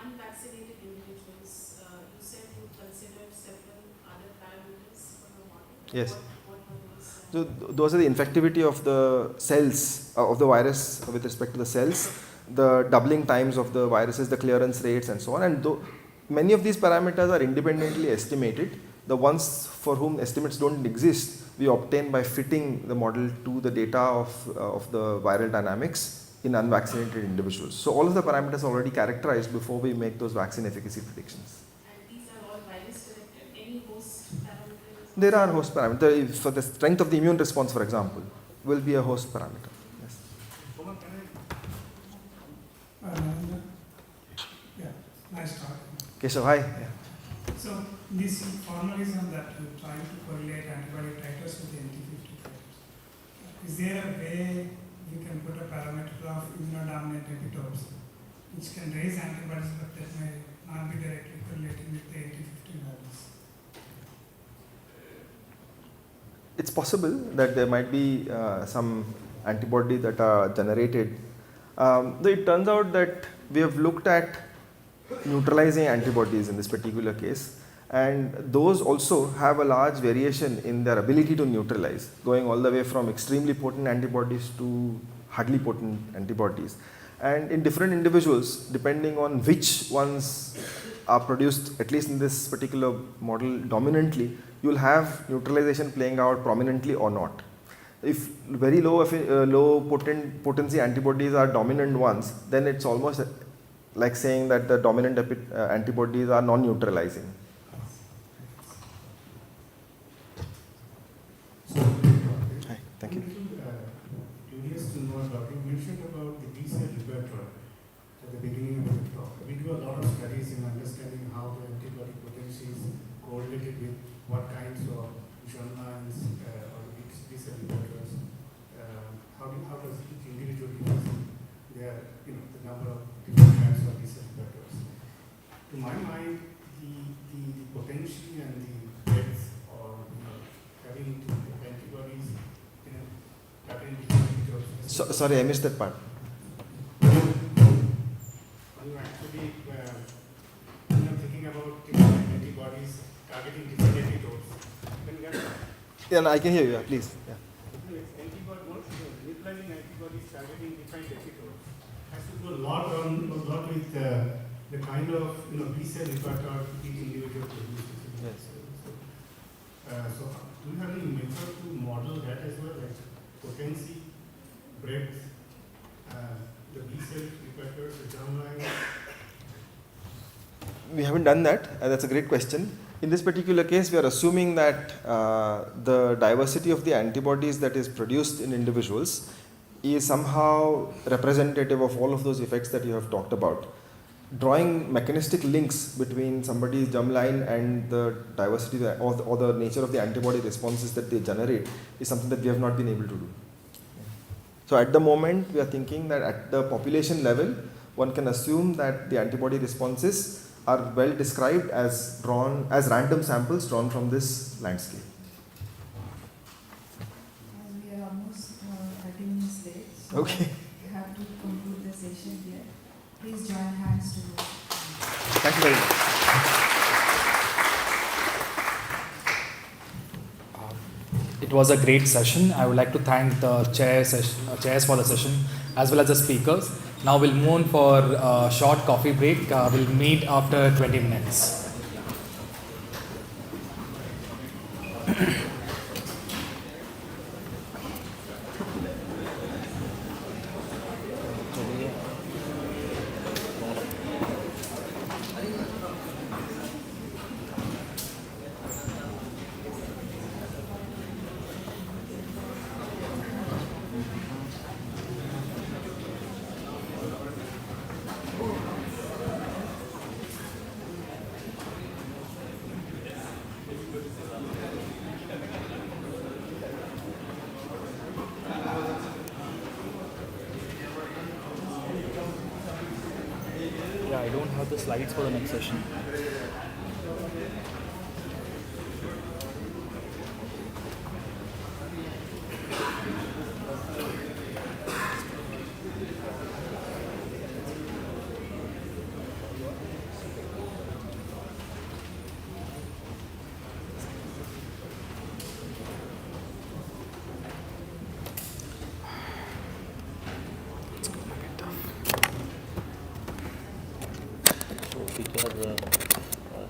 unvaccinated individuals, you said you considered several other parameters for the model. Yes. What were those? So those are the infectivity of the cells, of the virus with respect to the cells, the doubling times of the viruses, the clearance rates, and so on. And many of these parameters are independently estimated. The ones for whom estimates don't exist, we obtain by fitting the model to the data of the viral dynamics in unvaccinated individuals. So all of the parameters are already characterized before we make those vaccine efficacy predictions. And these are all virus directed, any host parameters? There are host parameters. For the strength of the immune response, for example, will be a host parameter. Yes. Yeah, nice talk. Keshav, hi. Yeah. So this formalism that you try to correlate antibody titers with the NT50 titers, is there a way we can put a parameter of immunodominant epitopes which can raise antibodies but that may not be directly correlating with the NT50 values? It's possible that there might be some antibody that are generated. Though it turns out that we have looked at neutralizing antibodies in this particular case, and those also have a large variation in their ability to neutralize, going all the way from extremely potent antibodies to hardly potent antibodies. And in different individuals, depending on which ones are produced, at least in this particular model dominantly, you will have neutralization playing out prominently or not. If very low potency antibodies are dominant ones, then it's almost like saying that the dominant antibodies are non-neutralizing. Hi, thank you. Curious to know about, you mentioned about the B-cell repertoire at the beginning of the talk. We do a lot of studies in understanding how the antibody potency is correlated with what kinds of germlines or B-cell repertoires. How does each individual use their, the number of different kinds of B-cell repertoires? To my mind, the potency and the breadth or having antibodies Sorry, I missed that part. You actually thinking about different antibodies targeting different epitopes. Yeah, I can hear you. Please. Yeah. Neutralizing antibodies targeting different epitopes has to do a lot with the kind of B-cell repertoire each individual produces. Yes. So do you have any method to model that as well, like potency, breadth, the B-cell repertoires, the germline? We haven't done that. That's a great question. In this particular case, we are assuming that the diversity of the antibodies that is produced in individuals is somehow representative of all of those effects that you have talked about. Drawing mechanistic links between somebody's germline and the diversity or the nature of the antibody responses that they generate is something that we have not been able to do. So at the moment, we are thinking that at the population level, one can assume that the antibody responses are well described as random samples drawn from this landscape. As we are almost 30 minutes late, so okay. We have to conclude the session here. Please join hands to do. Thank you very much. It was a great session. I would like to thank the chairs for the session as well as the speakers. Now we'll move on for a short coffee break. We'll meet after 20 minutes. I don't have the slides for the next session.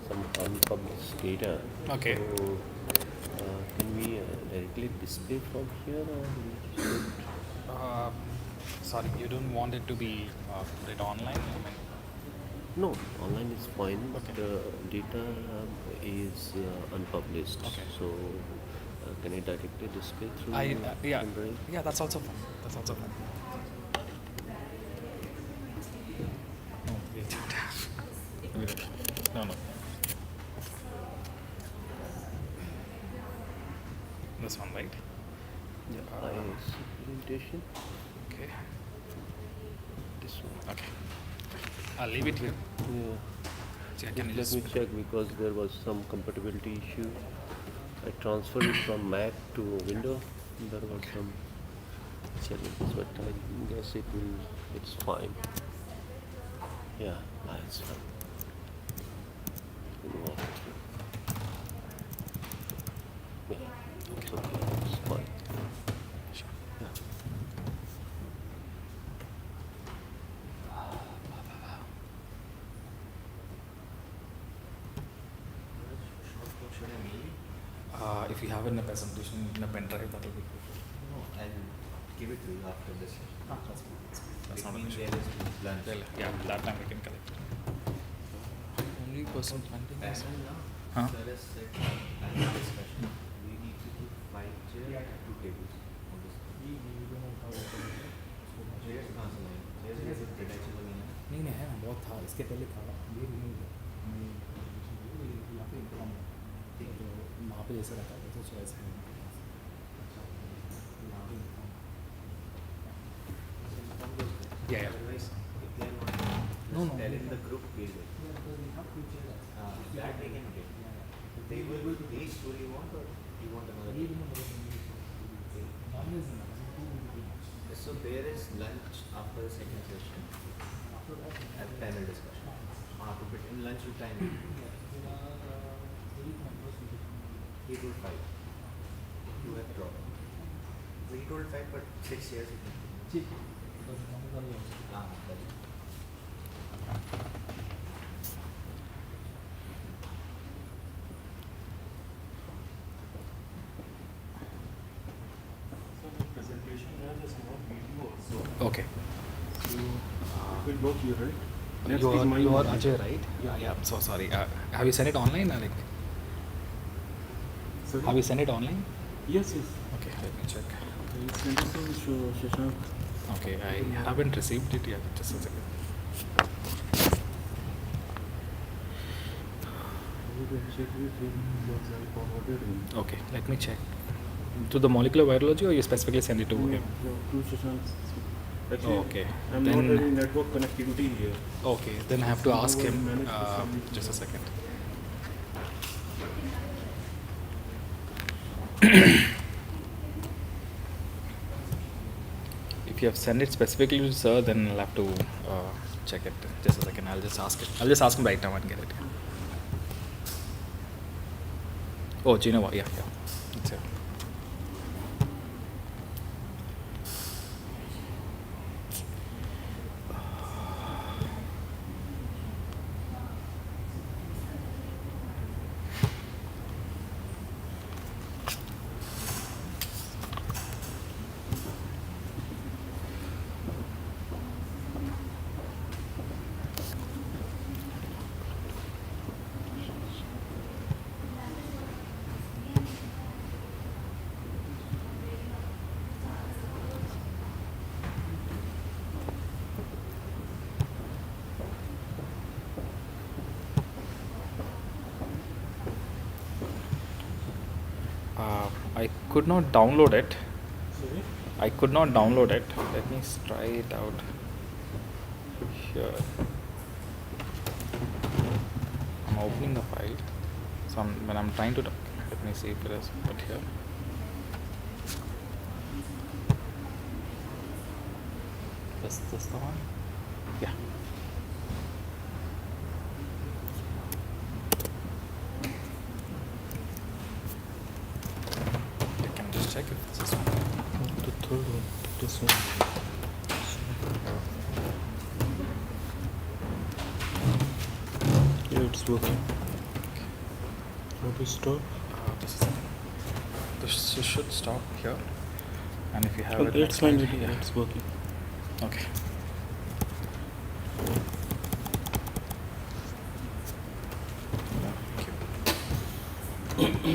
Some unpublished data. Okay. So, can we directly display from here or we should? Sorry, you don't want it to be read online? I mean, No, online is fine. The data is unpublished. Okay. So can I directly display through yeah, pendrive? yeah, that's also fine. That's also fine. No, wait. No. This one, right? Yeah, presentation. Okay. This one. Okay. I'll leave it here. Yeah. Can you Let me check because there was some compatibility issue. I transferred it from Mac to Windows. There was some challenges, but I guess it's fine. Yeah, it's fine. Yeah, it's okay. It's fine. Sure. Yeah. If you have it in a presentation in a pen drive, that will be good. No, I'll give it to you after this. That's not an issue. There is lunch. Well, yeah, that time we can collect it. Only person planting is. Panel now. Huh? There is like panel discussion. We need to keep 5 chairs and 2 tables. Chairs कहाँ से लाएं? Chairs कैसे credential में है? नहीं है ना, बहुत था इसके पहले था ये भी नहीं है यहाँ पे इंतजाम है तो वहाँ पे जैसे रखा है वैसे चॉइस है यहाँ पे Yeah. Otherwise, if they are not, No. tell in the group we will. That we can get. They will each tool you want or you want another? So there is lunch after the second session and panel discussion. But in lunch you time. 3 to 5. You have dropped. 3 to 5 but 6 years. Okay. Will work here, right? You are Ajay, right? Yeah. I'm so sorry. Have you sent it online or like? Sorry? Have you sent it online? Yes. Okay, let me check. Okay, send it to Shashank. Okay, I haven't received it yet. Just a second. You can check with him because I forwarded him. Okay, let me check. To the molecular virology, or you specifically send it to him? No, to Shashank. Actually, Okay. I'm not having network connectivity here. Okay, then I have to ask No one him. managed to send it. Just a second. If you have sent it specifically to sir, then I'll have to check it. Just a second. I'll just ask it. I'll just ask him right now and get it. Oh, Genova. Yeah. That's it. I could not download it. Sorry? I could not download it. Let me try it out here. I'm opening the file. So when I'm trying to let me see if it is put here. Is this the one? Yeah. You can just check if this is one. The third one. This one. Yeah, it's working. How to stop? Just a second. This should stop here. And if you have Oh, it, it's fine. yeah. It's working. Okay. Thank you.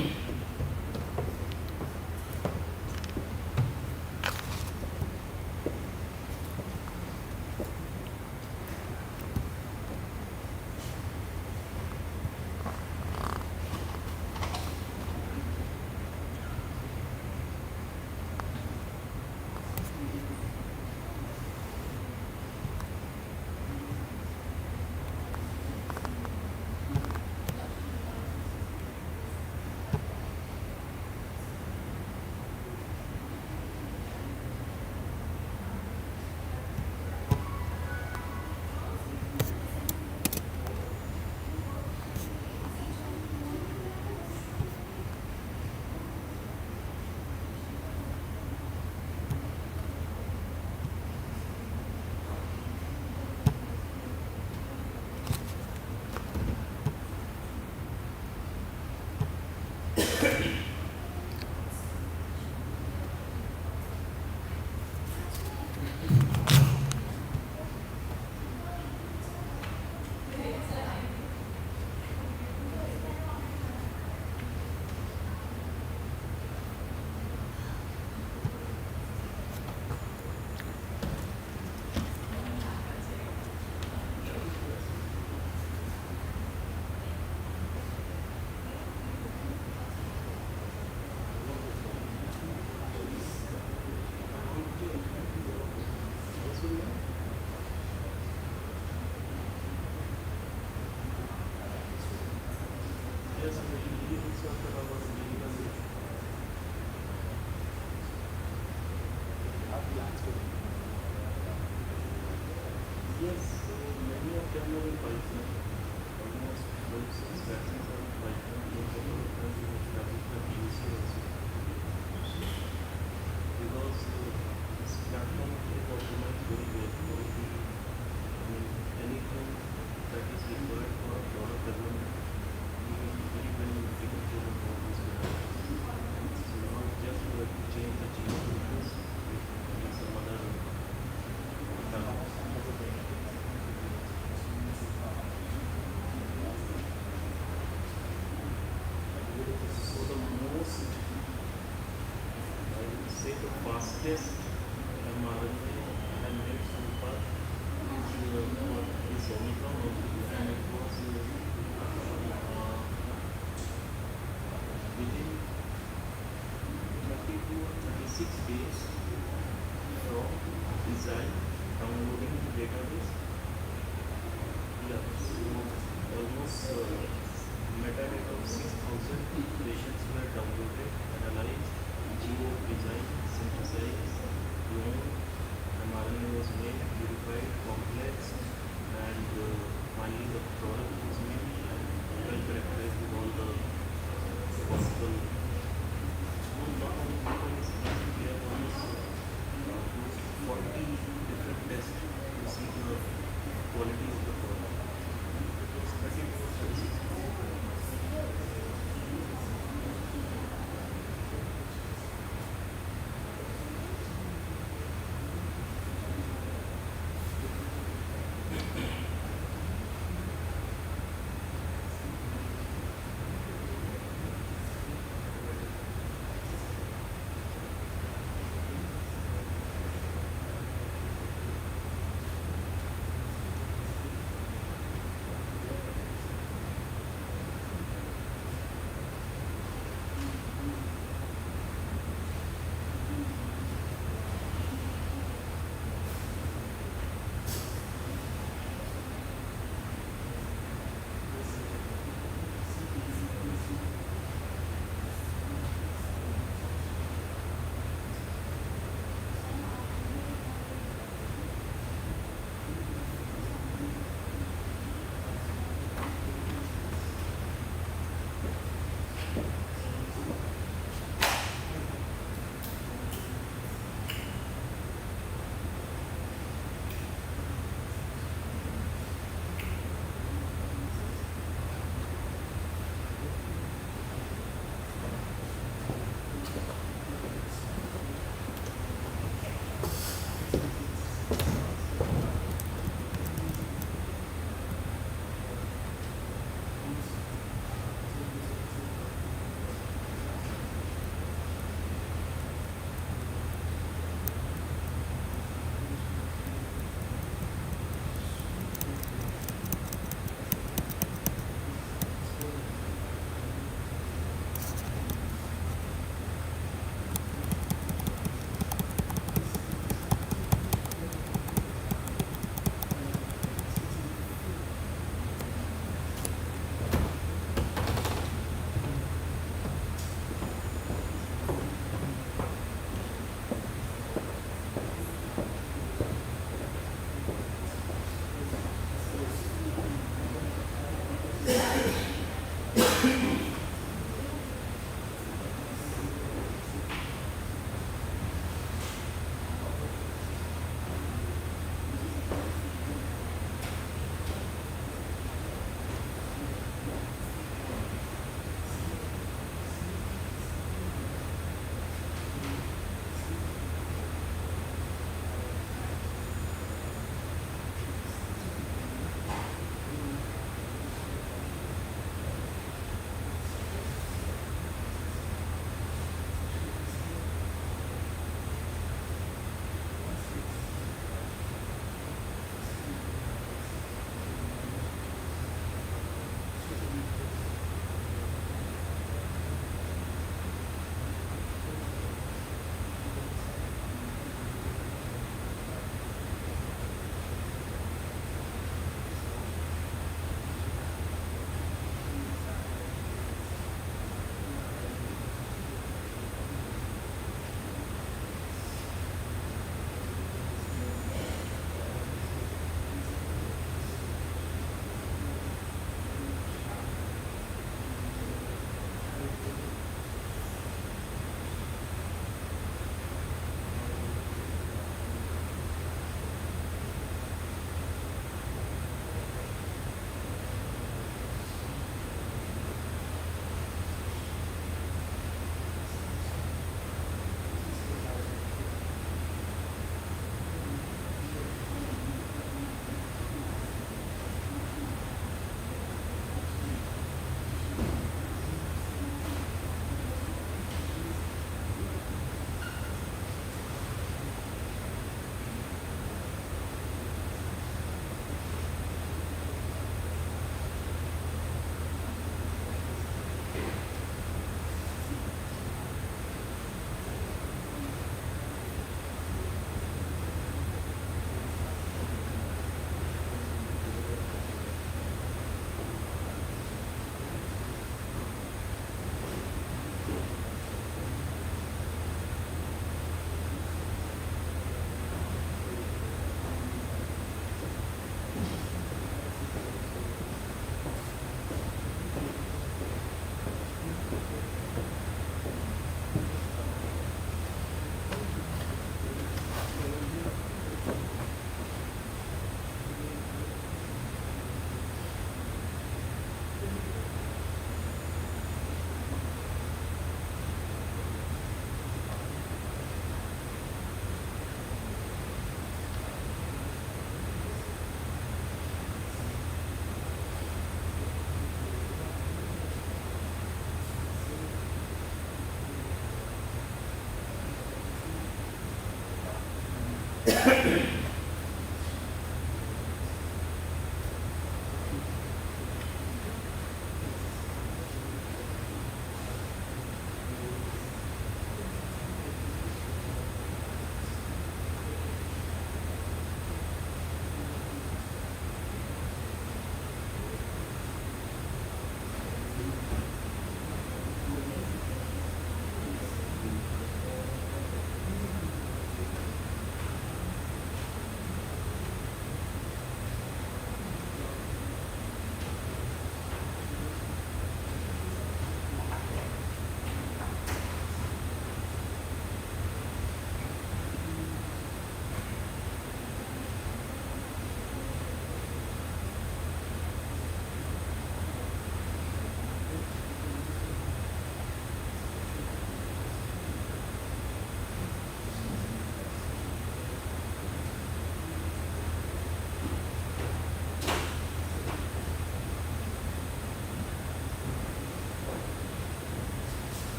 Yes, so many of them are in Pfizer. Almost 5-6 vaccines are in Pfizer. Most of them have been established by PUC also. Because this platform is optimized very well for the, anything that is required for a product development, we very well taken care of all these platforms. So not just to change the gene sequence with some other So the most, I would say the fastest mRNA I have made so far is Omicron only, and it was within 30 to 36 days from design, downloading the database. Yeah, so almost metadata of 6,000 patients were downloaded, analyzed, genome designed, synthesized, cloned, mRNA was made, purified, complex, and finally the product was made and well characterized with all the possible. Not only because we have almost close to 40 different tests to see the quality of the product. It was 34 36.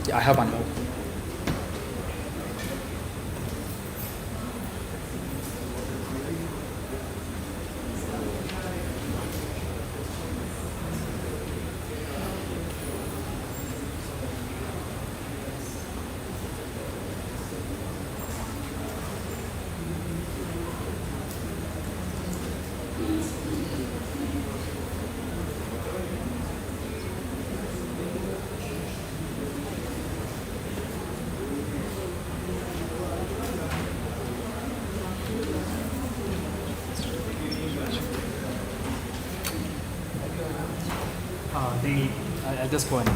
Yeah, I have one more. I'll just go and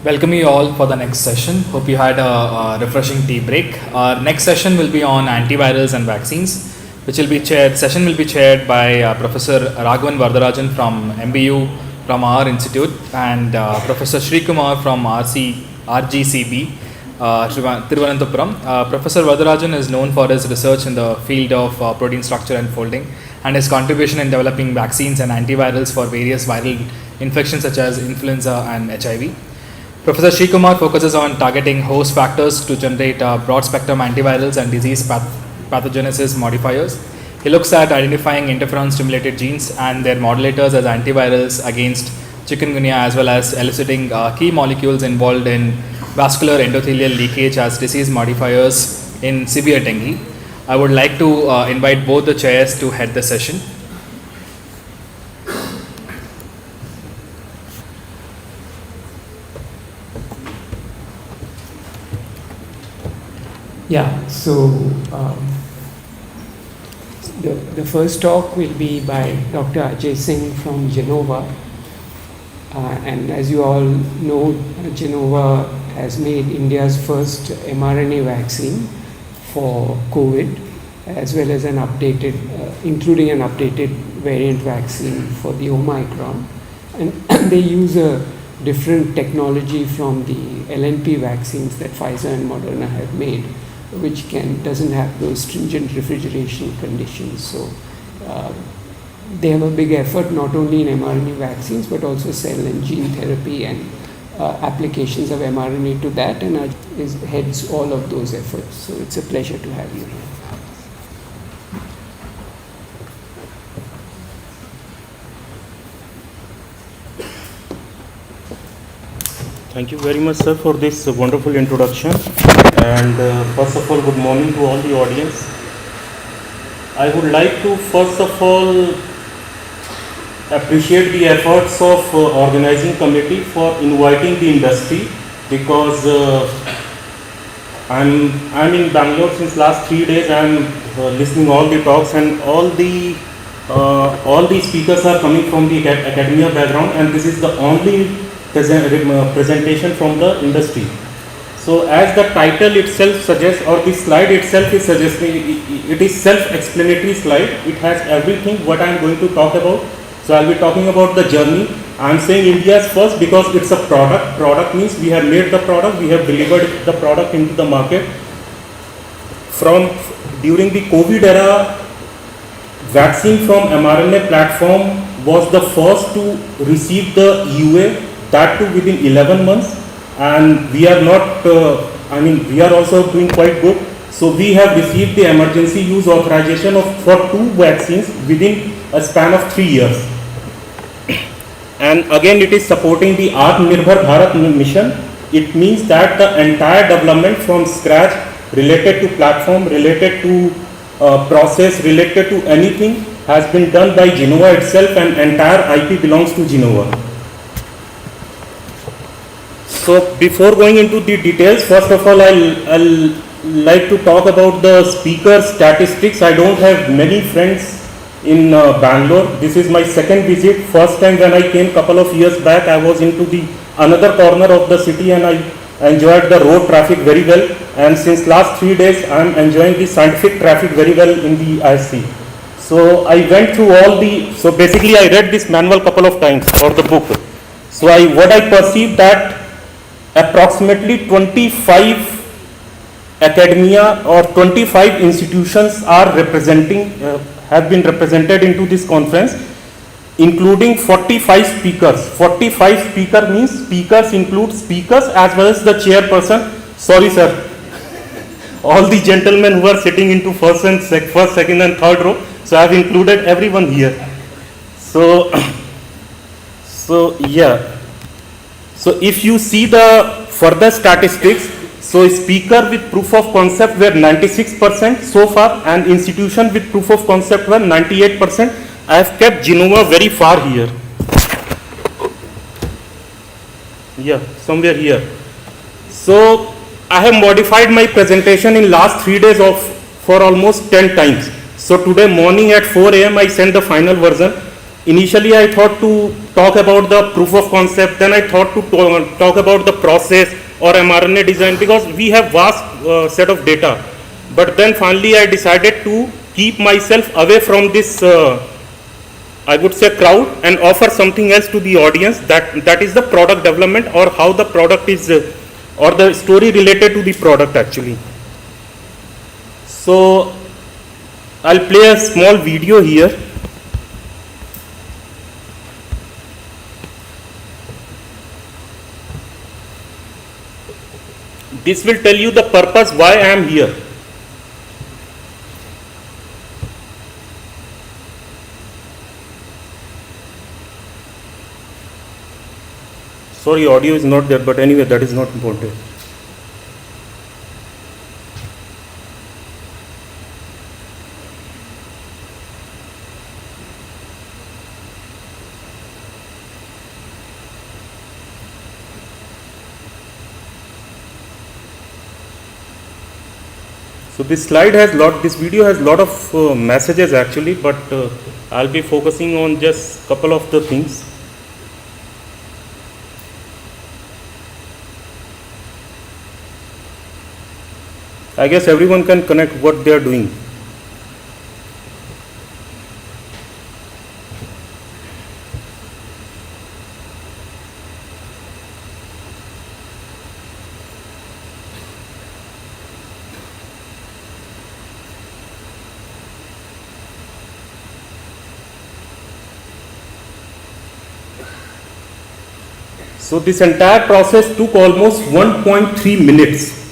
welcome you all for the next session. Hope you had a refreshing tea break. Our next session will be on antivirals and vaccines, which will be chaired. Session will be chaired by Professor Raghavan Vardarajan from MBU from our institute, and Professor Srikumar from RGCB, Thiruvananthapuram. Professor Vardarajan is known for his research in the field of protein structure and folding, and his contribution in developing vaccines and antivirals for various viral infections such as influenza and HIV. Professor Srikumar focuses on targeting host factors to generate broad spectrum antivirals and disease pathogenesis modifiers. He looks at identifying interferon stimulated genes and their modulators as antivirals against chikungunya, as well as eliciting key molecules involved in vascular endothelial leakage as disease modifiers in severe dengue. I would like to invite both the chairs to head the session. Yeah, so the first talk will be by Dr. Ajay Singh from Genova. And as you all know, Genova has made India's first mRNA vaccine for COVID, as well as an updated, including an updated variant vaccine for the Omicron. And they use a different technology from the LNP vaccines that Pfizer and Moderna have made, which doesn't have those stringent refrigeration conditions. So they have a big effort not only in mRNA vaccines but also cell and gene therapy and applications of mRNA to that, and heads all of those efforts. So it's a pleasure to have you here. Thank you very much, sir, for this wonderful introduction. And first of all, good morning to all the audience. I would like to first of all appreciate the efforts of organizing committee for inviting the industry, because I'm in Bangalore since last 3 days. I'm listening all the talks, and all the speakers are coming from the academia background, and this is the only presentation from the industry. So as the title itself suggests, or the slide itself is suggesting, it is self-explanatory slide. It has everything what I am going to talk about. So I will be talking about the journey. I am saying India's first because it's a product. Product means we have made the product, we have delivered the product into the market. During the COVID era, vaccine from mRNA platform was the first to receive the EUA, that too within 11 months. And we are not, we are also doing quite good. So we have received the emergency use authorization for 2 vaccines within a span of 3 years. And again, it is supporting the Atmanirbhar Bharat mission. It means that the entire development from scratch, related to platform, related to process, related to anything, has been done by Genova itself, and entire IP belongs to Genova. So before going into the details, first of all, I'll like to talk about the speaker statistics. I don't have many friends in Bangalore. This is my second visit. First time when I came couple of years back, I was into the another corner of the city, and I enjoyed the road traffic very well. And since last 3 days, I am enjoying the scientific traffic very well in the IC. So I went through so basically I read this manual couple of times, or the book. So what I perceived that approximately 25 academia or 25 institutions are have been represented into this conference, including 45 speakers. 45 speaker means speakers include speakers as well as the chairperson. Sorry, sir. All the gentlemen who are sitting into first, second, and third row. So I have included everyone here. So yeah. So if you see the further statistics, so speaker with proof of concept were 96% so far, and institution with proof of concept were 98%. I have kept Genova very far here. Yeah, somewhere here. So I have modified my presentation in last 3 days for almost 10 times. So today morning at 4 AM I sent the final version. Initially I thought to talk about the proof of concept, then I thought to talk about the process or mRNA design, because we have vast set of data. But then finally I decided to keep myself away from this I would say crowd, and offer something else to the audience, that is the product development, or how the product is or the story related to the product actually. So I'll play a small video here. This will tell you the purpose why I am here. Sorry, audio is not there, but anyway, that is not important. So this video has lot of messages actually, but I'll be focusing on just couple of the things. I guess everyone can connect what they are doing. So this entire process took almost 1.3 minutes.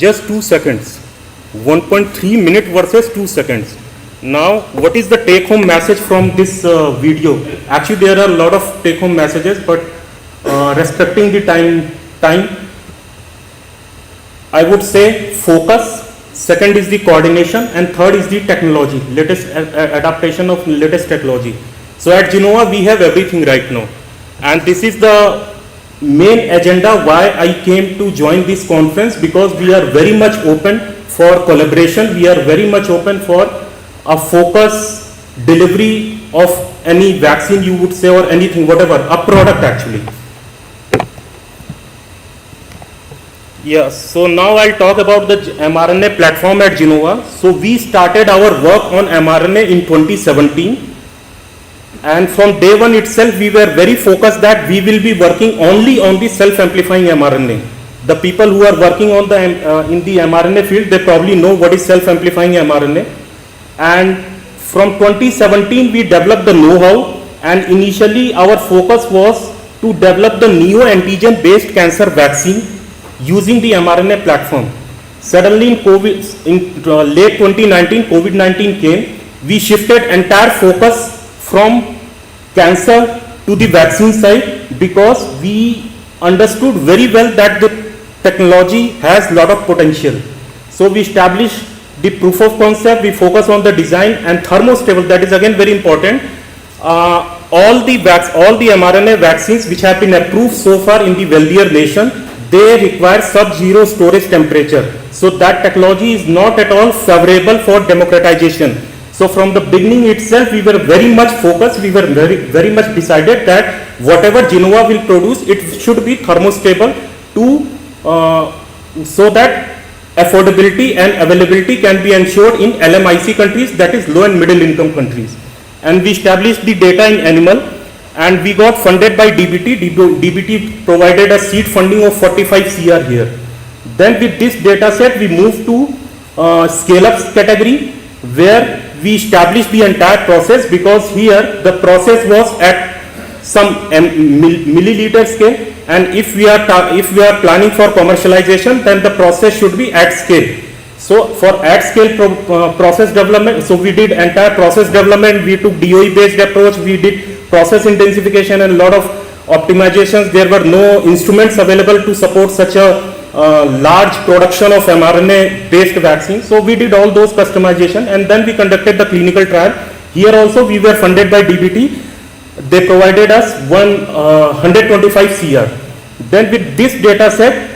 just 2 seconds. 1.3 minute versus 2 seconds. Now, what is the take-home message from this video? Actually, there are a lot of take-home messages, but respecting the time, I would say focus. Second is the coordination, and third is the technology, latest adaptation of latest technology. So at Genova, we have everything right now, and this is the main agenda why I came to join this conference, because we are very much open for collaboration. We are very much open for a focus delivery of any vaccine, you would say, or anything, whatever, a product actually. Yes, so now I'll talk about the mRNA platform at Genova. So we started our work on mRNA in 2017. And from day one itself, we were very focused that we will be working only on the self-amplifying mRNA. The people who are working on in the mRNA field, they probably know what is self-amplifying mRNA. And from 2017, we developed the know-how, and initially our focus was to develop the neoantigen-based cancer vaccine using the mRNA platform. Suddenly in late 2019, COVID-19 came. We shifted entire focus from cancer to the vaccine side, because we understood very well that the technology has a lot of potential. So we established the proof of concept, we focus on the design and thermostable, that is again very important. All the mRNA vaccines which have been approved so far in the wealthier nation, they require sub-zero storage temperature. So that technology is not at all favorable for democratization. So from the beginning itself, we were very much focused, we were very much decided that whatever Genova will produce, it should be thermostable so that affordability and availability can be ensured in LMIC countries, that is low and middle income countries. And we established the data in animal, and we got funded by DBT. DBT provided a seed funding of 45 CR here. Then with this data set, we moved to scale-up category, where we established the entire process, because here the process was at some milliliter scale, and if we are planning for commercialization, then the process should be at scale. So for at scale process development, so we did entire process development, we took DOE based approach, we did process intensification and a lot of optimizations. There were no instruments available to support such a large production of mRNA based vaccine. So we did all those customization, and then we conducted the clinical trial. Here also we were funded by DBT. They provided us 125 CR. Then with this data set,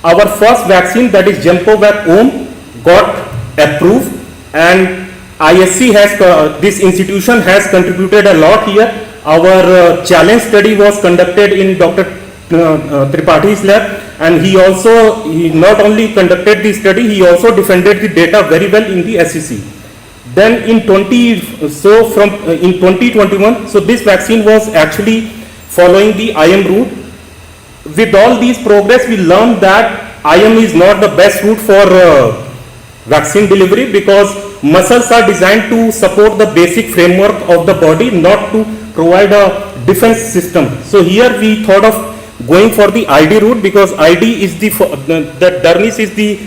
our first vaccine, that is Gemcovac OM, got approved, and ISC has, this institution has contributed a lot here. Our challenge study was conducted in Dr. Tripathi's lab, and he not only conducted the study, he also defended the data very well in the SEC. Then in 2021, so this vaccine was actually following the IM route. With all these progress, we learned that IM is not the best route for vaccine delivery, because muscles are designed to support the basic framework of the body, not to provide a defense system. So here we thought of going for the ID route, because ID is the dermis is the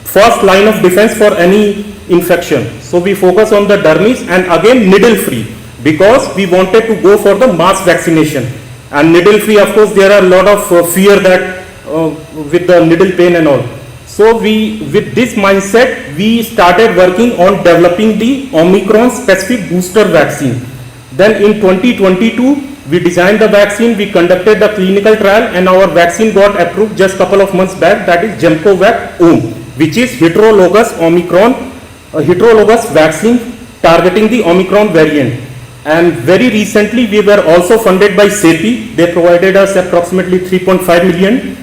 first line of defense for any infection. So we focus on the dermis, and again needle free, because we wanted to go for the mass vaccination. And needle free, of course, there are a lot of fear that with the needle pain and all. So with this mindset, we started working on developing the Omicron specific booster vaccine. Then in 2022, we designed the vaccine, we conducted the clinical trial, and our vaccine got approved just couple of months back, that is Gemcovac OM, which is heterologous vaccine targeting the Omicron variant. And very recently, we were also funded by CEPI. They provided us approximately $3.5 million.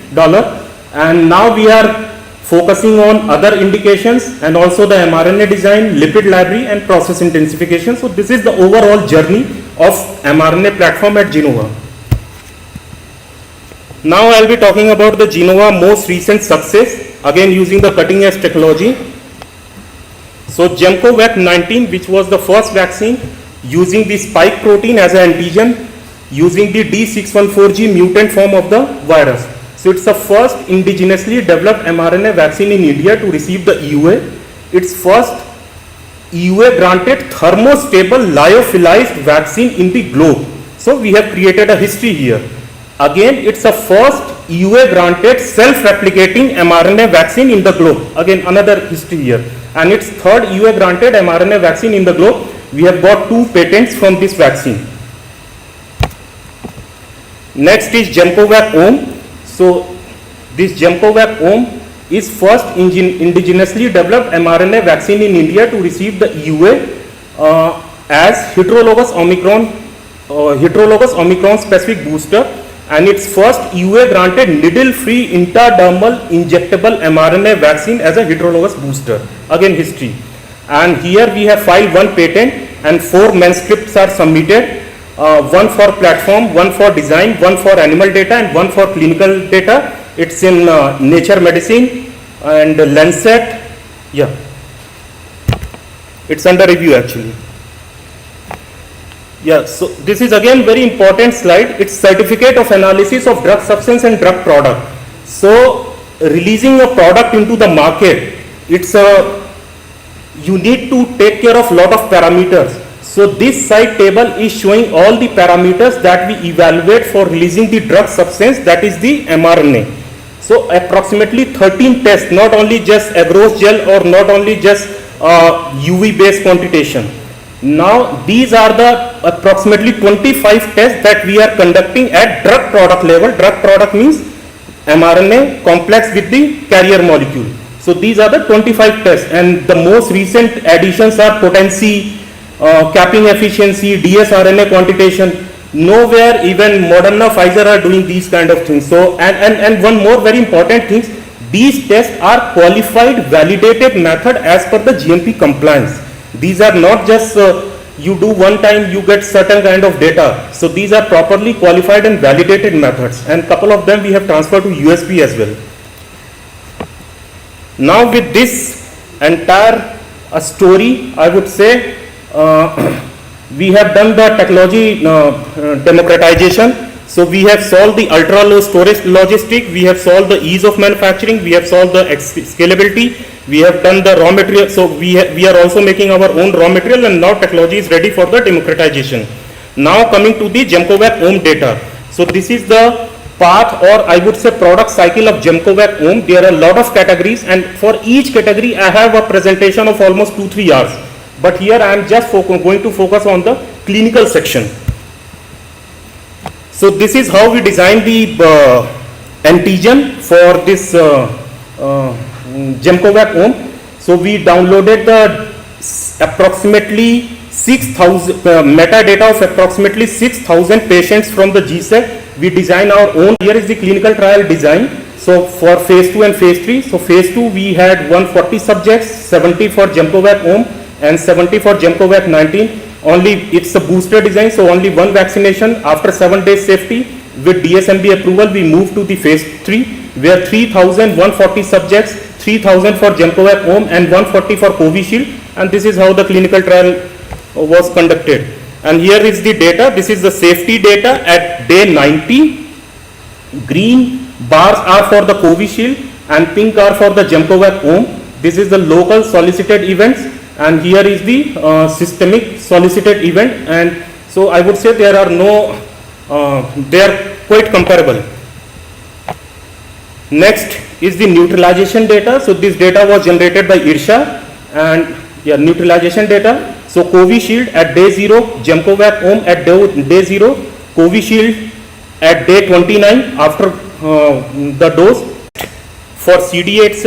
And now we are focusing on other indications, and also the mRNA design, lipid library, and process intensification. So this is the overall journey of mRNA platform at Genova. Now I will be talking about the Genova most recent success, again using the cutting edge technology. So Gemcovac 19, which was the first vaccine using the spike protein as an antigen, using the D614G mutant form of the virus. So So it's the first indigenously developed mRNA vaccine in India to receive the EUA. It's first EUA granted thermostable lyophilized vaccine in the globe. So we have created a history here. Again, it's a first EUA granted self-replicating mRNA vaccine in the globe. Again, another history here. And it's third EUA granted mRNA vaccine in the globe. We have got 2 patents from this vaccine. Next is Gemcovac Om. So this Gemcovac Om is first indigenously developed mRNA vaccine in India to receive the EUA as heterologous Omicron specific booster, and its first EUA granted needle-free intradermal injectable mRNA vaccine as a heterologous booster. Again history. And here we have filed 1 patent and 4 manuscripts are submitted. 1 for platform, 1 for design, 1 for animal data and 1 for clinical data. It's in Nature Medicine and Lancet. Yeah, it's under review actually. Yeah, so this is again very important slide. It's certificate of analysis of drug substance and drug product. So releasing a product into the market, it's you need to take care of lot of parameters. So this side table is showing all the parameters that we evaluate for releasing the drug substance, that is the mRNA. So approximately 13 tests, not only just agarose gel or not only just UV based quantitation. Now these are the approximately 25 tests that we are conducting at drug product level. Drug product means mRNA complex with the carrier molecule. So these are the 25 tests, and the most recent additions are potency, capping efficiency, dsRNA quantitation. Nowhere even Moderna, Pfizer are doing these kind of things. So and one more very important thing, these tests are qualified validated method as per the GMP compliance. These are not just you do one time you get certain kind of data. So these are properly qualified and validated methods, and couple of them we have transferred to USP as well. Now with this entire story, I would say we have done the technology democratization. So we have solved the ultra low storage logistic, we have solved the ease of manufacturing, we have solved the scalability, we have done the raw material. So we are also making our own raw material, and now technology is ready for the democratization. Now coming to the Gemcovac Om data. So this is the path, or I would say product cycle of Gemcovac Om. There are a lot of categories, and for each category I have a presentation of almost 2-3 hours. But here I am just going to focus on the clinical section. So this is how we designed the antigen for this Gemcovac Om. So we downloaded the approximately 6,000 metadata of approximately 6,000 patients from the GSEC. We design our own. Here is the clinical trial design. So for phase 2 and phase 3. So phase 2 we had 140 subjects, 70 for Gemcovac Om and 70 for Gemcovac 19. Only it's a booster design, so only one vaccination. After 7 days safety with DSMB approval, we moved to the phase 3 where 3,140 subjects, 3,000 for Gemcovac Om and 140 for Covishield, and this is how the clinical trial was conducted. And here is the data. This is the safety data at day 90. Green bars are for the Covishield and pink are for the Gemcovac Om. This is the local solicited events, and here is the systemic solicited event. And so I would say there are no, they are quite comparable. Next is the neutralization data. So this data was generated by Irsha, and yeah, neutralization data. So Covishield at day 0, Gemcovac Om at day 0, Covishield at day 29 after the dose. For CD8 cell